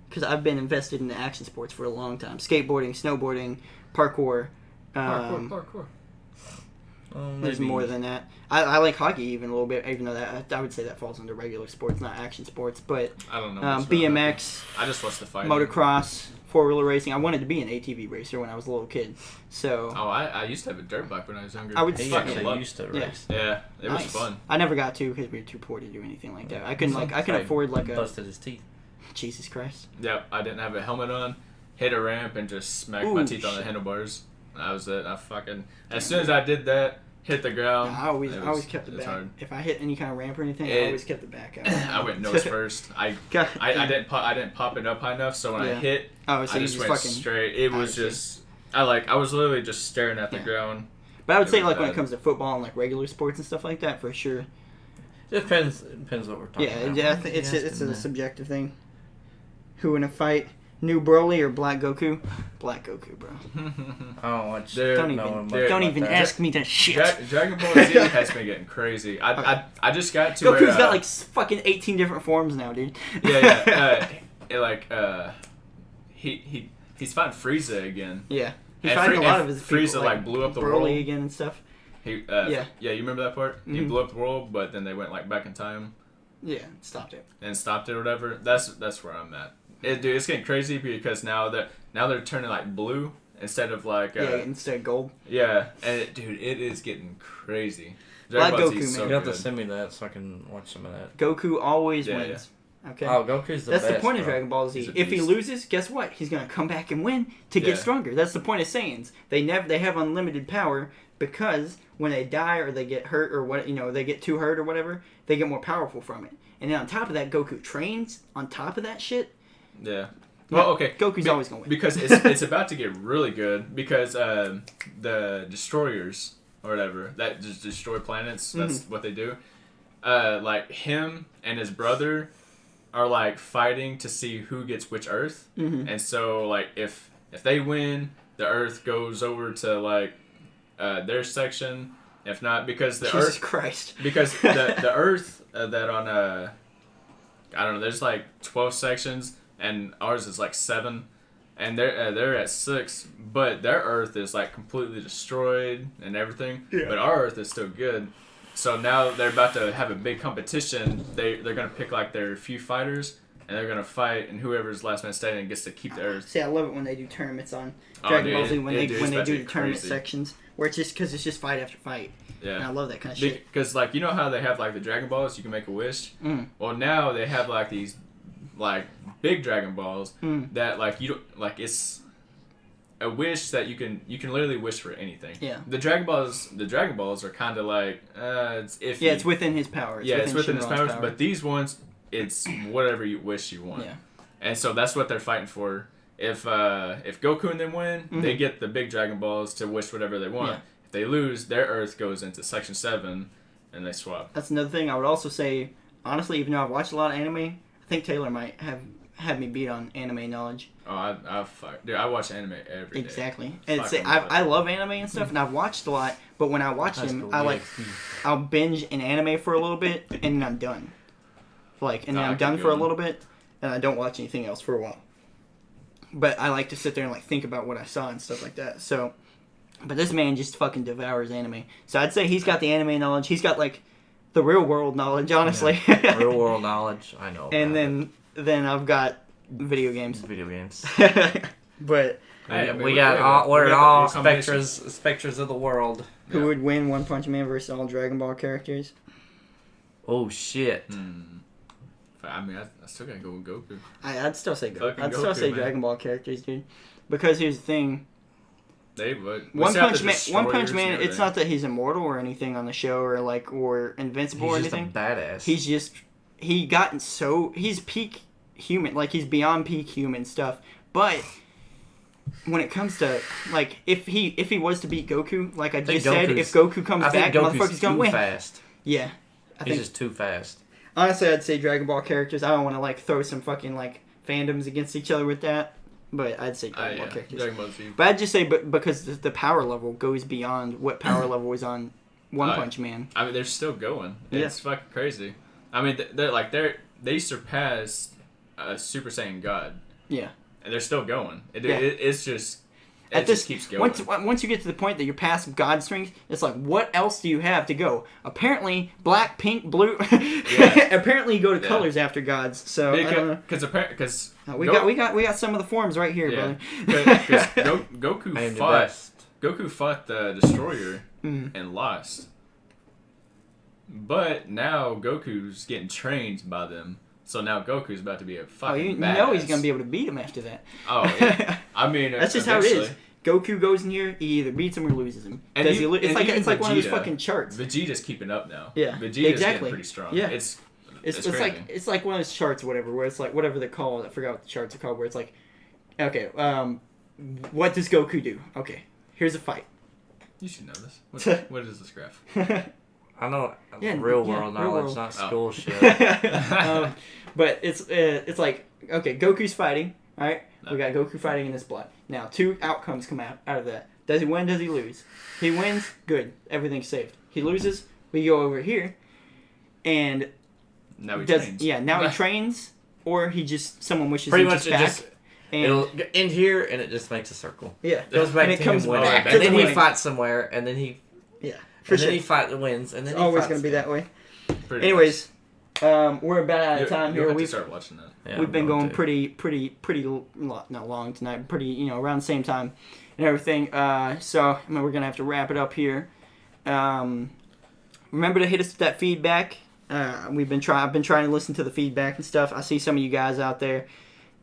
B: because I've been invested in the action sports for a long time. Skateboarding, snowboarding, parkour.
A: Parkour.
B: There's more than that. I like hockey even a little bit, even though that I would say that falls under regular sports, not action sports. But
A: I don't know. much about
B: BMX,
A: that. I just watched the fight.
B: motocross, four-wheeler racing. I wanted to be an ATV racer when I was a little kid. So
A: Oh, I used to have a dirt bike when I was younger.
B: I would
E: he
B: say-
E: actually
A: loved-
E: used to
B: Yeah.
E: race.
A: Yeah, it
B: nice.
A: was fun.
B: I never got to because we were too poor to do anything like that. I couldn't I couldn't
E: Hey,
B: afford like a
E: busted his teeth.
B: Jesus Christ.
A: Yep, I didn't have a helmet on. Hit a ramp and just smacked my
B: Ooh,
A: teeth on the
B: shit.
A: handlebars. That was it. As soon as I did that, hit the ground.
B: I always
A: it
B: always
A: was-
B: kept the
A: it was
B: back.
A: hard.
B: If I hit any kind of ramp or anything, I
A: It-
B: always kept the back out.
A: I went nose first. I didn't pop it up high enough, so when I
B: Yeah.
A: hit,
B: Oh, so
A: I
B: you
A: just
B: just
A: went
B: fucking.
A: straight. It was
B: I see.
A: just I was literally just staring at the
B: Yeah.
A: ground.
B: But I would
A: It
B: say
A: was
B: like when it
A: bad.
B: comes to football and like regular sports and stuff like that, for sure.
E: Depends what we're talking
B: Yeah,
E: about.
B: yeah, it's a subjective thing. Who in a fight, New Broly or Black Goku? Black Goku, bro.
E: I don't watch.
A: Dude,
B: Don't
E: know
B: even
E: much
A: dude,
B: don't
E: about
B: even
E: that.
B: ask me that shit.
A: Dragon Ball Z has been getting crazy. I just got to
B: Goku's
A: where,
B: got like fucking 18 different forms now, dude.
A: yeah. He's fighting Frieza again.
B: Yeah. He's
A: And
B: fighting a lot of his
A: Frieza
B: people,
A: like blew up the
B: Broly
A: world.
B: again and stuff.
A: He,
B: Yeah.
A: you remember that part? He
B: Mhm.
A: blew up the world, but then they went like back in time
B: Yeah, stopped it.
A: and stopped it or whatever. That's where I'm at. Dude, it's getting crazy because now they're turning like blue instead of like
B: Yeah, instead of gold.
A: yeah. And dude, it is getting crazy.
B: Black
A: Dragon Ball
B: Goku,
A: Z is
B: man.
A: so
E: You have to
A: good.
E: send me that so I can watch some of that.
B: Goku always
A: Yeah,
B: wins. Okay.
E: Oh, Goku's the
B: That's
E: best.
B: the point of
E: bro.
B: Dragon Ball Z.
A: He's a
B: If he
A: beast.
B: loses, guess what? He's gonna come back and win to
A: Yeah.
B: get stronger. That's the point of Saiyans. They have unlimited power because when they die or they get hurt or what they get too hurt or whatever, they get more powerful from it. And then on top of that, Goku trains on top of that shit.
A: Yeah. Well, okay.
B: Goku's always gonna win.
A: Because it's about to get really good because the destroyers or whatever that just destroy planets. That's what they do. Like him and his brother are like fighting to see who gets which Earth, and so like if they win, the Earth goes over to like their section. If not, because the
B: Jesus
A: Earth
B: Christ.
A: because the Earth that on I don't know. There's like 12 sections, and ours is like 7, and they're at 6. But their Earth is like completely destroyed and everything.
B: Yeah.
A: But our Earth is still good. So now they're about to have a big competition. They're gonna pick like their few fighters, and they're gonna fight, and whoever's last man standing gets to keep the Earth.
B: See, I love it when they do tournaments on
A: Oh,
B: Dragon
A: dude,
B: Ball Z when
A: it's
B: they
A: about to
B: do the
A: get
B: tournament
A: crazy.
B: sections where it's just because it's just fight after fight. And I
A: Yeah.
B: love that kind of shit.
A: Because like you know how they have like the Dragon Balls, you can make a wish.
B: Mm.
A: Well, now they have like these like big Dragon Balls
B: Mm.
A: that like you don't like it's a wish that you can literally wish for anything.
B: Yeah.
A: The Dragon Balls are kind of like it's iffy.
B: Yeah, it's within his power.
A: it's within his
B: Shinron's
A: powers,
B: power.
A: but these ones it's whatever you wish you want.
B: Yeah.
A: And so that's what they're fighting for. If Goku and them win, they get the big Dragon Balls to wish whatever they want.
B: Yeah.
A: If they lose, their Earth goes into Section 7 and they swap.
B: That's another thing. I would also say, honestly, even though I've watched a lot of anime, I think Taylor might have had me beat on anime knowledge.
A: Oh, I watch anime every day.
B: Exactly. And
A: Fucking
B: say,
A: love it.
B: I love anime and stuff, and I've watched a lot. But when I watch
E: That's
B: them,
E: cool.
B: I
E: Yeah.
B: like I'll binge an anime for a little bit, and then I'm done. And then
A: I
B: I'm
A: could
B: done
A: go
B: for a
A: on.
B: little bit, and I don't watch anything else for a while. But I like to sit there and like think about what I saw and stuff like that. So, but this man just fucking devours anime. So I'd say he's got the anime knowledge. He's got like the real world knowledge, honestly.
E: Real world knowledge. I know.
B: And
E: about
B: then I've got video games.
E: it. Video games.
B: But
A: Hey, I mean,
E: we got
A: have
E: all,
A: a-
E: we're
A: we
E: in
A: have a
E: all
A: combination.
E: specters of the world.
B: who
A: Yeah.
B: would win One Punch Man versus all Dragon Ball characters?
E: Oh shit.
A: If I mean, I still gotta go with Goku.
B: I'd still say Goku.
A: Fucking
B: I'd still
A: Goku,
B: say
A: man.
B: Dragon Ball characters, dude. Because here's the thing.
A: They would.
B: One Punch Man. It's not that he's immortal or anything on the show or invincible or
E: He's just
B: anything.
E: a badass.
B: He's peak human, like he's beyond peak human stuff. But when it comes to like if he was to beat Goku, like I just said, if Goku comes back, motherfucker's gonna win.
E: Fast.
B: Yeah,
E: He's just too fast.
B: Honestly, I'd say Dragon Ball characters. I don't want to like throw some fucking like fandoms against each other with that, but I'd say Dragon Ball characters.
A: Dragon Ball Z.
B: But I'd just say, because the power level goes beyond what power level was on One Punch Man.
A: I mean, they're still going.
B: Yeah.
A: It's fucking crazy. I mean, they surpassed Super Saiyan God.
B: Yeah.
A: And they're still going.
B: Yeah.
A: It's just.
B: It
A: just keeps going.
B: Once you get to the point that you're past God strings, it's like, what else do you have to go? Apparently, black, pink, blue. Apparently, you go to colors after gods. So I don't know.
A: Because
B: we got some of the forms right here, brother.
A: Because Goku fought the Destroyer and lost. But now Goku's getting trained by them. So now Goku's about to be a fucking badass.
B: He's gonna be able to beat him after that.
A: Oh, yeah. I mean,
B: that's just how it is. Goku goes in here, he either beats him or loses him.
A: And
B: it's like one of those fucking charts.
A: Vegeta's keeping up now.
B: Yeah,
A: Vegeta's getting pretty strong.
B: Yeah,
A: it's
B: like one of those charts or whatever, where it's like whatever they're called. I forgot what the charts are called. Where it's like, okay, what does Goku do? Okay, here's a fight.
A: You should know this. What is this graph?
E: I know real world knowledge, not school shit.
B: But it's like, okay, Goku's fighting, alright? We got Goku fighting in this blood. Now, two outcomes come out of that. Does he win, does he lose? He wins, good. Everything's saved. He loses, we go over here, and...
A: Now he trains.
B: Yeah, now he trains, or someone wishes
E: pretty
B: him
E: much
B: back.
E: It'll end here, and it just makes a circle.
B: Yeah.
E: It goes back
B: and
E: to
B: it comes
E: him winning.
B: back
E: And then he
B: winning.
E: fights somewhere, and then he...
B: Yeah.
E: Then he wins, and then
B: it's
E: he
B: always
E: fights
B: going to be that way.
A: Pretty
B: Anyways, we're about out of time here.
A: Have to start watching that.
E: Yeah,
B: We've been going pretty not long tonight. Pretty, around the same time and everything. So we're gonna have to wrap it up here. Remember to hit us with that feedback. I've been trying to listen to the feedback and stuff. I see some of you guys out there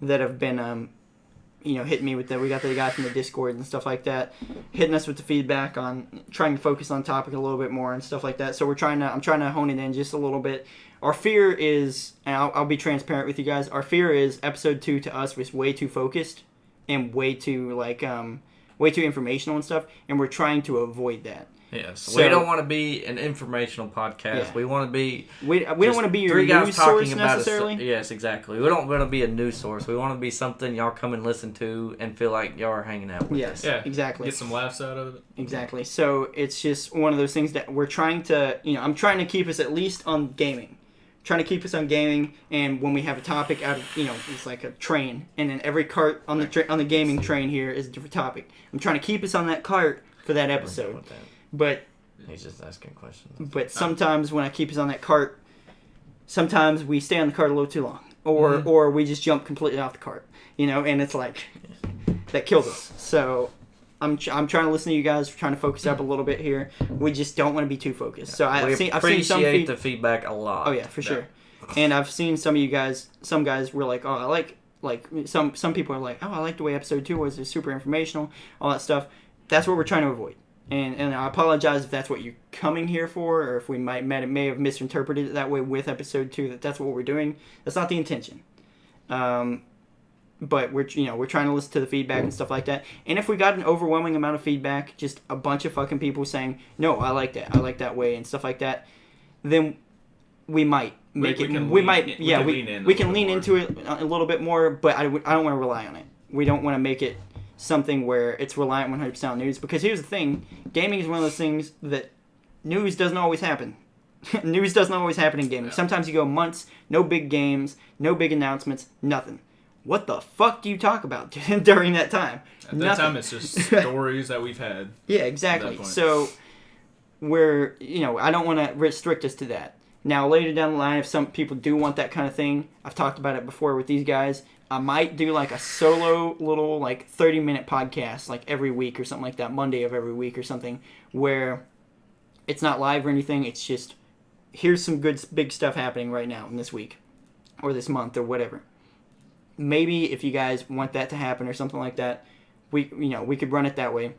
B: that have been hitting me with that. We got the guy from the Discord and stuff like that, hitting us with the feedback on trying to focus on topic a little bit more and stuff like that. So I'm trying to hone it in just a little bit. Our fear is, and I'll be transparent with you guys. Our fear is episode 2 to us was way too focused and way too informational and stuff, and we're trying to avoid that.
E: Yes, so, we don't want to be an informational podcast.
B: Yeah.
E: We want to be.
B: We don't want to be your news source necessarily.
E: Yes, exactly. We don't want to be a news source. We want to be something y'all come and listen to and feel like y'all are hanging out with us.
A: Yeah,
B: exactly.
A: Get some laughs out of it.
B: Exactly. So it's just one of those things that we're trying to. I'm trying to keep us at least on gaming. Trying to keep us on gaming, and when we have a topic out of, it's like a train, and then every cart on the gaming train here is a different topic. I'm trying to keep us on that cart for that episode. But
E: he's just asking questions.
B: But sometimes when I keep us on that cart, sometimes we stay on the cart a little too long, or we just jump completely off the cart, and it's like that kills us. So I'm trying to listen to you guys. We're trying to focus up a little bit here. We just don't want to be too focused. So I've seen some
E: the feedback a lot.
B: Oh yeah, for sure. And I've seen some of you guys. Some guys were like, "Oh, I like." Some people are like, "Oh, I like the way episode 2 was. It's super informational, all that stuff." That's what we're trying to avoid. And I apologize if that's what you're coming here for, or if we may have misinterpreted it that way with episode 2. That's what we're doing. That's not the intention. But we're trying to listen to the feedback and stuff like that. And if we got an overwhelming amount of feedback, just a bunch of fucking people saying, "No, I like that way," and stuff like that, then we might make it. We can lean into it a little bit more. But I don't want to rely on it. We don't want to make it something where it's reliant 100% on news, because here's the thing, gaming is one of those things that news doesn't always happen. News doesn't always happen in gaming. Sometimes you go months, no big games, no big announcements, nothing. What the fuck do you talk about during that time?
A: At that time, it's just stories that we've had.
B: Yeah, exactly. So we're, I don't want to restrict us to that. Now, later down the line, if some people do want that kind of thing, I've talked about it before with these guys, I might do like a solo little 30-minute podcast like every week or something like that, Monday of every week or something, where it's not live or anything. It's just, here's some good big stuff happening right now in this week. or this month or whatever. Maybe if you guys want that to happen or something like that, we could run it that way,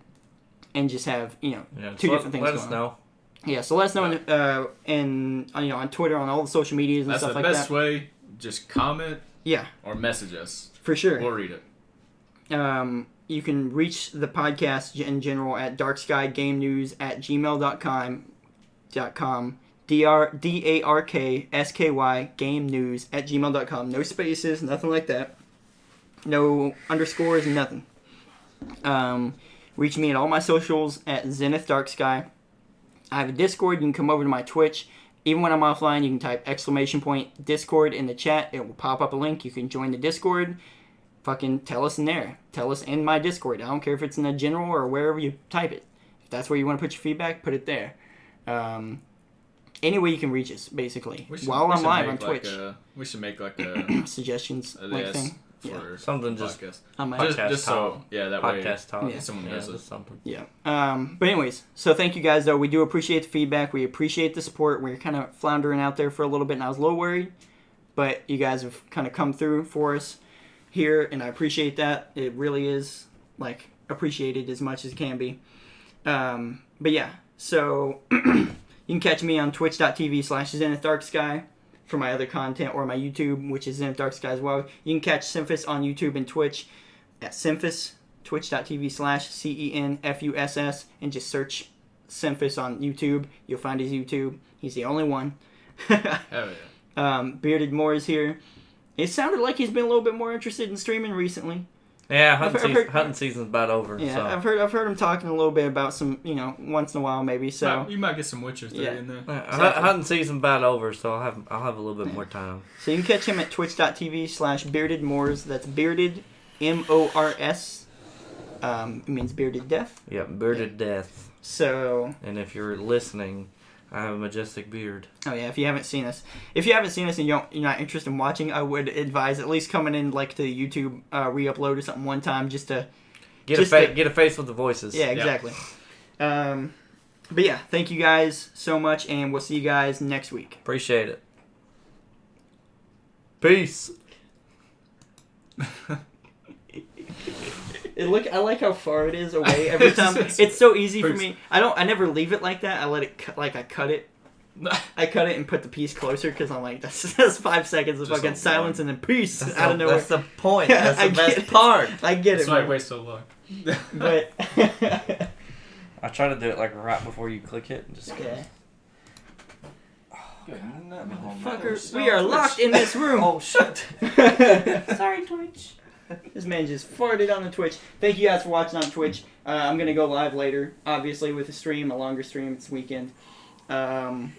B: and just have two different things.
E: Let us know.
B: Yeah, so let us know on Twitter, on all the social medias and stuff like that.
A: That's the best way. Just comment.
B: Yeah.
A: Or message us.
B: For sure.
A: We'll read it.
B: You can reach the podcast in general at darkskygamenews@gmail.com. DARKSKY GameNews@gmail.com. No spaces, nothing like that. No underscores, nothing. Reach me at all my socials at Zenith Darksky. I have a Discord. You can come over to my Twitch. Even when I'm offline, you can type !Discord in the chat. It will pop up a link. You can join the Discord. Fucking tell us in there. Tell us in my Discord. I don't care if it's in the general or wherever you type it. If that's where you want to put your feedback, put it there. Any way you can reach us, basically. While I'm live on Twitch.
A: We should make like a
B: suggestions
A: thing.
E: For something just
B: on my
A: just so that
E: podcast
A: way
E: talk.
A: someone does it.
E: Something.
B: Yeah. But anyways, so thank you guys though. We do appreciate the feedback. We appreciate the support. We're kind of floundering out there for a little bit, and I was a little worried, but you guys have kind of come through for us here, and I appreciate that. It really is appreciated as much as it can be. But yeah, so you can catch me on twitch.tv/ZenithDarkSky for my other content, or my YouTube, which is Zenith Darksky as well. You can catch Simphus on YouTube and Twitch at Simphus, twitch.tv/CENFUSS, and just search Simphus on YouTube. You'll find his YouTube. He's the only one.
A: Hell yeah.
B: Bearded Moore is here. It sounded like he's been a little bit more interested in streaming recently.
E: Yeah, hunting season's about over.
B: Yeah,
E: so.
B: I've heard him talking a little bit about some, once in a while maybe. So
A: you might get some Witcher 3 in there.
B: Exactly.
E: Hunting season's about over, so I'll have a little bit more time.
B: So you can catch him at twitch.tv/beardedmoors. That's bearded, MORS. It means bearded death.
E: Yeah, bearded death.
B: So.
E: And if you're listening, I have a majestic beard.
B: Oh yeah, if you haven't seen us and you're not interested in watching, I would advise at least coming in to YouTube re-upload or something one time just to
E: get a face with the voices.
B: Yeah, exactly. But yeah, thank you guys so much, and we'll see you guys next week.
E: Appreciate it. Peace.
B: I like how far it is away every time. It's so easy for me. I never leave it like that. I let it I cut it. I cut it and put the piece closer because I'm like, that's 5 seconds of fucking silence and then peace out of nowhere.
E: That's the point. That's the best part.
B: I get it.
A: That's why I wait so long.
B: But
E: I try to do it right before you click it. And just
B: okay.
A: Motherfuckers,
B: we are locked in this room.
E: Oh shit.
B: Sorry, Twitch. This man just farted on the Twitch. Thank you guys for watching on Twitch. I'm going to go live later, obviously, with a longer stream. It's weekend. I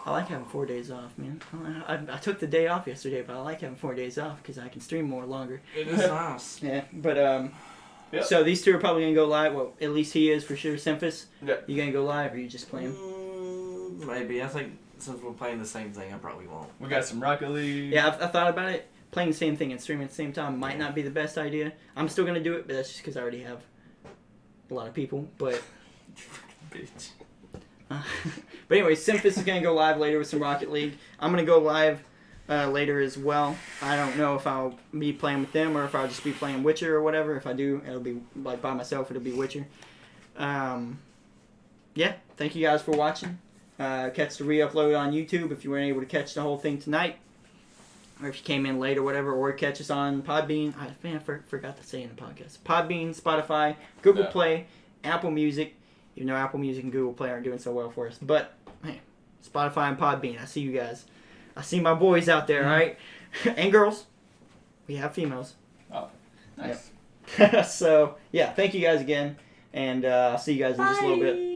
B: like having 4 days off, man. I took the day off yesterday, but I like having 4 days off because I can stream more longer.
E: It is nice.
B: Yeah, but, So these two are probably going to go live. Well, at least he is for sure. Simphus, you going to go live or you just playing?
E: Maybe. I think since we're playing the same thing, I probably won't.
A: We got some Rocket League.
B: Yeah, I thought about it. Playing the same thing and streaming at the same time might not be the best idea. I'm still going to do it, but that's just because I already have a lot of people. But
E: Bitch.
B: but anyway, Simphus is going to go live later with some Rocket League. I'm going to go live later as well. I don't know if I'll be playing with them or if I'll just be playing Witcher or whatever. If I do, it'll be like by myself. It'll be Witcher. Yeah, thank you guys for watching. Catch the re-upload on YouTube if you weren't able to catch the whole thing tonight. Or if you came in late or whatever, or catch us on Podbean. I forgot to say in the podcast. Podbean, Spotify, Google Play, Apple Music. Even though Apple Music and Google Play aren't doing so well for us. But, hey, Spotify and Podbean. I see you guys. I see my boys out there, alright? And girls. We have females.
A: Oh, nice.
B: Yep. So, yeah, thank you guys again. And I'll see you guys in just a little bit.